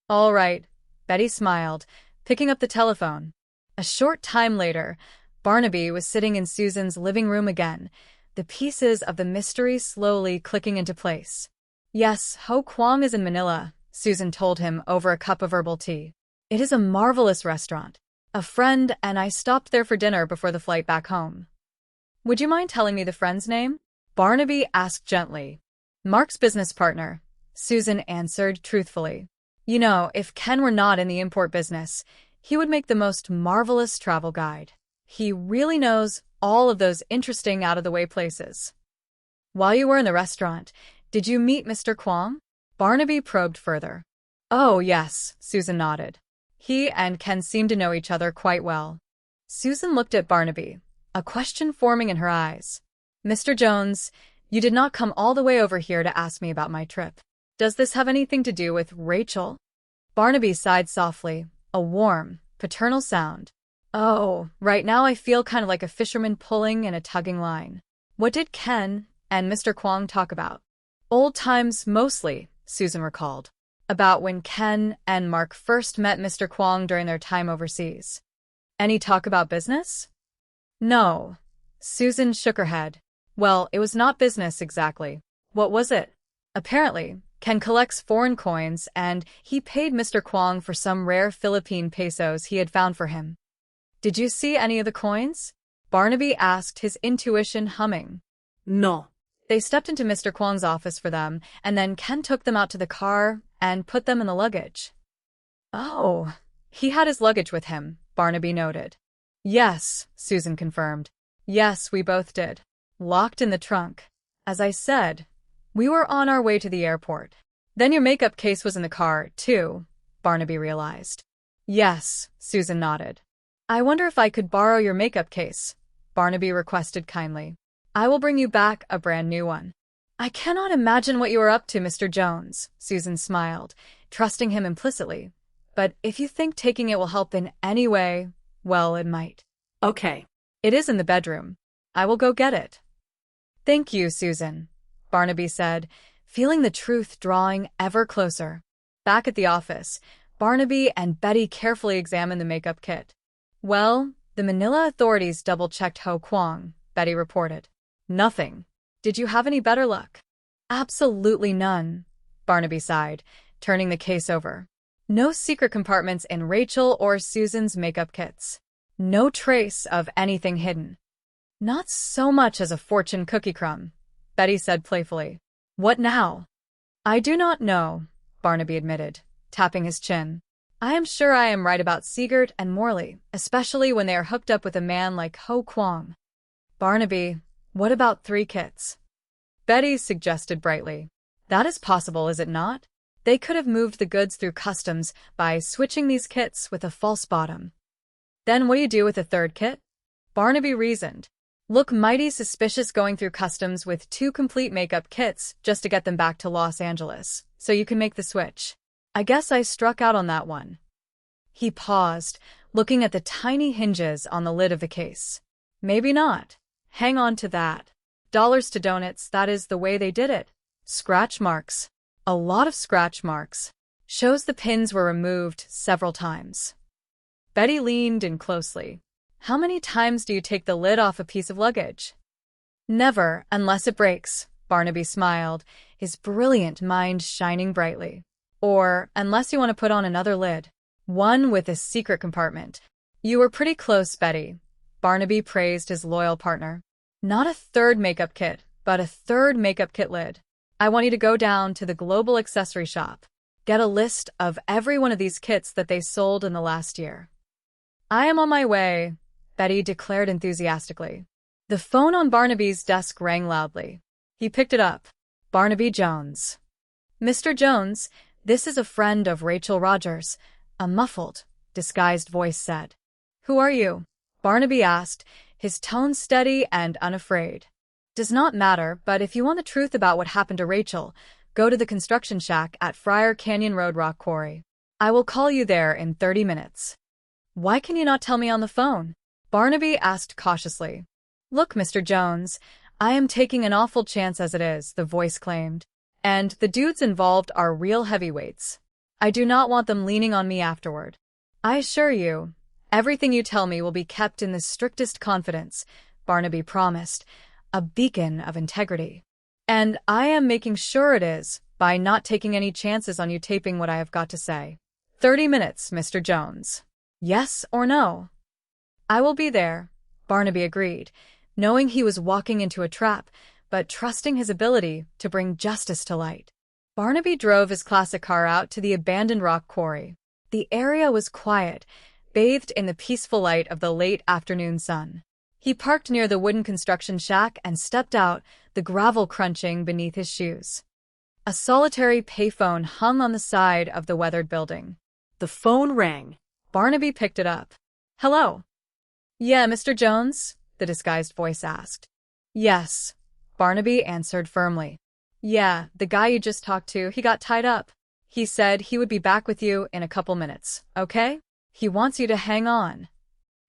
All right, Betty smiled, picking up the telephone. A short time later, Barnaby was sitting in Susan's living room again, the pieces of the mystery slowly clicking into place. Yes, Ho Kwong is in Manila, Susan told him over a cup of herbal tea. It is a marvelous restaurant. A friend and I stopped there for dinner before the flight back home. Would you mind telling me the friend's name? Barnaby asked gently. Mark's business partner, Susan answered truthfully. You know, if Ken were not in the import business, he would make the most marvelous travel guide. He really knows all of those interesting out-of-the-way places. While you were in the restaurant, did you meet Mr. Kwong? Barnaby probed further. Oh, yes, Susan nodded. He and Ken seemed to know each other quite well. Susan looked at Barnaby, a question forming in her eyes. Mr. Jones, you did not come all the way over here to ask me about my trip. Does this have anything to do with Rachel? Barnaby sighed softly, a warm, paternal sound. Oh, right now I feel kind of like a fisherman pulling in a tugging line. What did Ken and Mr. Kwong talk about? Old times mostly, Susan recalled. About when Ken and Mark first met Mr. Kwong during their time overseas. Any talk about business? No. Susan shook her head. Well, it was not business exactly. What was it? Apparently, Ken collects foreign coins and he paid Mr. Kwong for some rare Philippine pesos he had found for him. Did you see any of the coins? Barnaby asked, his intuition humming. No. They stepped into Mr. Kwong's office for them, and then Ken took them out to the car and put them in the luggage. Oh, he had his luggage with him, Barnaby noted. Yes, Susan confirmed. Yes, we both did. Locked in the trunk. As I said, we were on our way to the airport. Then your makeup case was in the car, too, Barnaby realized. Yes, Susan nodded. I wonder if I could borrow your makeup case, Barnaby requested kindly. I will bring you back a brand new one. I cannot imagine what you are up to, Mr. Jones, Susan smiled, trusting him implicitly. But if you think taking it will help in any way, well, it might. Okay. It is in the bedroom. I will go get it. Thank you, Susan, Barnaby said, feeling the truth drawing ever closer. Back at the office, Barnaby and Betty carefully examined the makeup kit. Well, the The Manila authorities double-checked Ho Kwang, Betty reported. Nothing. Did you have any better luck? Absolutely none, Barnaby sighed, turning the case over. No secret compartments in Rachel or Susan's makeup kits. No trace of anything hidden. Not so much as a fortune cookie crumb, Betty said playfully. What now? I do not know, Barnaby admitted, tapping his chin. I am sure I am right about Siegert and Morley, especially when they are hooked up with a man like Ho Kwang. Barnaby, what about 3 kits? Betty suggested brightly. That is possible, is it not? They could have moved the goods through customs by switching these kits with a false bottom. Then what do you do with the 3rd kit? Barnaby reasoned. Look mighty suspicious going through customs with 2 complete makeup kits just to get them back to Los Angeles, so you can make the switch. I guess I struck out on that one. He paused, looking at the tiny hinges on the lid of the case. Maybe not. Hang on to that. Dollars to donuts, that is the way they did it. Scratch marks. A lot of scratch marks. Shows the pins were removed several times. Betty leaned in closely. How many times do you take the lid off a piece of luggage? Never, unless it breaks, Barnaby smiled, his brilliant mind shining brightly. Or, unless you want to put on another lid. One with a secret compartment. You were pretty close, Betty. Barnaby praised his loyal partner. Not a 3rd makeup kit, but a 3rd makeup kit lid. I want you to go down to the Global Accessory Shop. Get a list of every one of these kits that they sold in the last year. I am on my way, Betty declared enthusiastically. The phone on Barnaby's desk rang loudly. He picked it up. Barnaby Jones. Mr. Jones, this is a friend of Rachel Rogers, a muffled, disguised voice said. Who are you? Barnaby asked, his tone steady and unafraid. Does not matter, but if you want the truth about what happened to Rachel, go to the construction shack at Friar Canyon Road Rock Quarry. I will call you there in 30 minutes. Why can you not tell me on the phone? Barnaby asked cautiously. Look, Mr. Jones, I am taking an awful chance as it is, the voice claimed. And the dudes involved are real heavyweights. I do not want them leaning on me afterward. I assure you, everything you tell me will be kept in the strictest confidence, Barnaby promised, a beacon of integrity. And I am making sure it is, by not taking any chances on you taping what I have got to say. 30 minutes, Mr. Jones. Yes or no? I will be there, Barnaby agreed, knowing he was walking into a trap, but trusting his ability to bring justice to light. Barnaby drove his classic car out to the abandoned rock quarry. The area was quiet, bathed in the peaceful light of the late afternoon sun. He parked near the wooden construction shack and stepped out, the gravel crunching beneath his shoes. A solitary payphone hung on the side of the weathered building. The phone rang. Barnaby picked it up. Hello? Yeah, Mr. Jones? The disguised voice asked. Yes, Barnaby answered firmly. Yeah, the guy you just talked to, he got tied up. He said he would be back with you in a couple minutes, okay? He wants you to hang on.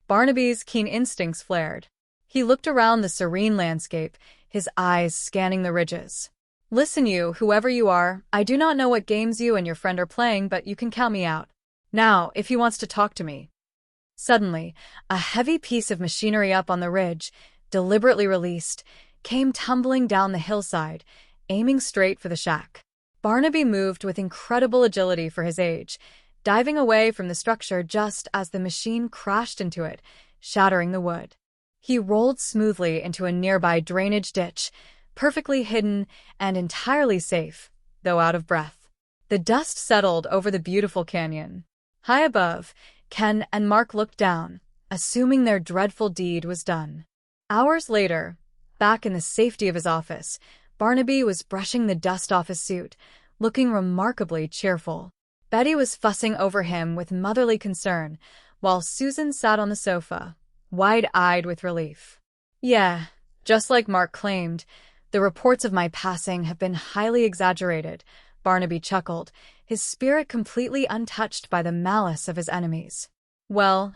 Barnaby's keen instincts flared. He looked around the serene landscape, his eyes scanning the ridges. Listen you, whoever you are, I do not know what games you and your friend are playing, but you can count me out. Now, if he wants to talk to me. Suddenly, a heavy piece of machinery up on the ridge, deliberately released, came tumbling down the hillside, aiming straight for the shack. Barnaby moved with incredible agility for his age, diving away from the structure just as the machine crashed into it, shattering the wood. He rolled smoothly into a nearby drainage ditch, perfectly hidden and entirely safe, though out of breath. The dust settled over the beautiful canyon. High above, Ken and Mark looked down, assuming their dreadful deed was done. Hours later, back in the safety of his office, Barnaby was brushing the dust off his suit, looking remarkably cheerful. Betty was fussing over him with motherly concern, while Susan sat on the sofa, wide-eyed with relief. Yeah, just like Mark claimed, the reports of my passing have been highly exaggerated, Barnaby chuckled, his spirit completely untouched by the malice of his enemies. Well,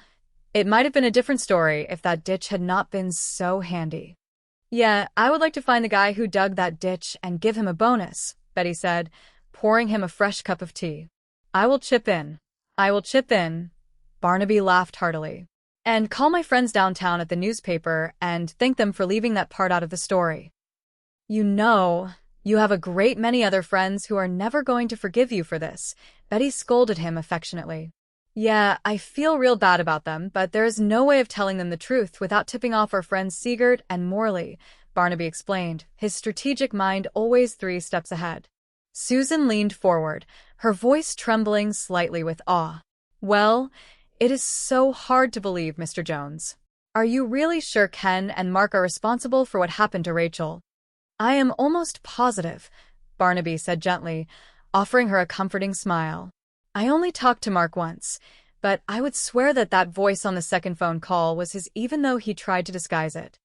it might have been a different story if that ditch had not been so handy. Yeah, I would like to find the guy who dug that ditch and give him a bonus, Betty said, pouring him a fresh cup of tea. I will chip in. I will chip in. Barnaby laughed heartily. And call my friends downtown at the newspaper and thank them for leaving that part out of the story. You know, you have a great many other friends who are never going to forgive you for this. Betty scolded him affectionately. Yeah, I feel real bad about them, but there is no way of telling them the truth without tipping off our friends Sigurd and Morley, Barnaby explained, his strategic mind always 3 steps ahead. Susan leaned forward, her voice trembling slightly with awe. Well, it is so hard to believe, Mr. Jones. Are you really sure Ken and Mark are responsible for what happened to Rachel? I am almost positive, Barnaby said gently, offering her a comforting smile. I only talked to Mark once, but I would swear that that voice on the second phone call was his even though he tried to disguise it.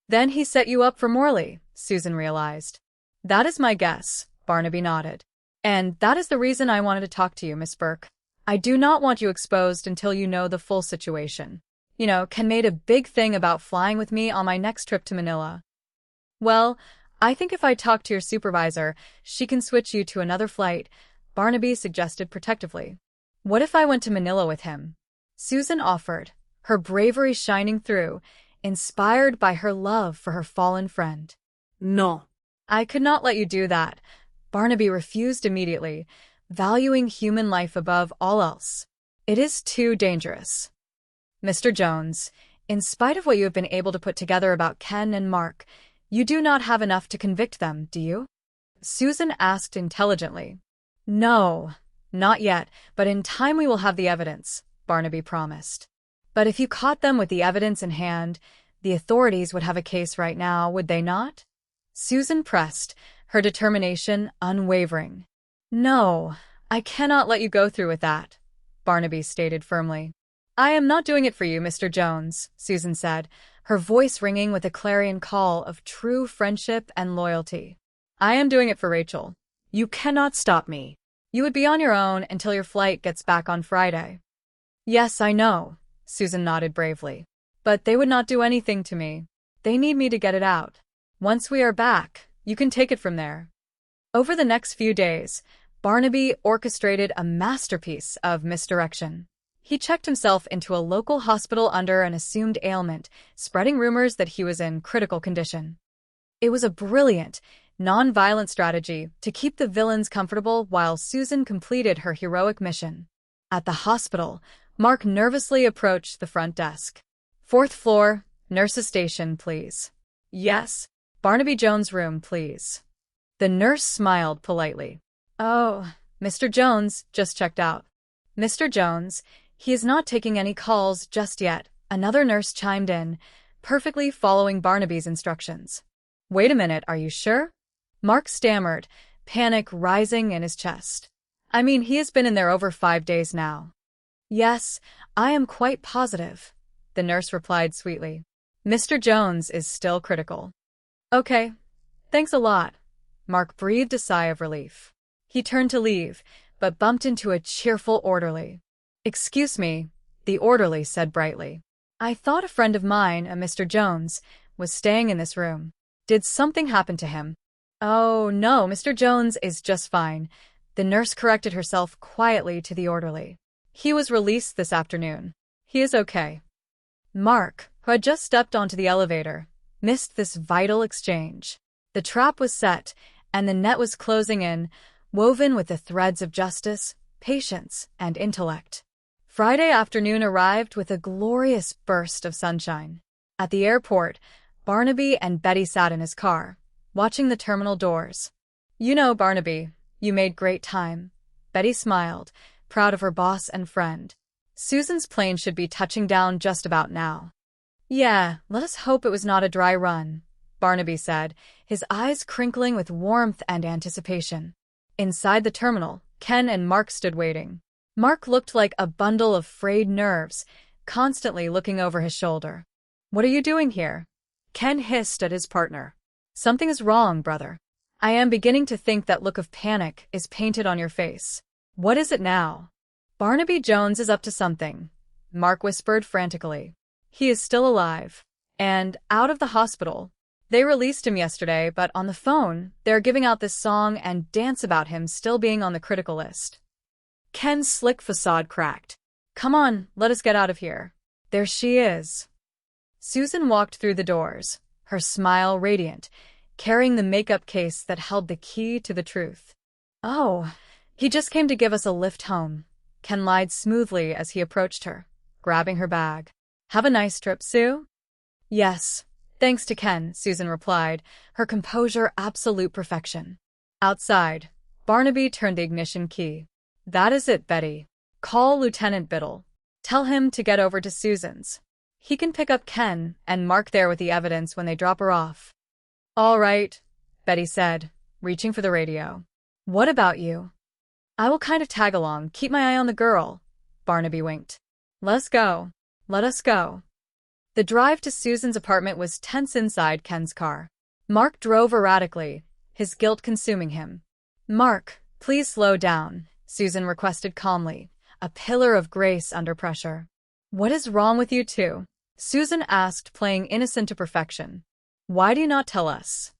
Then he set you up for Morley, Susan realized. That is my guess, Barnaby nodded. And that is the reason I wanted to talk to you, Miss Burke. I do not want you exposed until you know the full situation. You know, Ken made a big thing about flying with me on my next trip to Manila. Well, I think if I talk to your supervisor, she can switch you to another flight, Barnaby suggested protectively. What if I went to Manila with him? Susan offered, her bravery shining through, inspired by her love for her fallen friend. No. I could not let you do that. Barnaby refused immediately, valuing human life above all else. It is too dangerous. Mr. Jones, in spite of what you have been able to put together about Ken and Mark, you do not have enough to convict them, do you? Susan asked intelligently. No, not yet, but in time we will have the evidence, Barnaby promised. But if you caught them with the evidence in hand, the authorities would have a case right now, would they not? Susan pressed, her determination unwavering. No, I cannot let you go through with that, Barnaby stated firmly. I am not doing it for you, Mr. Jones, Susan said, her voice ringing with a clarion call of true friendship and loyalty. I am doing it for Rachel. You cannot stop me. You would be on your own until your flight gets back on Friday. Yes, I know, Susan nodded bravely. But they would not do anything to me. They need me to get it out. Once we are back, you can take it from there. Over the next few days, Barnaby orchestrated a masterpiece of misdirection. He checked himself into a local hospital under an assumed ailment, spreading rumors that he was in critical condition. It was a brilliant, non-violent strategy to keep the villains comfortable while Susan completed her heroic mission. At the hospital, Mark nervously approached the front desk. 4th floor, nurse's station, please. Yes, Barnaby Jones' room, please. The nurse smiled politely. Oh, Mr. Jones just checked out. Mr. Jones, he is not taking any calls just yet, another nurse chimed in, perfectly following Barnaby's instructions. Wait a minute, are you sure? Mark stammered, panic rising in his chest. I mean, he has been in there over 5 days now. Yes, I am quite positive, the nurse replied sweetly. Mr. Jones is still critical. Okay, thanks a lot. Mark breathed a sigh of relief. He turned to leave, but bumped into a cheerful orderly. Excuse me, the orderly said brightly. I thought a friend of mine, a Mr. Jones, was staying in this room. Did something happen to him? Oh, no, Mr. Jones is just fine. The nurse corrected herself quietly to the orderly. He was released this afternoon. He is okay. Mark, who had just stepped onto the elevator, missed this vital exchange. The trap was set, and the net was closing in, woven with the threads of justice, patience, and intellect. Friday afternoon arrived with a glorious burst of sunshine. At the airport, Barnaby and Betty sat in his car, watching the terminal doors. You know, Barnaby, you made great time. Betty smiled, proud of her boss and friend. Susan's plane should be touching down just about now. Yeah, let us hope it was not a dry run, Barnaby said, his eyes crinkling with warmth and anticipation. Inside the terminal, Ken and Mark stood waiting. Mark looked like a bundle of frayed nerves, constantly looking over his shoulder. What are you doing here? Ken hissed at his partner. Something is wrong, brother. I am beginning to think that look of panic is painted on your face. What is it now? Barnaby Jones is up to something, Mark whispered frantically. He is still alive. And out of the hospital. They released him yesterday, but on the phone, they're giving out this song and dance about him still being on the critical list. Ken's slick facade cracked. Come on, let us get out of here. There she is. Susan walked through the doors, her smile radiant, carrying the makeup case that held the key to the truth. Oh, he just came to give us a lift home. Ken lied smoothly as he approached her, grabbing her bag. Have a nice trip, Sue? Yes, thanks to Ken, Susan replied, her composure absolute perfection. Outside, Barnaby turned the ignition key. That is it, Betty. Call Lieutenant Biddle. Tell him to get over to Susan's. He can pick up Ken and Mark there with the evidence when they drop her off. All right, Betty said, reaching for the radio. What about you? I will kind of tag along, keep my eye on the girl. Barnaby winked. Let's go. Let us go. The drive to Susan's apartment was tense inside Ken's car. Mark drove erratically, his guilt consuming him. Mark, please slow down, Susan requested calmly, a pillar of grace under pressure. What is wrong with you two? Susan asked, playing innocent to perfection. Why do you not tell us?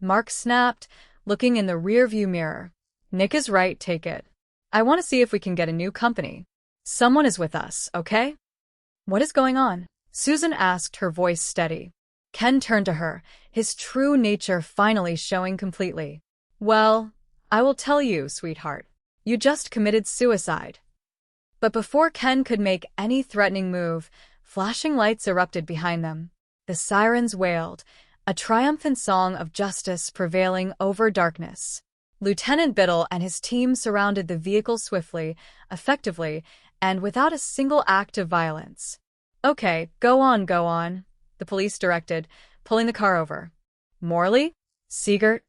Mark snapped, looking in the rearview mirror. Nick is right, take it. I want to see if we can get a new company. Someone is with us, okay? What is going on? Susan asked, her voice steady. Ken turned to her, his true nature finally showing completely. Well, I will tell you, sweetheart. You just committed suicide. But before Ken could make any threatening move, flashing lights erupted behind them. The sirens wailed, a triumphant song of justice prevailing over darkness. Lieutenant Biddle and his team surrounded the vehicle swiftly, effectively, and without a single act of violence. Okay, go on, the police directed, pulling the car over. Morley? Siegert?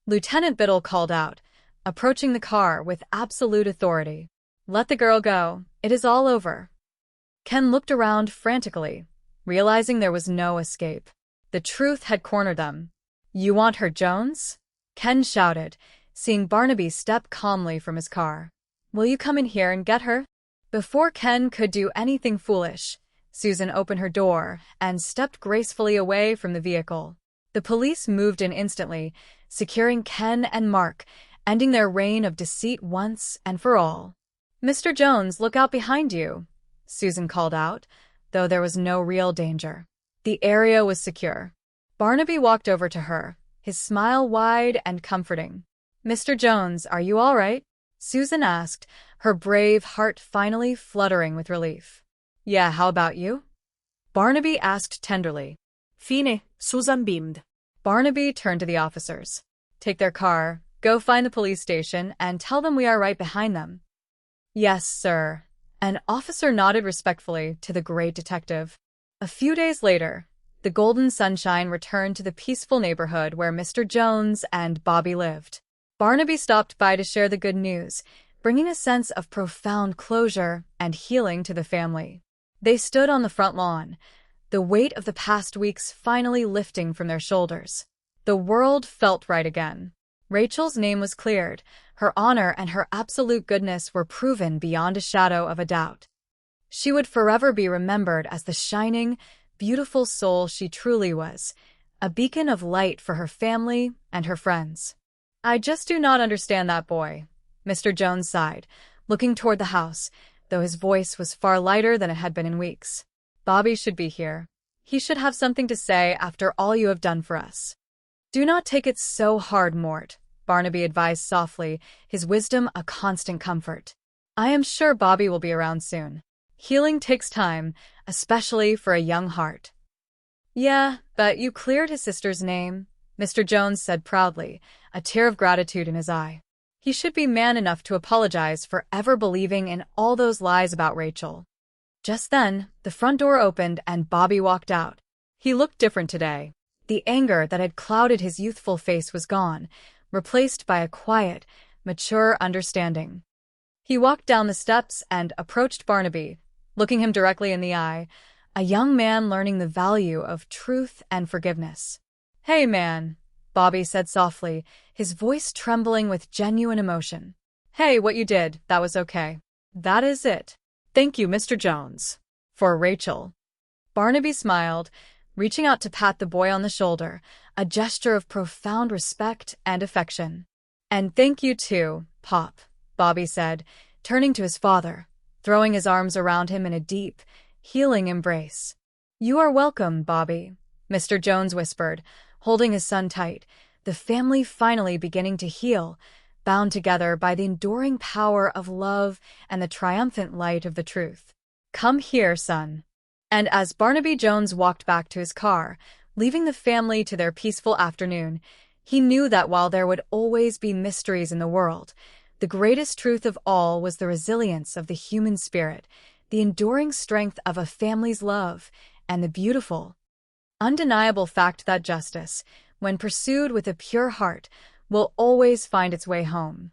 Lieutenant Biddle called out, approaching the car with absolute authority. Let the girl go. It is all over. Ken looked around frantically, realizing there was no escape. The truth had cornered them. You want her, Jones? Ken shouted, seeing Barnaby step calmly from his car. Will you come in here and get her? Before Ken could do anything foolish, Susan opened her door and stepped gracefully away from the vehicle. The police moved in instantly, securing Ken and Mark, ending their reign of deceit once and for all. Mr. Jones, look out behind you, Susan called out, though there was no real danger. The area was secure. Barnaby walked over to her, his smile wide and comforting. Mr. Jones, are you all right? Susan asked, her brave heart finally fluttering with relief. Yeah, how about you? Barnaby asked tenderly. Fine, Susan beamed. Barnaby turned to the officers. Take their car, go find the police station, and tell them we are right behind them. Yes, sir. An officer nodded respectfully to the great detective. A few days later, the golden sunshine returned to the peaceful neighborhood where Mr. Jones and Bobby lived. Barnaby stopped by to share the good news, bringing a sense of profound closure and healing to the family. They stood on the front lawn, the weight of the past weeks finally lifting from their shoulders. The world felt right again. Rachel's name was cleared, her honor and her absolute goodness were proven beyond a shadow of a doubt. She would forever be remembered as the shining, beautiful soul she truly was, a beacon of light for her family and her friends. I just do not understand that boy, Mr. Jones sighed, looking toward the house, though his voice was far lighter than it had been in weeks. Bobby should be here. He should have something to say after all you have done for us. Do not take it so hard, Mort, Barnaby advised softly, his wisdom a constant comfort. I am sure Bobby will be around soon. Healing takes time, especially for a young heart. Yeah, but you cleared his sister's name, Mr. Jones said proudly, a tear of gratitude in his eye. He should be man enough to apologize for ever believing in all those lies about Rachel. Just then, the front door opened and Bobby walked out. He looked different today. The anger that had clouded his youthful face was gone, replaced by a quiet, mature understanding. He walked down the steps and approached Barnaby, looking him directly in the eye, a young man learning the value of truth and forgiveness. Hey, man, Bobby said softly, his voice trembling with genuine emotion. Hey, what you did, that was okay. That is it. Thank you, Mr. Jones. For Rachel. Barnaby smiled, reaching out to pat the boy on the shoulder, a gesture of profound respect and affection. And thank you too, Pop, Bobby said, turning to his father, throwing his arms around him in a deep, healing embrace. "You are welcome, Bobby," Mr. Jones whispered, holding his son tight, the family finally beginning to heal, bound together by the enduring power of love and the triumphant light of the truth. "Come here, son." And as Barnaby Jones walked back to his car, leaving the family to their peaceful afternoon, he knew that while there would always be mysteries in the world, the greatest truth of all was the resilience of the human spirit, the enduring strength of a family's love, and the beautiful, undeniable fact that justice, when pursued with a pure heart, will always find its way home.